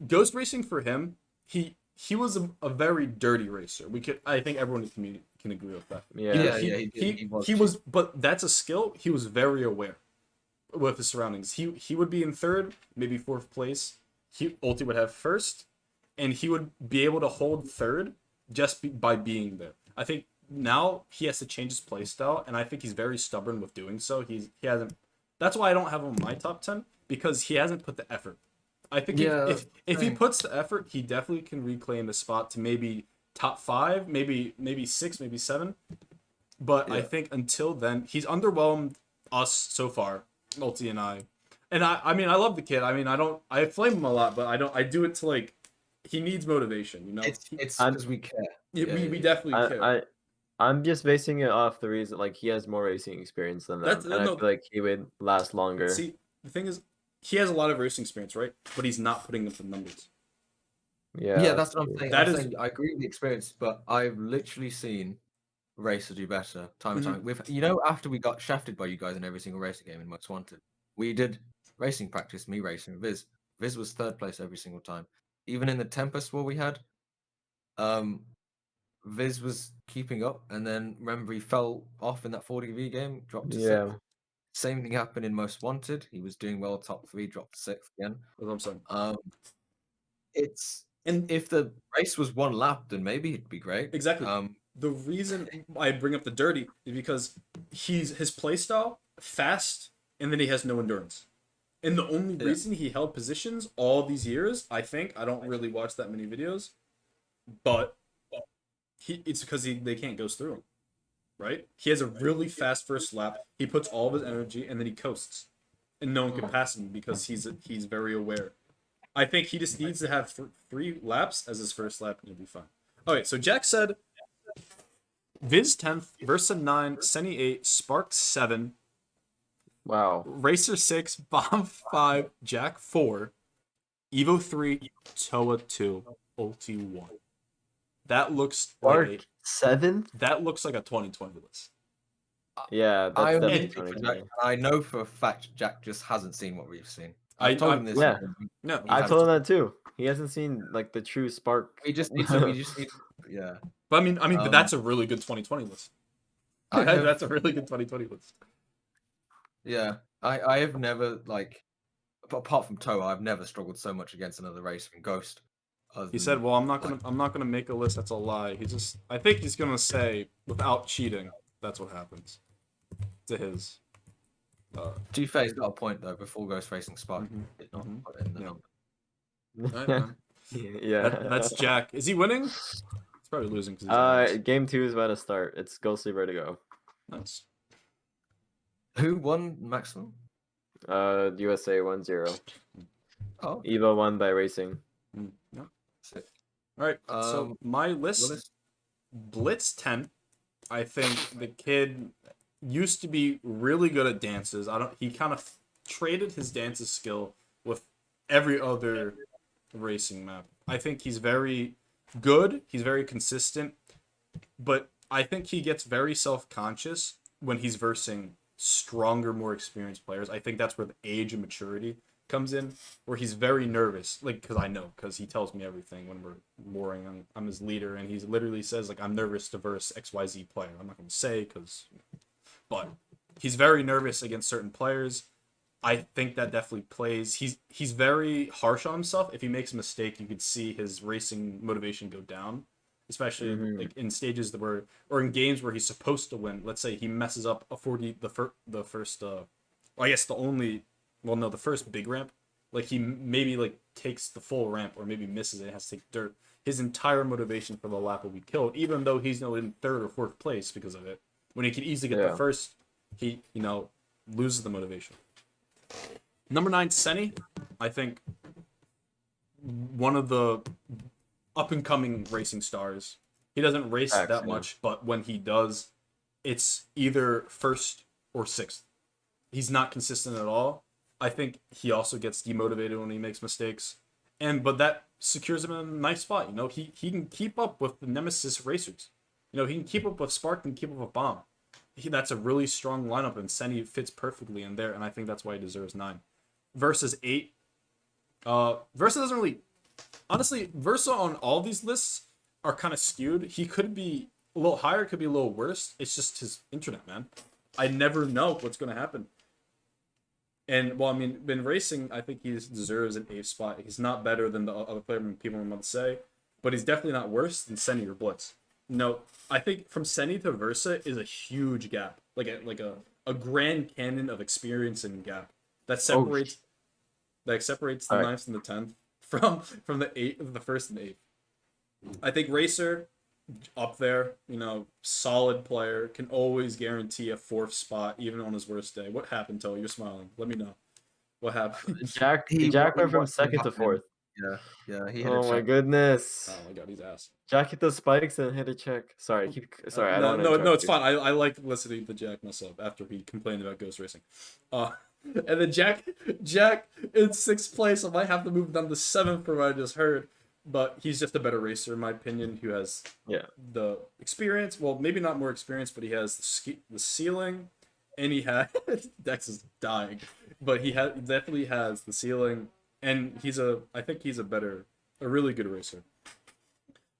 Ghost Racing for him, he was a very dirty racer. I think everyone in the community can agree with that. Yeah, he was, but that's a skill. He was very aware with his surroundings. He would be in third, maybe fourth place. Ulti would have first, and he would be able to hold third just by being there. I think now he has to change his play style, and I think he's very stubborn with doing so. He hasn't. That's why I don't have him in my top 10, because he hasn't put the effort. I think if he puts the effort, he definitely can reclaim the spot to maybe top 5, maybe 6, maybe 7. But I think until then, he's underwhelmed us so far, Multi and I. And I mean, I love the kid. I mean, I flame him a lot, but I do it to like, he needs motivation, you know? It's because we care. We definitely care. I'm just basing it off the reason, like, he has more racing experience than them, and I feel like he would last longer. See, the thing is, he has a lot of racing experience, right? But he's not putting up the numbers. Yeah, that's what I'm saying. That I agree with the experience, but I've literally seen Racer do better time and time. Mm-hmm. With after we got shafted by you guys in every single racing game in Most Wanted, we did racing practice, me racing Viz. Viz was third place every single time. Even in the Tempest war we had, Viz was keeping up, and then remember he fell off in that 40v game, dropped to sixth. Same thing happened in Most Wanted. He was doing well, top 3, dropped to sixth again. That's what I'm saying. And if the race was 1 lap, then maybe it'd be great. Exactly. The reason I bring up the dirty is because his playstyle fast, and then he has no endurance. And the only reason he held positions all these years, I don't really watch that many videos, but it's because they can't ghost through him, right? He has a really fast first lap. He puts all of his energy, and then he coasts, and no one can pass him because he's very aware. I think he just needs to have 3 laps as his first lap, and he'll be fine. Okay, so Jack said Viz 10th, Versa 9, Senny 8, Spark 7. Wow. Racer 6, Bomb 5, Jack 4, Evo 3, Toa 2, Ulti 1. That looks Spark like 7th? That looks like a 2020 list. Yeah, that's definitely 2020. I know for a fact Jack just hasn't seen what we've seen. I told him this. Yeah. No, I told him that too. He hasn't seen like the true Spark. We just need to. Yeah. But I mean, but that's a really good 2020 list. That's a really good 2020 list. Yeah, I have never apart from Toa, I've never struggled so much against another race from Ghost. He said, "Well, I'm not gonna make a list. That's a lie." I think he's gonna say without cheating. That's what happens to his. To be fair, he's got a point though. Before Ghost racing Spark, did not put in the number. Right, man. Yeah. That's Jack. Is he winning? He's probably losing. Game 2 is about to start. It's Ghostly Vertigo. Nice. Who won maximum? USA 1-0. Oh, Evo won by racing. No. Sick. All right. So my list, Blitz 10. I think the kid used to be really good at dances. He kind of traded his dances skill with every other racing map. I think he's very good. He's very consistent, but I think he gets very self-conscious when he's versing stronger, more experienced players. I think that's where the age and maturity comes in, where he's very nervous. Like, because he tells me everything when we're warring. I'm his leader, and he literally says, like, I'm nervous to verse XYZ player. I'm not going to say, but he's very nervous against certain players. I think that definitely plays. He's very harsh on himself. If he makes a mistake, you could see his racing motivation go down, especially like in stages or in games where he's supposed to win. Let's say he messes up a 40, the first the first big ramp. Like he maybe like takes the full ramp or maybe misses it and has to take dirt. His entire motivation for the lap will be killed, even though he's in 3rd or 4th place because of it. When he could easily get the first, he loses the motivation. Number 9, Senny. I think one of the up-and-coming racing stars. He doesn't race that much, but when he does, it's either 1st or 6th. He's not consistent at all. I think he also gets demotivated when he makes mistakes. But that secures him in a nice spot. He can keep up with the Nemesis racers. He can keep up with Spark and keep up with Bomb. That's a really strong lineup, and Senny fits perfectly in there, and I think that's why he deserves 9. Versus 8. Versa doesn't really... Honestly, Versa on all these lists are kind of skewed. He could be a little higher, could be a little worse. It's just his internet, man. I never know what's going to happen. And well, I mean, in racing, I think he deserves an eighth spot. He's not better than the other player people want to say, but he's definitely not worse than Senny or Blitz. No, I think from Senny to Versa is a huge gap, like a grand canyon of experience and gap that separates the Alright. ninth and the 10th from the first and eighth. I think Racer up there, solid player, can always guarantee a fourth spot even on his worst day. What happened, Toe? You're smiling. Let me know. What happened? Jack He went from what second to happened. fourth. Yeah, he hit Oh a my check. goodness. Oh my god, he's ass. Jack hit the spikes and hit a check. Sorry, I don't No, want to it's fine. I like listening to Jack mess up after he complained about ghost racing. And then Jack in sixth place. I might have to move down to seventh from what I just heard, but he's just a better racer in my opinion. Who has the experience? Well, maybe not more experience, but he has the ceiling, and he has Dex is dying, but he definitely has the ceiling, and I think he's a really good racer.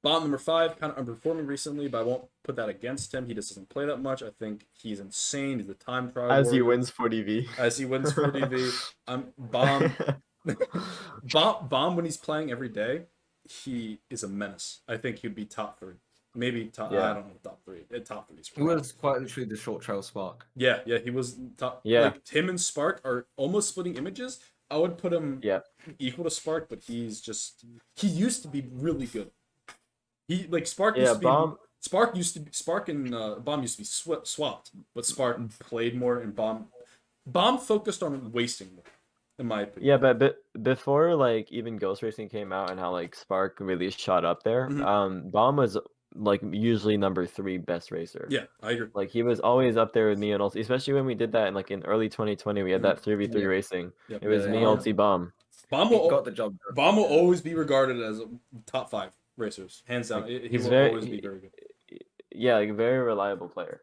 Bomb number 5, kind of underperforming recently, but I won't put that against him. He just doesn't play that much. I think he's insane. He's a time trial As he warrior. wins 40v. As he wins 40v. Bomb when he's playing every day, he is a menace. I think he'd be top 3. Maybe top. I don't know, top 3. Top 3 is He was quite literally the short trail Spark. Yeah, he was top. Yeah. Like him and Spark are almost splitting images. I would put him equal to Spark, but he used to be really good. Spark used to be Spark and Bomb used to be swapped, but Spark played more and Bomb focused on wasting more, in my opinion. Yeah, but before even Ghost Racing came out and how Spark really shot up there, Bomb was usually number 3 best racer. Yeah, I agree. He was always up there with me and Ulti, especially when we did that in early 2020. We had that 3v3 racing. Yep. It was me, Ulti, Bomb. Bomb got the job done. Bomb will always be regarded as a top 5 racers, hands down. He will always be very good. Yeah, a very reliable player.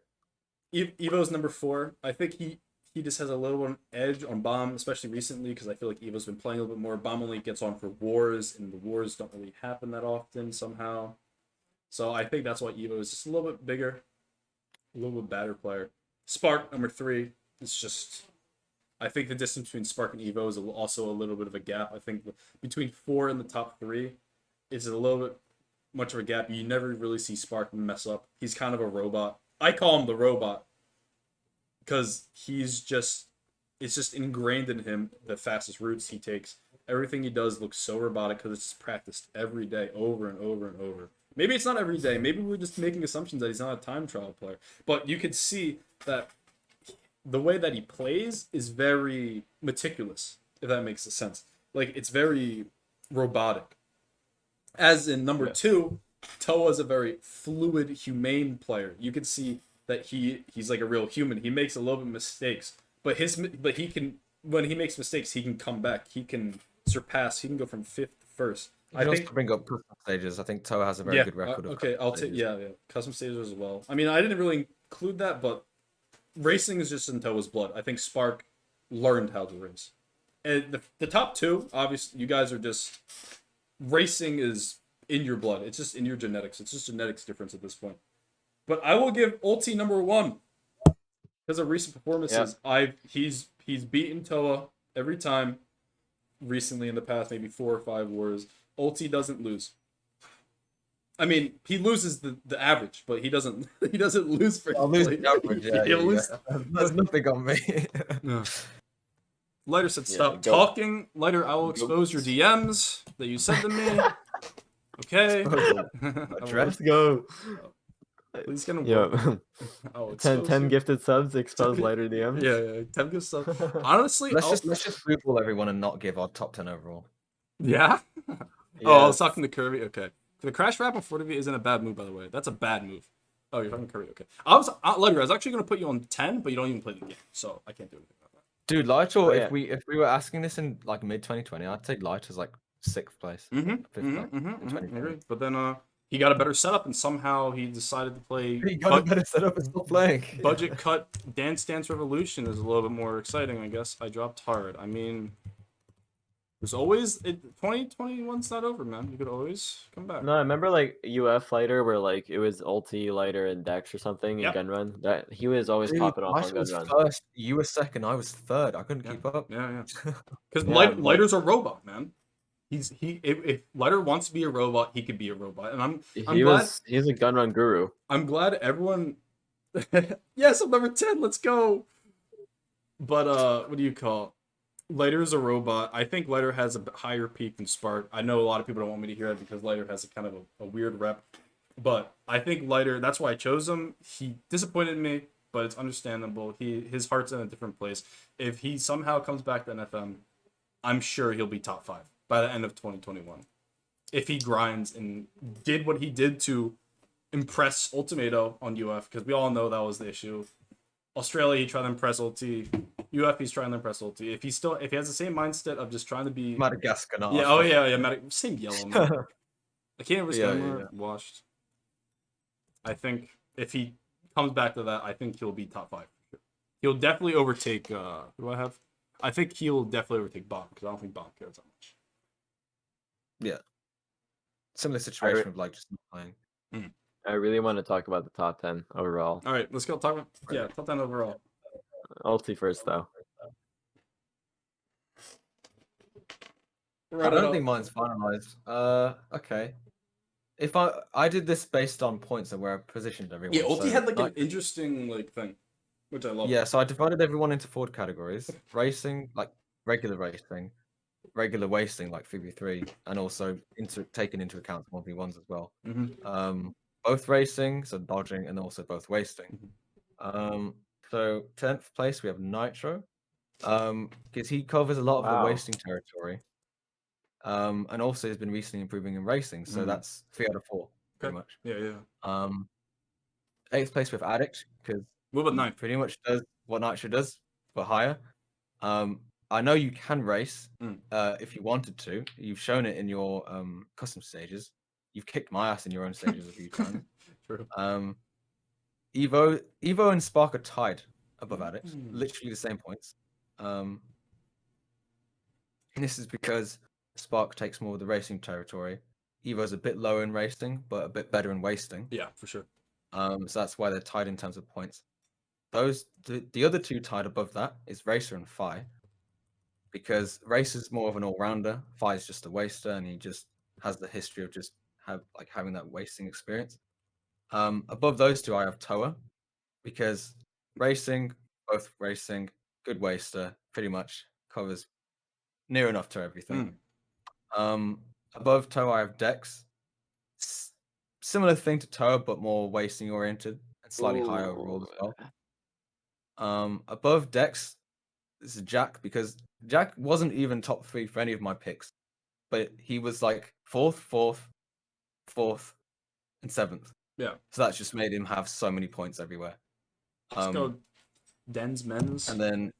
Evo's number 4. I think he just has a little edge on Bomb, especially recently, because I feel like Evo's been playing a little bit more. Bomb only gets on for wars, and the wars don't really happen that often somehow. So I think that's why Evo is just a little bit bigger, a little bit better player. Spark, number 3, is just... I think the distance between Spark and Evo is also a little bit of a gap. I think between 4 and the top 3 is a little bit much of a gap. You never really see Spark mess up. He's kind of a robot. I call him the robot because it's just ingrained in him, the fastest routes he takes. Everything he does looks so robotic because it's practiced every day, over and over and over. Maybe it's not every day. Maybe we're just making assumptions that he's not a time trial player. But you could see that the way that he plays is very meticulous, if that makes sense. It's very robotic. As in number 2, Toa's a very fluid, humane player. You can see that he's like a real human. He makes a little bit of mistakes, but he can, when he makes mistakes, he can come back. He can surpass. He can go from 5th to 1st. I think to bring up custom stages. I think Toa has a very good record. Okay, I'll take custom stages as well. I mean, I didn't really include that, but racing is just in Toa's blood. I think Spark learned how to race, and the top 2, obviously, you guys are just racing is in your blood. It's just in your genetics. It's just genetics difference at this point. But I will give Ulti number 1 because of recent performances. Yeah. He's beaten Toa every time recently in the past, maybe 4 or 5 wars. Ulti doesn't lose. I mean, he loses the average, but he doesn't lose for. I'll lose the average. Yeah. There's nothing on me. No. Lighter said, "Stop talking." Lighter, I will expose your DMs that you sent to me. Okay. Let's go. Please get him. Yeah. 10 gifted subs, expose Lighter DMs. Yeah. 10 gifted subs. Honestly, let's just blue ball everyone and not give our top 10 overall. Yeah. Oh, I was talking to Kirby. Okay. The crash wrap on 40V isn't a bad move, by the way. That's a bad move. Oh, you're talking Kirby. Okay. Lighter, I was actually gonna put you on 10, but you don't even play the game, so I can't do anything about that. Dude, Lighter, if we were asking this in mid 2020, I'd take Lighter's 6th place. But then he got a better setup, and somehow he decided to play. He got a better setup and still playing. Budget cut Dance Dance Revolution is a little bit more exciting, I guess. I dropped hard. I mean, There's always 2021's not over, man. You could always come back. No, I remember like UF lighter where like it was ulti lighter and Dex or something in Yep. gun run. That he was always Dude, popping off Lighter on gun was run. first, you were second, I was third. I couldn't Yeah. keep up. Yeah. Because Yeah, but- Lighter's a robot, man. If Lighter wants to be a robot, he could be a robot, and I'm glad. He's a gun run guru. I'm glad everyone. Yes, I'm number 10. Let's go. But what do you call? Lighter's a robot. I think Lighter has a higher peak than Spark. I know a lot of people don't want me to hear it because Lighter has a kind of a weird rep. But I think Lighter, that's why I chose him. He disappointed me, but it's understandable. His heart's in a different place. If he somehow comes back to NFM, I'm sure he'll be top 5 by the end of 2021. If he grinds and did what he did to impress Ultimato on UF, because we all know that was the issue. Australia, he tried to impress Ulti. UF, he's trying to impress Ulti. If he has the same mindset of just trying to be Madagascar, not yeah, Africa. same yellow man. I can't Yeah, remember yeah. washed. I think if he comes back to that, I think he'll be top 5. He'll definitely overtake. Who do I have? I think he'll definitely overtake Bomb because I don't think Bomb cares that much. Yeah. Similar situation with like just not playing. I really want to talk about the top 10 overall. All right, let's go talk about top 10 overall. Ulti first though. I don't think mine's finalized. Okay. If I did this based on points and where I positioned everyone. Yeah, Ulti so had like an interesting thing, which I love. Yeah, so I divided everyone into 4 categories: racing, like regular racing, regular wasting, like 3v3, and also taking into account 1v1s as well. Both racing, so dodging, and also both wasting. So 10th place we have Nitro, because he covers a lot of the Wow. wasting territory. And also has been recently improving in racing, so that's 3 out of 4, pretty much. Yeah. 8th place with Addict, because What about 9th? pretty much does what Nitro does, but higher. I know you can race if you wanted to. You've shown it in your custom stages. You've kicked my ass in your own stages a few times. True. Evo and Spark are tied above Addict, literally the same points. And this is because Spark takes more of the racing territory. Evo's a bit lower in racing, but a bit better in wasting. Yeah, for sure. So that's why they're tied in terms of points. The other 2 tied above that is Racer and Fi, because Racer's more of an all-rounder. Fi's just a waster, and he just has the history of just having that wasting experience. Above those 2, I have Toa, because both racing, good waster, pretty much covers near enough to everything. Above Toa, I have Dex. Similar thing to Toa, but more wasting oriented and slightly higher overall as well. Above Dex, this is Jack, because Jack wasn't even top 3 for any of my picks, but he was like 4th, and 7th. Yeah. So that's just made him have so many points everywhere. Let's go Dens Men's. And then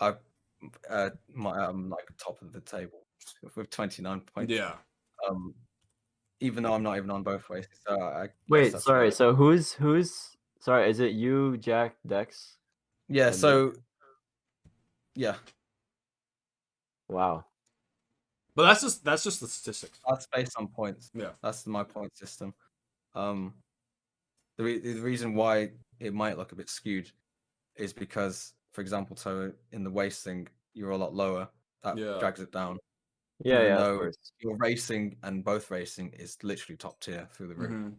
I'm like top of the table with 29 points. Yeah. Even though I'm not even on both ways. So I Wait, guess that's sorry. why- So who's sorry? Is it you, Jack, Dex? Yeah. and So yeah, Wow. But that's just the statistics. that's based on points. Yeah. That's my point system. The reason why it might look a bit skewed is because, for example, so in the wasting, you're a lot lower. That Yeah. drags it down. Yeah, even yeah, of though course. your racing and both racing is literally top tier through the roof.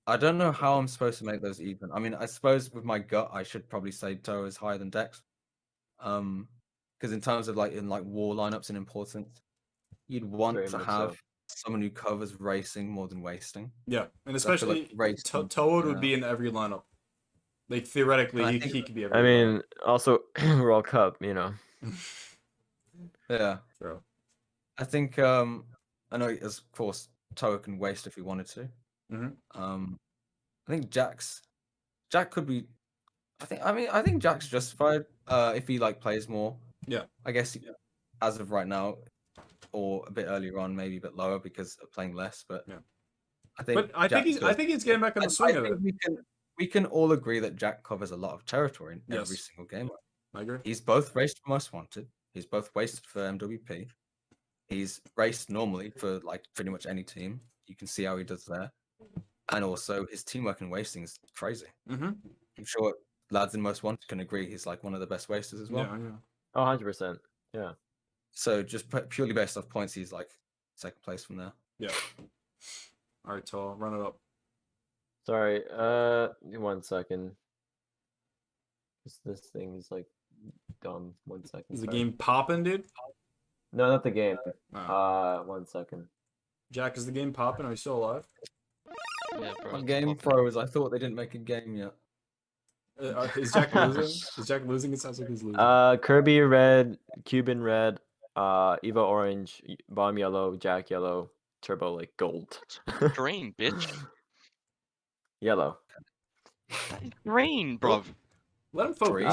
I don't know how I'm supposed to make those even. I mean, I suppose with my gut, I should probably say Toa is higher than Dex. Because in terms of like war lineups and importance, you'd want Very to much have so. someone who covers racing more than wasting. Yeah, and So I feel like especially racing, Toad yeah. would be in every lineup. Like theoretically, And I he think- could be every. I mean, also World Cup, you know. Yeah. True. I think I know, of course, Toa can waste if he wanted to. Mhm. I think Jack could be. I think Jack's justified if he like plays more. Yeah. I guess as of right now, or a bit earlier on, maybe a bit lower because of playing less. But Yeah. I think. But I think he's getting back on the swing of it. We can all agree that Jack covers a lot of territory in every Yes. single game. I agree. He's both raced for most wanted. He's both wasted for MWP. He's raced normally for like pretty much any team. You can see how he does there. And also his teamwork and wasting is crazy. Mm-hmm. I'm sure lads in Most Wanted can agree he's like one of the best wasters as well. Yeah. Oh, 100%. Yeah. So just purely based off points, he's like second place from there. Yeah. All right, Toa, run it up. Sorry. 1 second. This thing is like dumb. 1 second. Is the sorry. game popping, dude? No, not the game. 1 second. Jack, is the game popping? Are you still alive? Yeah, bro. My it's game popping. froze. I thought they didn't make a game yet. Is Jack losing? Is Jack losing? It sounds like he's losing. Kirby red, Cuban red, Evo orange, Bomb yellow, Jack yellow, Turbo like gold. Green, bitch. Yellow. That is green, bruv. Let him focus. Green?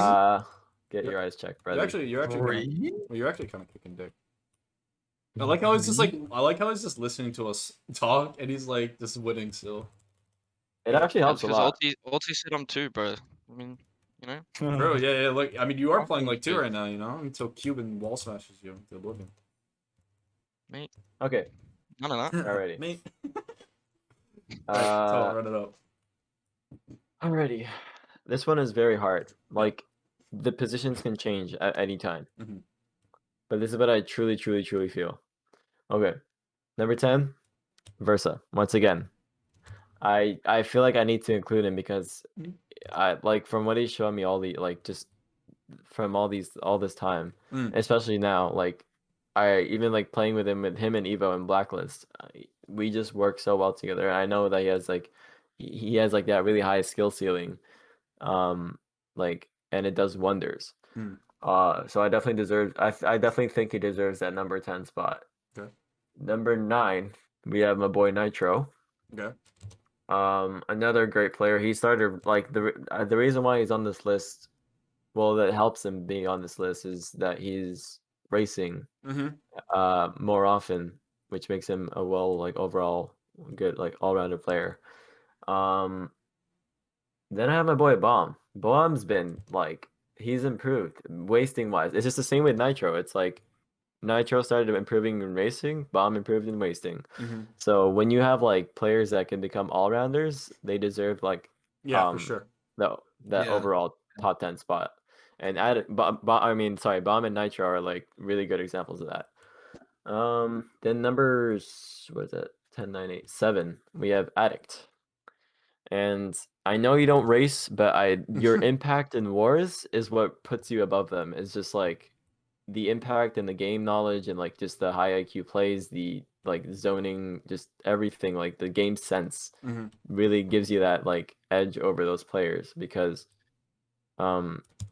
Get You're- your eyes checked, You're brother. actually kinda, Green? well, you're actually kind of kicking dick. I like how he's just like, I like how he's just listening to us talk, and he's like just winning still. It actually helps a Because lot. Ulti said I'm 2, bro. I mean, you know? Bro, yeah. Like, I mean, you are playing like 2 Dude. right now, you know, until Cuban wall smashes you into oblivion. Mate. Okay, None of that. Alrighty. Mate. Alright, Toa, uh, run it up. alrighty. This one is very hard. Like, the positions can change at any time. Mhm. But this is what I truly feel. Okay, number 10, Versa. Once again, I feel like I need to include him because Mhm. I like from what he's showing me all the like just from all this time, Mm. especially now. Like I even like playing with him and Evo and Blacklist. We just work so well together. I know that he has like that really high skill ceiling, like and it does wonders. Mm. So I definitely think he deserves that number 10 spot. Okay. Number 9, we have my boy Nitro. Okay. Another great player. He started like the reason why he's on this list, well, that helps him being on this list is that he's racing Mm-hmm. more often, which makes him a like overall good like all-rounder player. Then I have my boy Bomb. Bomb's been like he's improved wasting wise. It's just the same with Nitro. It's like Nitro started improving in racing, Bomb improved in wasting. Mm-hmm. So when you have like players that can become all-rounders, they deserve like Yeah, for sure. that Yeah. overall top 10 spot. And Bomb and Nitro are like really good examples of that. Then numbers, what is it? 10, 9, 8, 7. We have Addict. And I know you don't race, but your impact in wars is what puts you above them. It's just like the impact and the game knowledge and like just the high IQ plays, the like zoning, just everything, like the game sense Mm-hmm. really gives you that like edge over those players because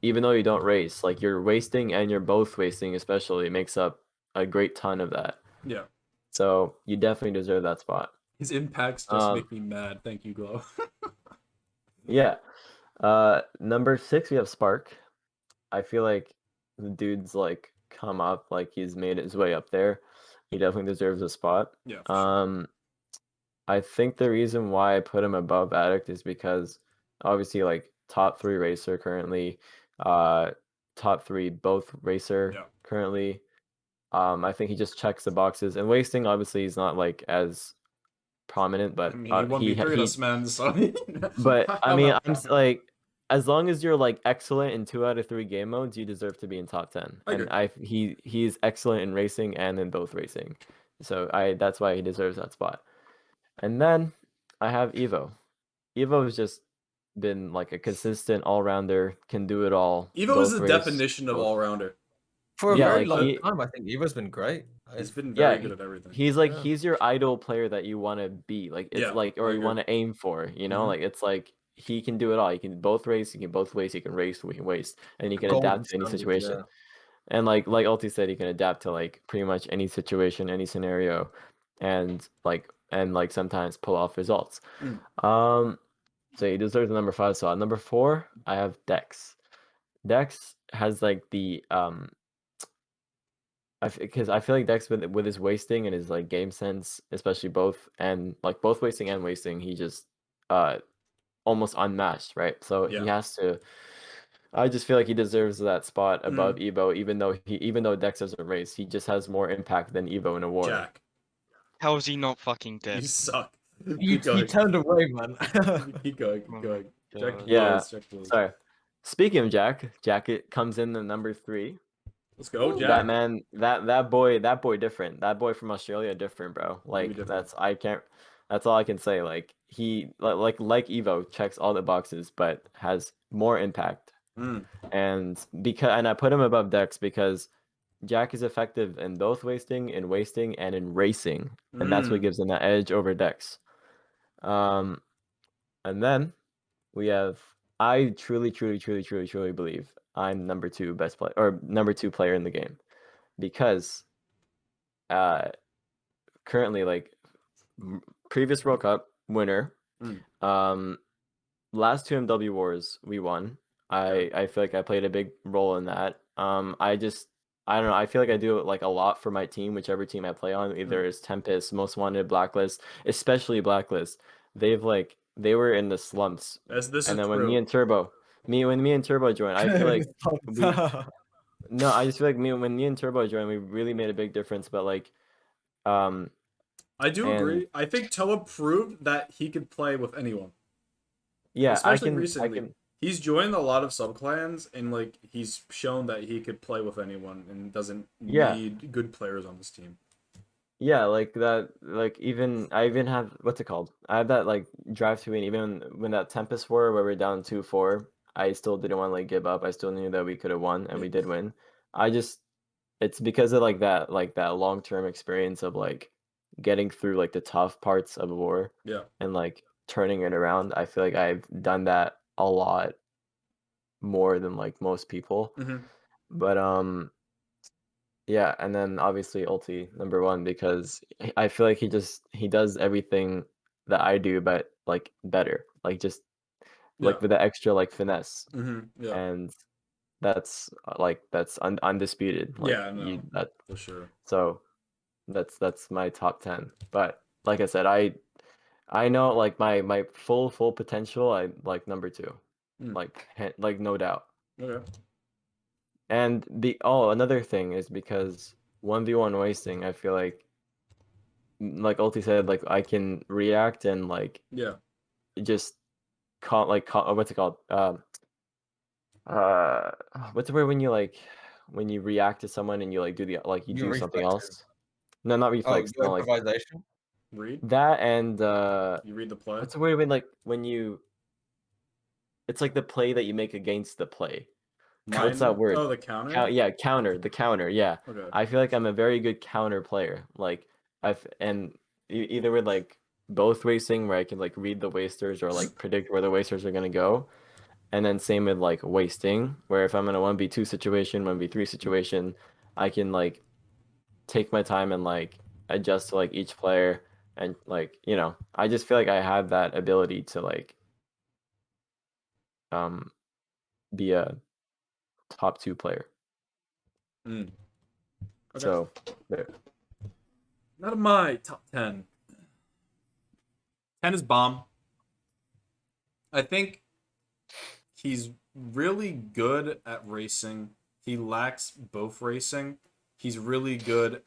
even though you don't race, like you're wasting and you're both wasting, especially makes up a great ton of that. Yeah. So you definitely deserve that spot. His impacts just make me mad. Thank you, Glow. Yeah. Number 6 we have Spark. I feel like the dude's like come up, like he's made his way up there. He definitely deserves a spot. Yeah, for sure. I think the reason why I put him above Addict is because obviously like top 3 racer currently, top 3 both racer Yeah. currently. I think he just checks the boxes and wasting obviously he's not like as prominent, but I mean, he won between us, man. So, but I mean, I'm I'm like, as long as you're like excellent in 2 out of 3 game modes, you deserve to be in top 10. I And he's excellent in racing and in both racing, so that's why he deserves that spot. And then I have Evo. Evo has just been like a consistent all rounder, can do it all. Evo is the race, definition of both- all rounder. For a Yeah, very like, long he- time, I think Evo's been great. He's been Yeah, very good at everything. He's like Yeah. he's your idol player that you want to be. Like it's Yeah, like I or you agree. want to aim for, you know? Mhm. Like it's like he can do it all. He can both race, he can both waste, he can race, we can waste, and he can Golden adapt to any standard, situation. yeah. And like Ulti said, he can adapt to like pretty much any situation, any scenario, and like sometimes pull off results. So he deserves the number 5 spot. Number 4, I have Dex. Dex has like the because I feel like Dex with his wasting and his like game sense, especially both wasting and wasting, he just almost unmatched, right? So he Yeah. has to I just feel like he deserves that spot above Mm. Evo, even though Dex doesn't race, he just has more impact than Evo in a war. Jack, How is he not fucking you dead? suck. He Keep going. turned away, man. Keep going. Oh Keep my going. Jack God. Yeah. blows. Jack blows. Sorry. Speaking of Jack, it comes in the number 3. Let's go, That Jack. man, that boy different. That boy from Australia different, bro. Really Like different. that's all I can say. Like he like Evo checks all the boxes, but has more impact. Mm. And I put him above Dex because Jack is effective in both wasting, and in racing, and that's what Mm. gives him that edge over Dex. And then we have I truly believe I'm number 2 best player or number 2 player in the game because currently like previous World Cup winner, Mm. last 2 MW wars we won. I feel like I played a big role in that. I don't know. I feel like I do like a lot for my team, whichever team I play on. Either it's Tempest, Most Wanted, Blacklist, especially Blacklist. They were in the slumps, This and is then when true. when me and Turbo joined, I feel like we no, I just feel like when me and Turbo joined, we really made a big difference. But like, um, I do and agree. I think Toa proved that he could play with anyone, yeah, especially I recently. can, He's joined a lot of subclans and like he's shown that he could play with anyone and doesn't yeah. need good players on his team. Yeah, like that, like I even have what's it called? I have that like drive to win. Even when that Tempest war where we're down 2-4, I still didn't want to like give up. I still knew that we could have won, and we did win. I just it's because of like that long term experience of like getting through like the tough parts of a war Yeah. and like turning it around. I feel like I've done that a lot more than like most people. Mm-hmm. But yeah, and then obviously Ulti number 1 because I feel like he does everything that I do, but like better, like just Yeah. like with the extra like finesse, Mm-hmm. Yeah. and that's undisputed. Like Yeah. you No, that for sure. so that's my top 10. But like I said, I know like my full potential. I like number 2, Mm. like no doubt. Okay. And another thing is because 1v1 wasting, I feel like Ulti said, like I can react and like Yeah. just what's it called? Uh, what's the word when you like when you react to someone and you like you Your do something reflexes. else? No, not Oh, reflex. your No, like improvisation. Read. that and You read the play. what's the word when like when you it's like the play that you make against the play. What's that Mine. word? Oh, the counter. Yeah, the counter. Yeah, Okay. I feel like I'm a very good counter player. Like either with like both racing where I can like read the wasters or like predict where the wasters are gonna go, and then same with like wasting where if I'm in a 1v2 situation, 1v3 situation, I can like take my time and like adjust to like each player and like I just feel like I have that ability to like um be a top 2 player. Mm. Okay. So there. Not in my top 10. 10 is bomb. I think he's really good at racing. He lacks both racing. He's really good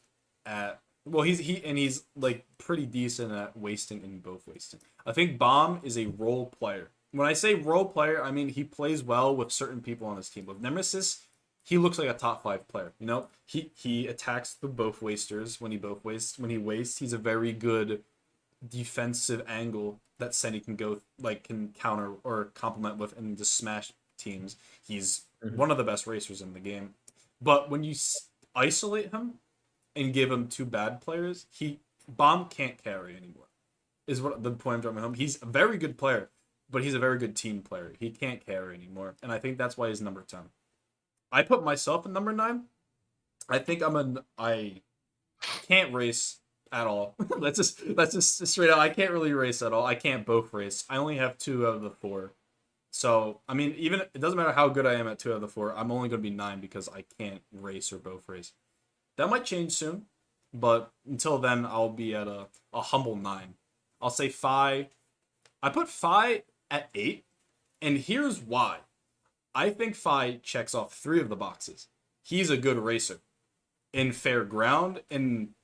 at he's like pretty decent at wasting and both wasting. I think Bomb is a role player. When I say role player, I mean he plays well with certain people on his team. With Nemesis, he looks like a top 5 player. You know, he attacks the both wasters when he both wastes. When he wastes, he's a very good defensive angle that Senny can go like can counter or complement with and just smash teams. He's one of the best racers in the game. But when you isolate him and give him 2 bad players, Bomb can't carry anymore. Is what the point I'm driving home. He's a very good player, but he's a very good team player. He can't carry anymore, and I think that's why he's number 10. I put myself in number 9. I think I can't race at all. That's just straight out. I can't really race at all. I can't both race. I only have 2 out of the 4. So I mean, even it doesn't matter how good I am at 2 out of the 4. I'm only going to be 9 because I can't race or both race. That might change soon, but until then, I'll be at a humble 9. I'll say Phi. I put Phi at 8, and here's why. I think Fi checks off 3 of the boxes. He's a good racer in fair ground, in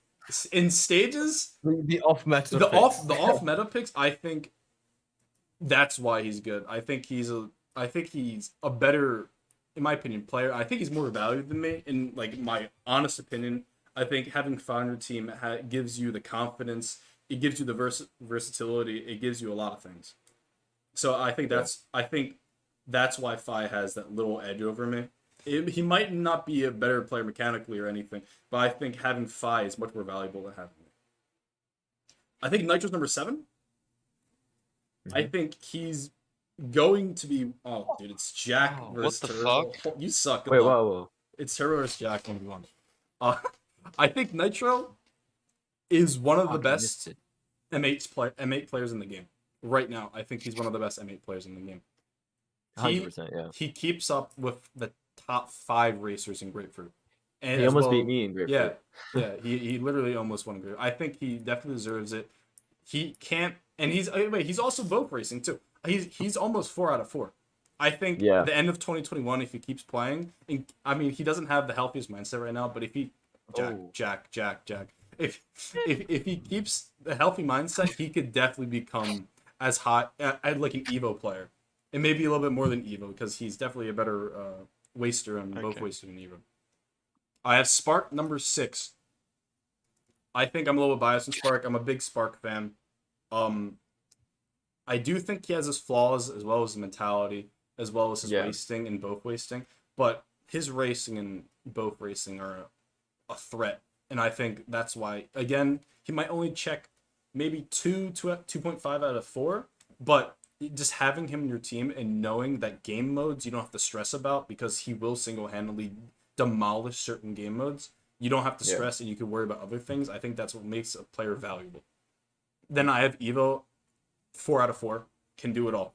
stages, The off meta. the off meta picks. I think that's why he's good. I think he's a better, in my opinion, player. I think he's more valued than me. In like my honest opinion, I think having Fi on your team gives you the confidence. It gives you the versatility. It gives you a lot of things. So I think that's why Fi has that little edge over me. He might not be a better player mechanically or anything, but I think having Fi is much more valuable than having me. I think Nitro's number 7. I think he's going to be. Oh, dude, it's Jack Oh, versus what the Turbo. fuck? You suck. Good Wait, luck. whoa. It's Turbo versus Jack 1v1. I think Nitro is one of the best M8 players in the game right now. I think he's one of the best M8 players in the game. 100%, yeah. He keeps up with the top 5 racers in Grapefruit. And He as almost well- beat me in Grapefruit. Yeah. He literally almost won Grapefruit. I think he definitely deserves it. He can't, and he's also both racing too. He's almost 4 out of 4. I think the end of 2021, if he keeps playing, and, I mean, he doesn't have the healthiest mindset right now, but if he Jack. If he keeps the healthy mindset, he could definitely become as hot at like an Evo player, and maybe a little bit more than Evo because he's definitely a better waster and both waster than Evo. I have Spark number 6. I think I'm a little bit biased in Spark. I'm a big Spark fan. I do think he has his flaws as well as his mentality, as well as his wasting and both wasting. But his racing and both racing are a threat, and I think that's why. Again, he might only check maybe 2.5 out of 4, but just having him in your team and knowing that game modes you don't have to stress about because he will single-handedly demolish certain game modes. You don't have to stress and you can worry about other things. I think that's what makes a player valuable. Then I have Evo, 4 out of 4, can do it all.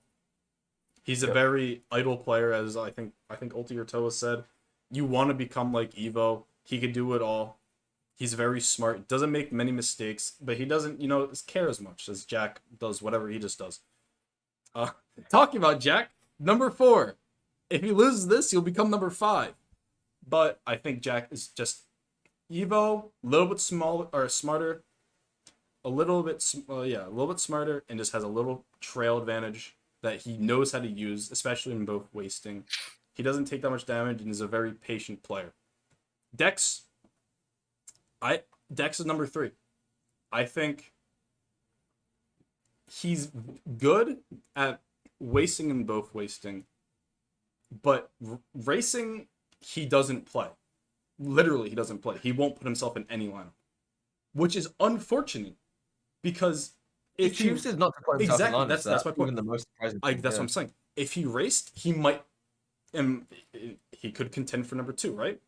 He's a very idle player, as I think Ulti or Toa said. You want to become like Evo. He could do it all. He's very smart. Doesn't make many mistakes, but he doesn't, care as much as Jack does. Whatever he just does. Talking about Jack, number 4. If he loses this, he'll become number 5. But I think Jack is just Evo, a little bit smaller or smarter, a little bit smarter, and just has a little trail advantage that he knows how to use, especially in both wasting. He doesn't take that much damage and is a very patient player. Dex is number 3. I think he's good at wasting and both wasting, but racing he doesn't play. Literally, he doesn't play. He won't put himself in any lineup, which is unfortunate because if he chooses not to put himself in lineups, that's my point. Even the most surprising thing, that's what I'm saying. If he raced, he might, he could contend for number 2, right?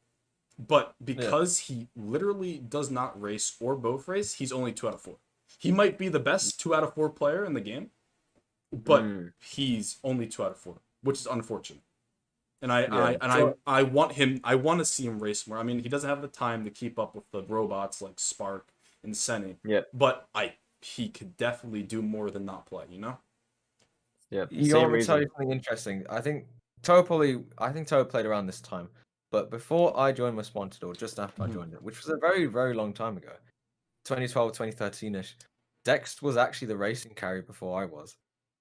But because he literally does not race or both race, he's only 2 out of 4. He might be the best 2 out of 4 player in the game, but he's only 2 out of 4, which is unfortunate. And I want to see him race more. I mean, he doesn't have the time to keep up with the robots like Spark and Senny. Yeah. But he could definitely do more than not play, Yeah. You want me to tell you something interesting? I think Toa played around this time. But before I joined Responted, or just after I joined it, which was a very, very long time ago, 2012, 2013-ish, Dex was actually the racing carry before I was.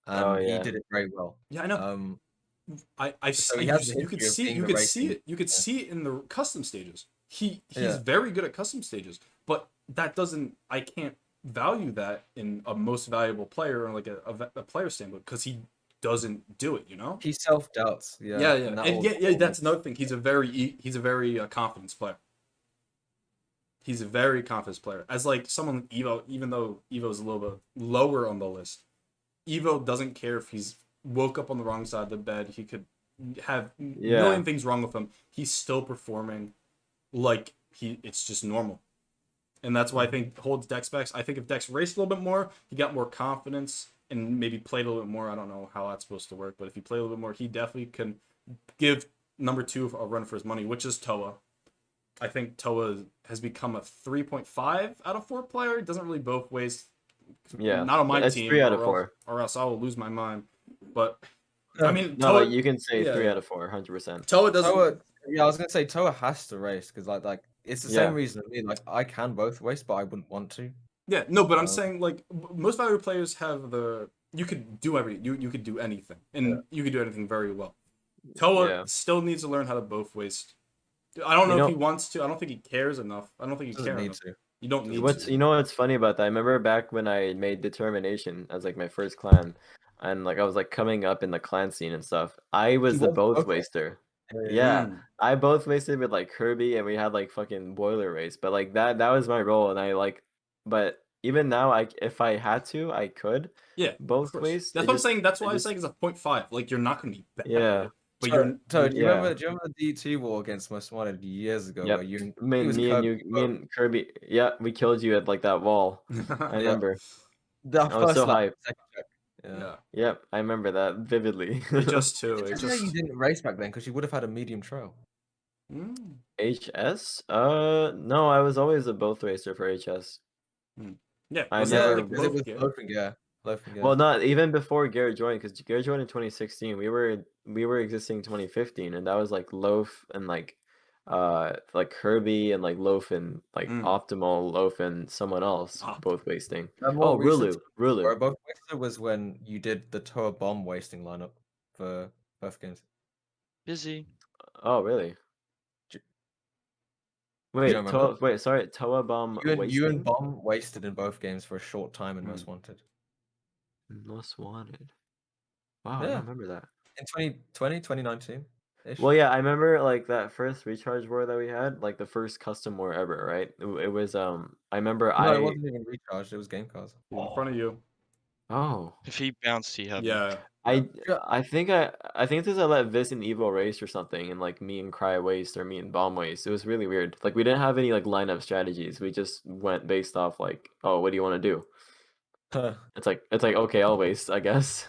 And he did it very well. Yeah, I know. You could see it in the custom stages. He's very good at custom stages, but I can't value that in a most valuable player or like a player standpoint because he doesn't do it, He self-doubts. That's another thing. He's a very confidence player. He's a very confidence player. As like someone like Evo, even though Evo's a little bit lower on the list, Evo doesn't care if he's woke up on the wrong side of the bed. He could have a million things wrong with him. He's still performing like it's just normal. And that's why I think holds Dex back. I think if Dex raced a little bit more, he got more confidence and maybe played a little bit more. I don't know how that's supposed to work, but if he played a little bit more, he definitely can give number 2 a run for his money, which is Toa. I think Toa has become a 3.5 out of 4 player. It doesn't really both ways. Yeah, not on my that's team. 3 out of 4. Or else I will lose my mind. But I mean, No, Toa, like you can say yeah, 3 yeah. out of 4, 100%. Toa doesn't. Toa, yeah, I was gonna say Toa has to race because like it's the Yeah. same reason as me. Like I can both race, but I wouldn't want to. Yeah, no, but I'm Um, saying like most Valorant players have the you could do you could do anything and you could do anything very well. Toa Yeah. still needs to learn how to both waste. I don't You know if he know, wants to. I don't think he cares enough. I don't think he doesn't cares need enough. to. You don't need what's to. you know what's funny about that? I remember back when I made Determination as like my first clan, and like I was like coming up in the clan scene and stuff. I was He the was both both waster. Yeah. Yeah, I both wasted with like Kirby, and we had like fucking boiler race. But like that was my role, and I like. But even now, if I had to, I could Yeah, of both course. waste. That's It what I'm just, saying. That's it why I'm just, saying it's a 0.5. Like you're not gonna be bad at yeah, it, but So, do you yeah. remember? Do you remember the D2 war against Most Wanted years ago, where Yep. you and Me, he was me and Kirby you, me both? and Kirby. Yeah, we killed you at like that wall. I Yeah, remember. that I was first so lap, hyped. second check. Yeah. yeah. Yep, I remember that vividly. It just too. It's It a shame you just. didn't race back then because you would have had a medium trail. Mm. HS? No, I was always a both racer for HS. Yeah. I Wasn't Yeah, that never. like because it was both? Yeah. loafing, yeah, loafing, Well, yeah. not even before Garrett joined, because Garrett joined in 2016. We were existing 2015, and that was like Loaf and like Kirby and like Loaf and like Mm. Optimal Loaf and someone else Ah. both wasting. The Oh, more recent Rulu. where both wasted was when you did the Toa bomb wasting lineup for both games. Busy. Oh, really? Do you don't remember? Wait, sorry, Toa Bomb You and wasting? Bomb wasted in both games for a short time in Mm. Most Wanted. Most Wanted. Wow, I Yeah, don't remember that. in 2020, 2019 ish. Well, yeah, I remember like that first recharge war that we had, like the first custom war ever, right? It was I remember No, it wasn't even recharged. It was game cards. He's in front of you. oh If he bounced, he had me. Yeah. I Yeah. I think this I let Vis and Evo race or something, and like me and Cry waste or me and Bomb waste. It was really weird. Like we didn't have any like lineup strategies. We just went based off like, oh, what do you want to do? It's like okay, I'll waste, I guess.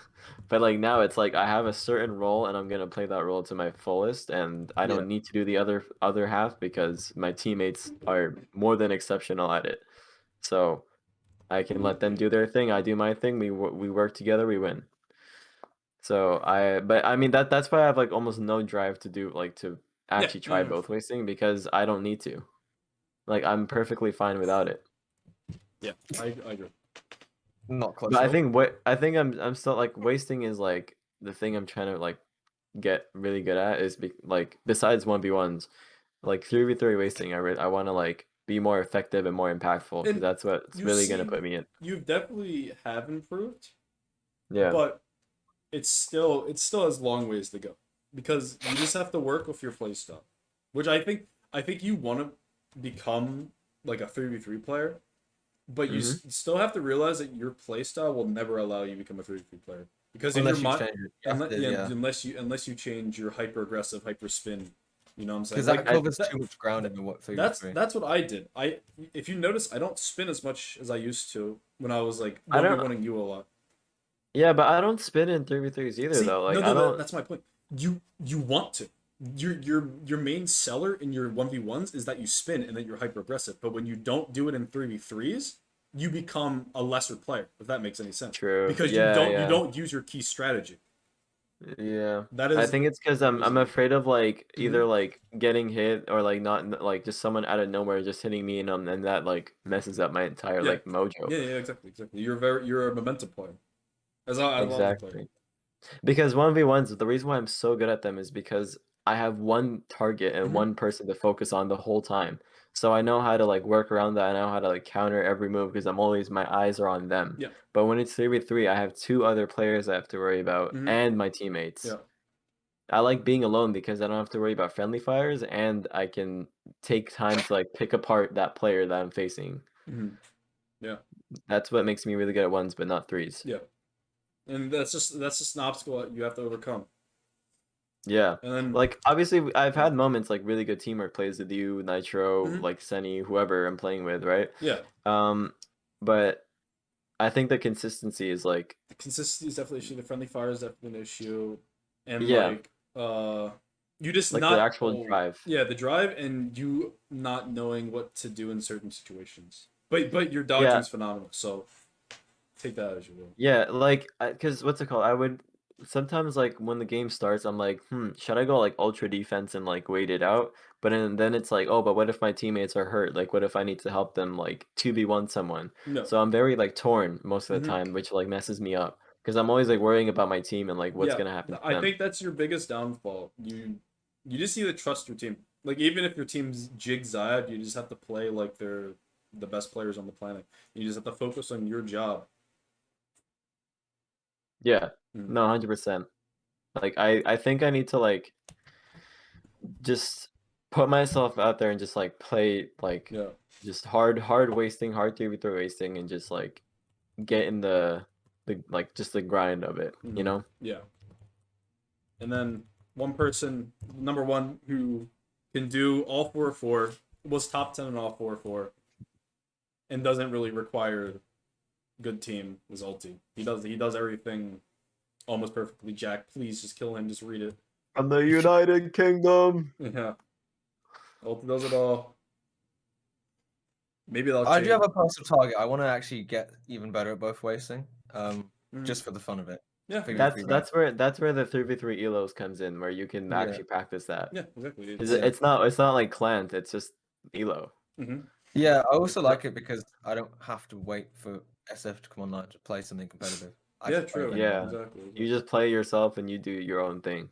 But like now it's like I have a certain role and I'm gonna play that role to my fullest, and I Yeah. don't need to do the other half because my teammates are more than exceptional at it. So I can let them do their thing. I do my thing. We work together. We win. So but I mean that's why I have like almost no drive to do like to actually try Yeah. both wasting because I don't need to. Like I'm perfectly fine without it. Yeah. I agree. Not close But I enough. think I'm still like wasting is like the thing I'm trying to like get really good at is like besides 1v1s, like 3v3 wasting I want to like be more effective and more impactful because And that's what's you really gonna seem put me in. you definitely have improved, Yeah. but it still has long ways to go because you just have to work with your playstyle, which I think you want to become like a 3v3 player, but you still have to realize that your playstyle will never allow you to become a 3v3 player because in Unless your you mind, change it. You have to, unless you change your hyper aggressive hyper spin, you know what I'm saying? because Like that covers that- too much ground in the what 3 that's what I did. If you notice, I don't spin as much as I used to when I was like I don't 1v1ing you a lot. Yeah, but I don't spin in 3v3s either See, though. Like no, I don't that's my point. You want to. Your main seller in your 1v1s is that you spin and that you're hyper aggressive. But when you don't do it in 3v3s, you become a lesser player, if that makes any sense. true. Because Yeah, you yeah. don't use your key strategy. Yeah. That I is think it's because I'm reason. afraid of like Mhm. either like getting hit or like not like just someone out of nowhere just hitting me and that like messes up my entire Yeah. like mojo. Yeah, exactly. You're a momentum player. As I love the player. Exactly. Because 1v1s, the reason why I'm so good at them is because I have one target and Mhm. one person to focus on the whole time. So I know how to like work around that. I know how to like counter every move because my eyes are on them. Yeah. But when it's 3v3, I have two other players I have to worry about Mhm. and my teammates. Yeah. I like being alone because I don't have to worry about friendly fires and I can take time to like pick apart that player that I'm facing. Mhm. Yeah. That's what makes me really good at ones, but not threes. Yeah. And that's just an obstacle that you have to overcome. Yeah. And then Like obviously I've had moments like really good teamwork plays with you, Nitro, Mhm. like Senny, whoever I'm playing with, right? yeah, But I think the consistency is like the consistency is definitely an issue. The friendly fire is definitely an issue, and yeah, like you just like the not actual drive. yeah, the drive and you not knowing what to do in certain situations. But your dodging Yeah. is phenomenal. So take that as you will. Yeah, like cuz what's it called? I would sometimes like when the game starts, I'm like, should I go like ultra defense and like wait it out? But then it's like, oh, but what if my teammates are hurt? Like, what if I need to help them like 2v1 someone? No. So I'm very like torn most of the Mhm. time, which like messes me up because I'm always like worrying about my team and like what's Yeah, gonna happen to I them. think that's your biggest downfall. You just need to trust your team. Like even if your team's jig Zayed, you just have to play like they're the best players on the planet. You just have to focus on your job. Yeah, Mhm. no, 100%. Like I think I need to like just put myself out there and just like play like Yeah. just hard wasting, hard 3v3 wasting, and just like get in the like just the grind of it, you Mhm. know? Yeah. And then one person, number one, who can do all 4-4, was top 10 in all 4-4, and doesn't really require good team was Ulti. He does everything almost perfectly. Jack, please just kill him. Just read it. From the United Kingdom. Yeah. Ulti does it all. Maybe that'll I change. do have a personal target. I want to actually get even better at both wasting, Mhm. just for the fun of it. Yeah. Figure Yeah. it out. That's where the 3v3 elos comes in, where you can Yeah. actually practice that. Yeah. Exactly. 'Cause Yeah. it's not like clans, it's just elo. Mhm. Yeah, I also like it because I don't have to wait for SF to come online to play something competitive. I Yeah. just play True. it Yeah. Exactly. You just play yourself and you do your own thing.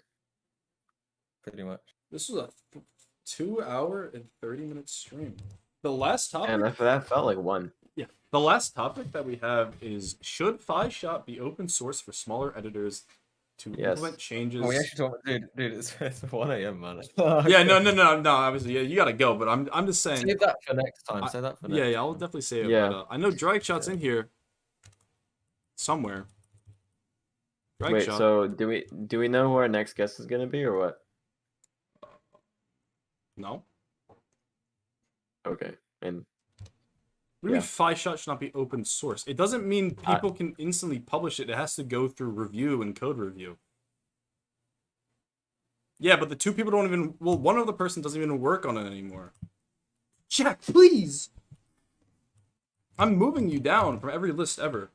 pretty much. This was a 2 hour and 30 minute stream. The last topic. And that felt like one. Yeah. The last topic that we have is, should 5-shot be open source for smaller editors to Yes. implement changes? Oh, we actually talked, dude, it's 1 a.m. man. Yeah, no. Obviously, yeah, you gotta go. But I'm just saying. Save that for next time. I- Save that for Yeah, next yeah, I'll time. definitely say it. Yeah. But I know Drag Shot's in here somewhere. Drag Wait, Shot. so do we know who our next guest is gonna be or what? No. Okay. And What do you Yeah. mean 5-shot should not be open source? It doesn't mean people can instantly publish it. It has to go through review and code review. Yeah, but the two people don't even. Well, one other person doesn't even work on it anymore. Jack, please. I'm moving you down from every list ever.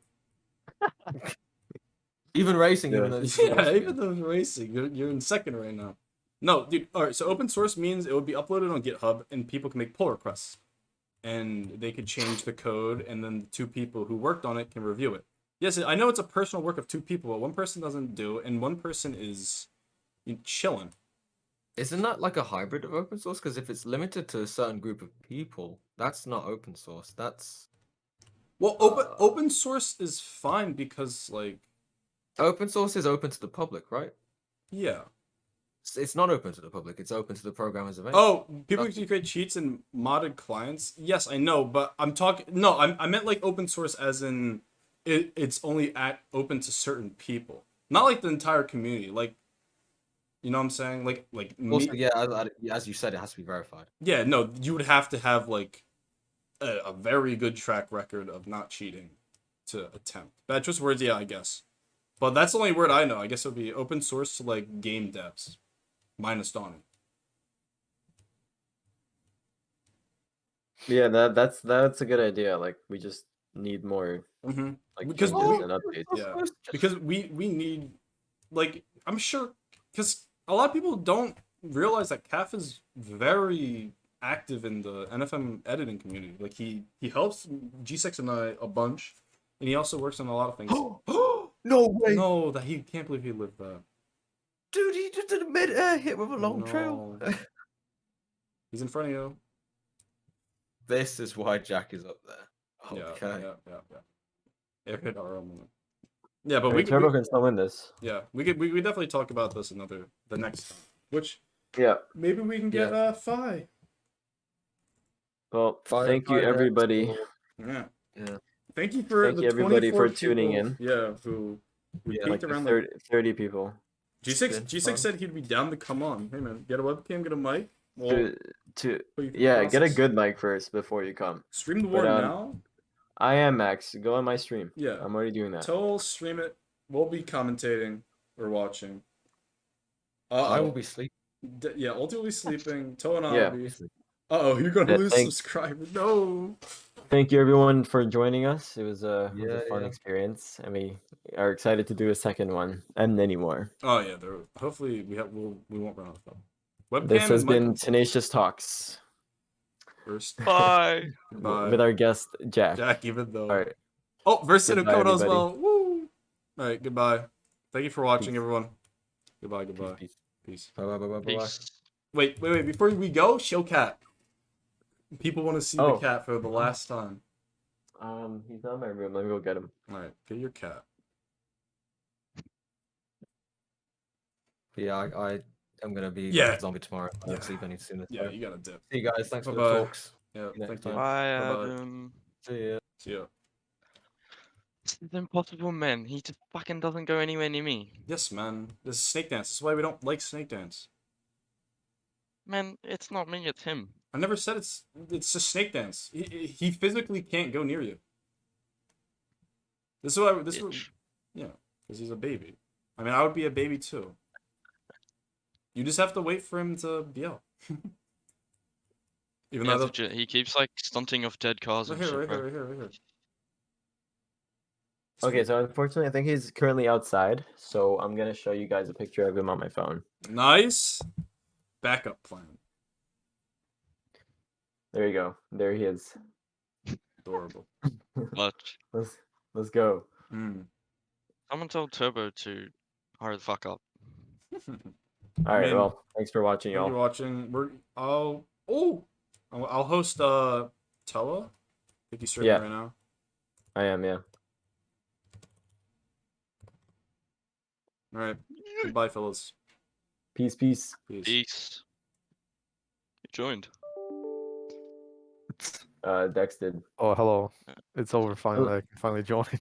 Even racing, Yeah. even though it's Yeah, even though it's racing, you're in second right now. No, dude. All right, so open source means it would be uploaded on GitHub, and people can make pull requests, and they could change the code, and then the two people who worked on it can review it. Yes, I know it's a personal work of two people, but one person doesn't do, and one person is chilling. Isn't that like a hybrid of open source? Because if it's limited to a certain group of people, that's not open source. That's Well, open source is fine because, like, open source is open to the public, right? yeah. It's not open to the public. It's open to the programmers of Oh, people can create cheats and modded clients. Yes, I know, but I'm talking. No, I meant like open source as in it's only open to certain people, not like the entire community. Like, you know what I'm saying? Like Also, me. yeah, as you said, it has to be verified. Yeah, no, you would have to have like a very good track record of not cheating to attempt. Bad choice of words, yeah, I guess. But that's the only word I know. I guess it would be open source to like game devs, minus Donnie. yeah, that's a good idea. Like we just need more Mm-hmm. like Because changes we- and updates. Yeah, because we need, like, I'm sure, because a lot of people don't realize that Kaf is very active in the NFM editing community. Like he helps G6 and I a bunch, and he also works on a lot of things. No way, No, that he can't believe he lived that. dude! He just did a mid-air hit with a long trail. No. He's in front of you. This is why Jack is up there. Yeah, Okay. yeah. Air hit our own moment. Yeah, but Hey, Turbo can still win this. yeah, we definitely talk about this the next time. Which Yeah. maybe we can get Phi. Well, Fire- thank you fire, everybody. Yeah. Yeah. Thank you for Thank the you, everybody, 24 for tuning people, in. Yeah, who Yeah, peeked Like around. 30 people. G6 It's been G6 fun. said he'd be down to come on. Hey man, get a webcam, get a mic. Well, To put you through the yeah, get a process. good mic first before you come. Stream the war But, now. I am Max. Go on my stream. Yeah. I'm already doing that. Toll stream it. We'll be commentating or watching. I will be sleeping. Yeah, ultimately sleeping. Toe and I Yeah. will be. Uh-oh, you're gonna Yeah, lose thank- subscribers. No. Thank you everyone for joining us. It was a Yeah, fun yeah. experience, and we are excited to do a second one and many more. Oh yeah, there. Hopefully we won't run out of time. Webcam This has and been Michael Tenacious Talks first. Bye. Goodbye. with our guest Jack. Jack, even though. All right. Oh, Versin Goodbye, coming out as everybody. well. Woo! All right, goodbye. Thank you for watching, Peace. everyone. Goodbye, goodbye. Peace. Peace. Bye bye bye bye bye. Peace. Wait. Before we go, show cat. People want to see the Oh. cat for the last time. He's not in my room. Let me go get him. All right, get your cat. But yeah, I am gonna be Yeah. like a zombie tomorrow. I Yeah. don't sleep any sooner. Yeah, So. you gotta dip. See you guys. Thanks for the Bye-bye. talks. Yeah, See you next thank you. time. Bye, Bye-bye. Adam. See ya. See ya. This is impossible, man. He just fucking doesn't go anywhere near me. Yes, man. This is Snake Dance. This is why we don't like Snake Dance. Man, it's not me, it's him. I never said it's just Snake Dance. He physically can't go near you. This is what Bitch. yeah, because he's a baby. I mean, I would be a baby too. You just have to wait for him to be out. Even Yeah, though legit. He keeps like stunting off dead cars right and here, shit, right here, bro. right here, right here. Okay, so unfortunately, I think he's currently outside. So I'm gonna show you guys a picture of him on my phone. Nice backup plan. There you go. There he is. Adorable. Much. Let's go. Mm. Someone told Turbo to hurry the fuck up. All right. mean, Well, thanks for watching, Thank you y'all. for watching. I'll host Tella. I think he's streaming Yeah. right now. I am. Yeah. All right. Goodbye, fellas. Peace. Peace. Peace. Peace. You joined. Dex did. Oh, hello. It's over finally. Hello. I can finally join.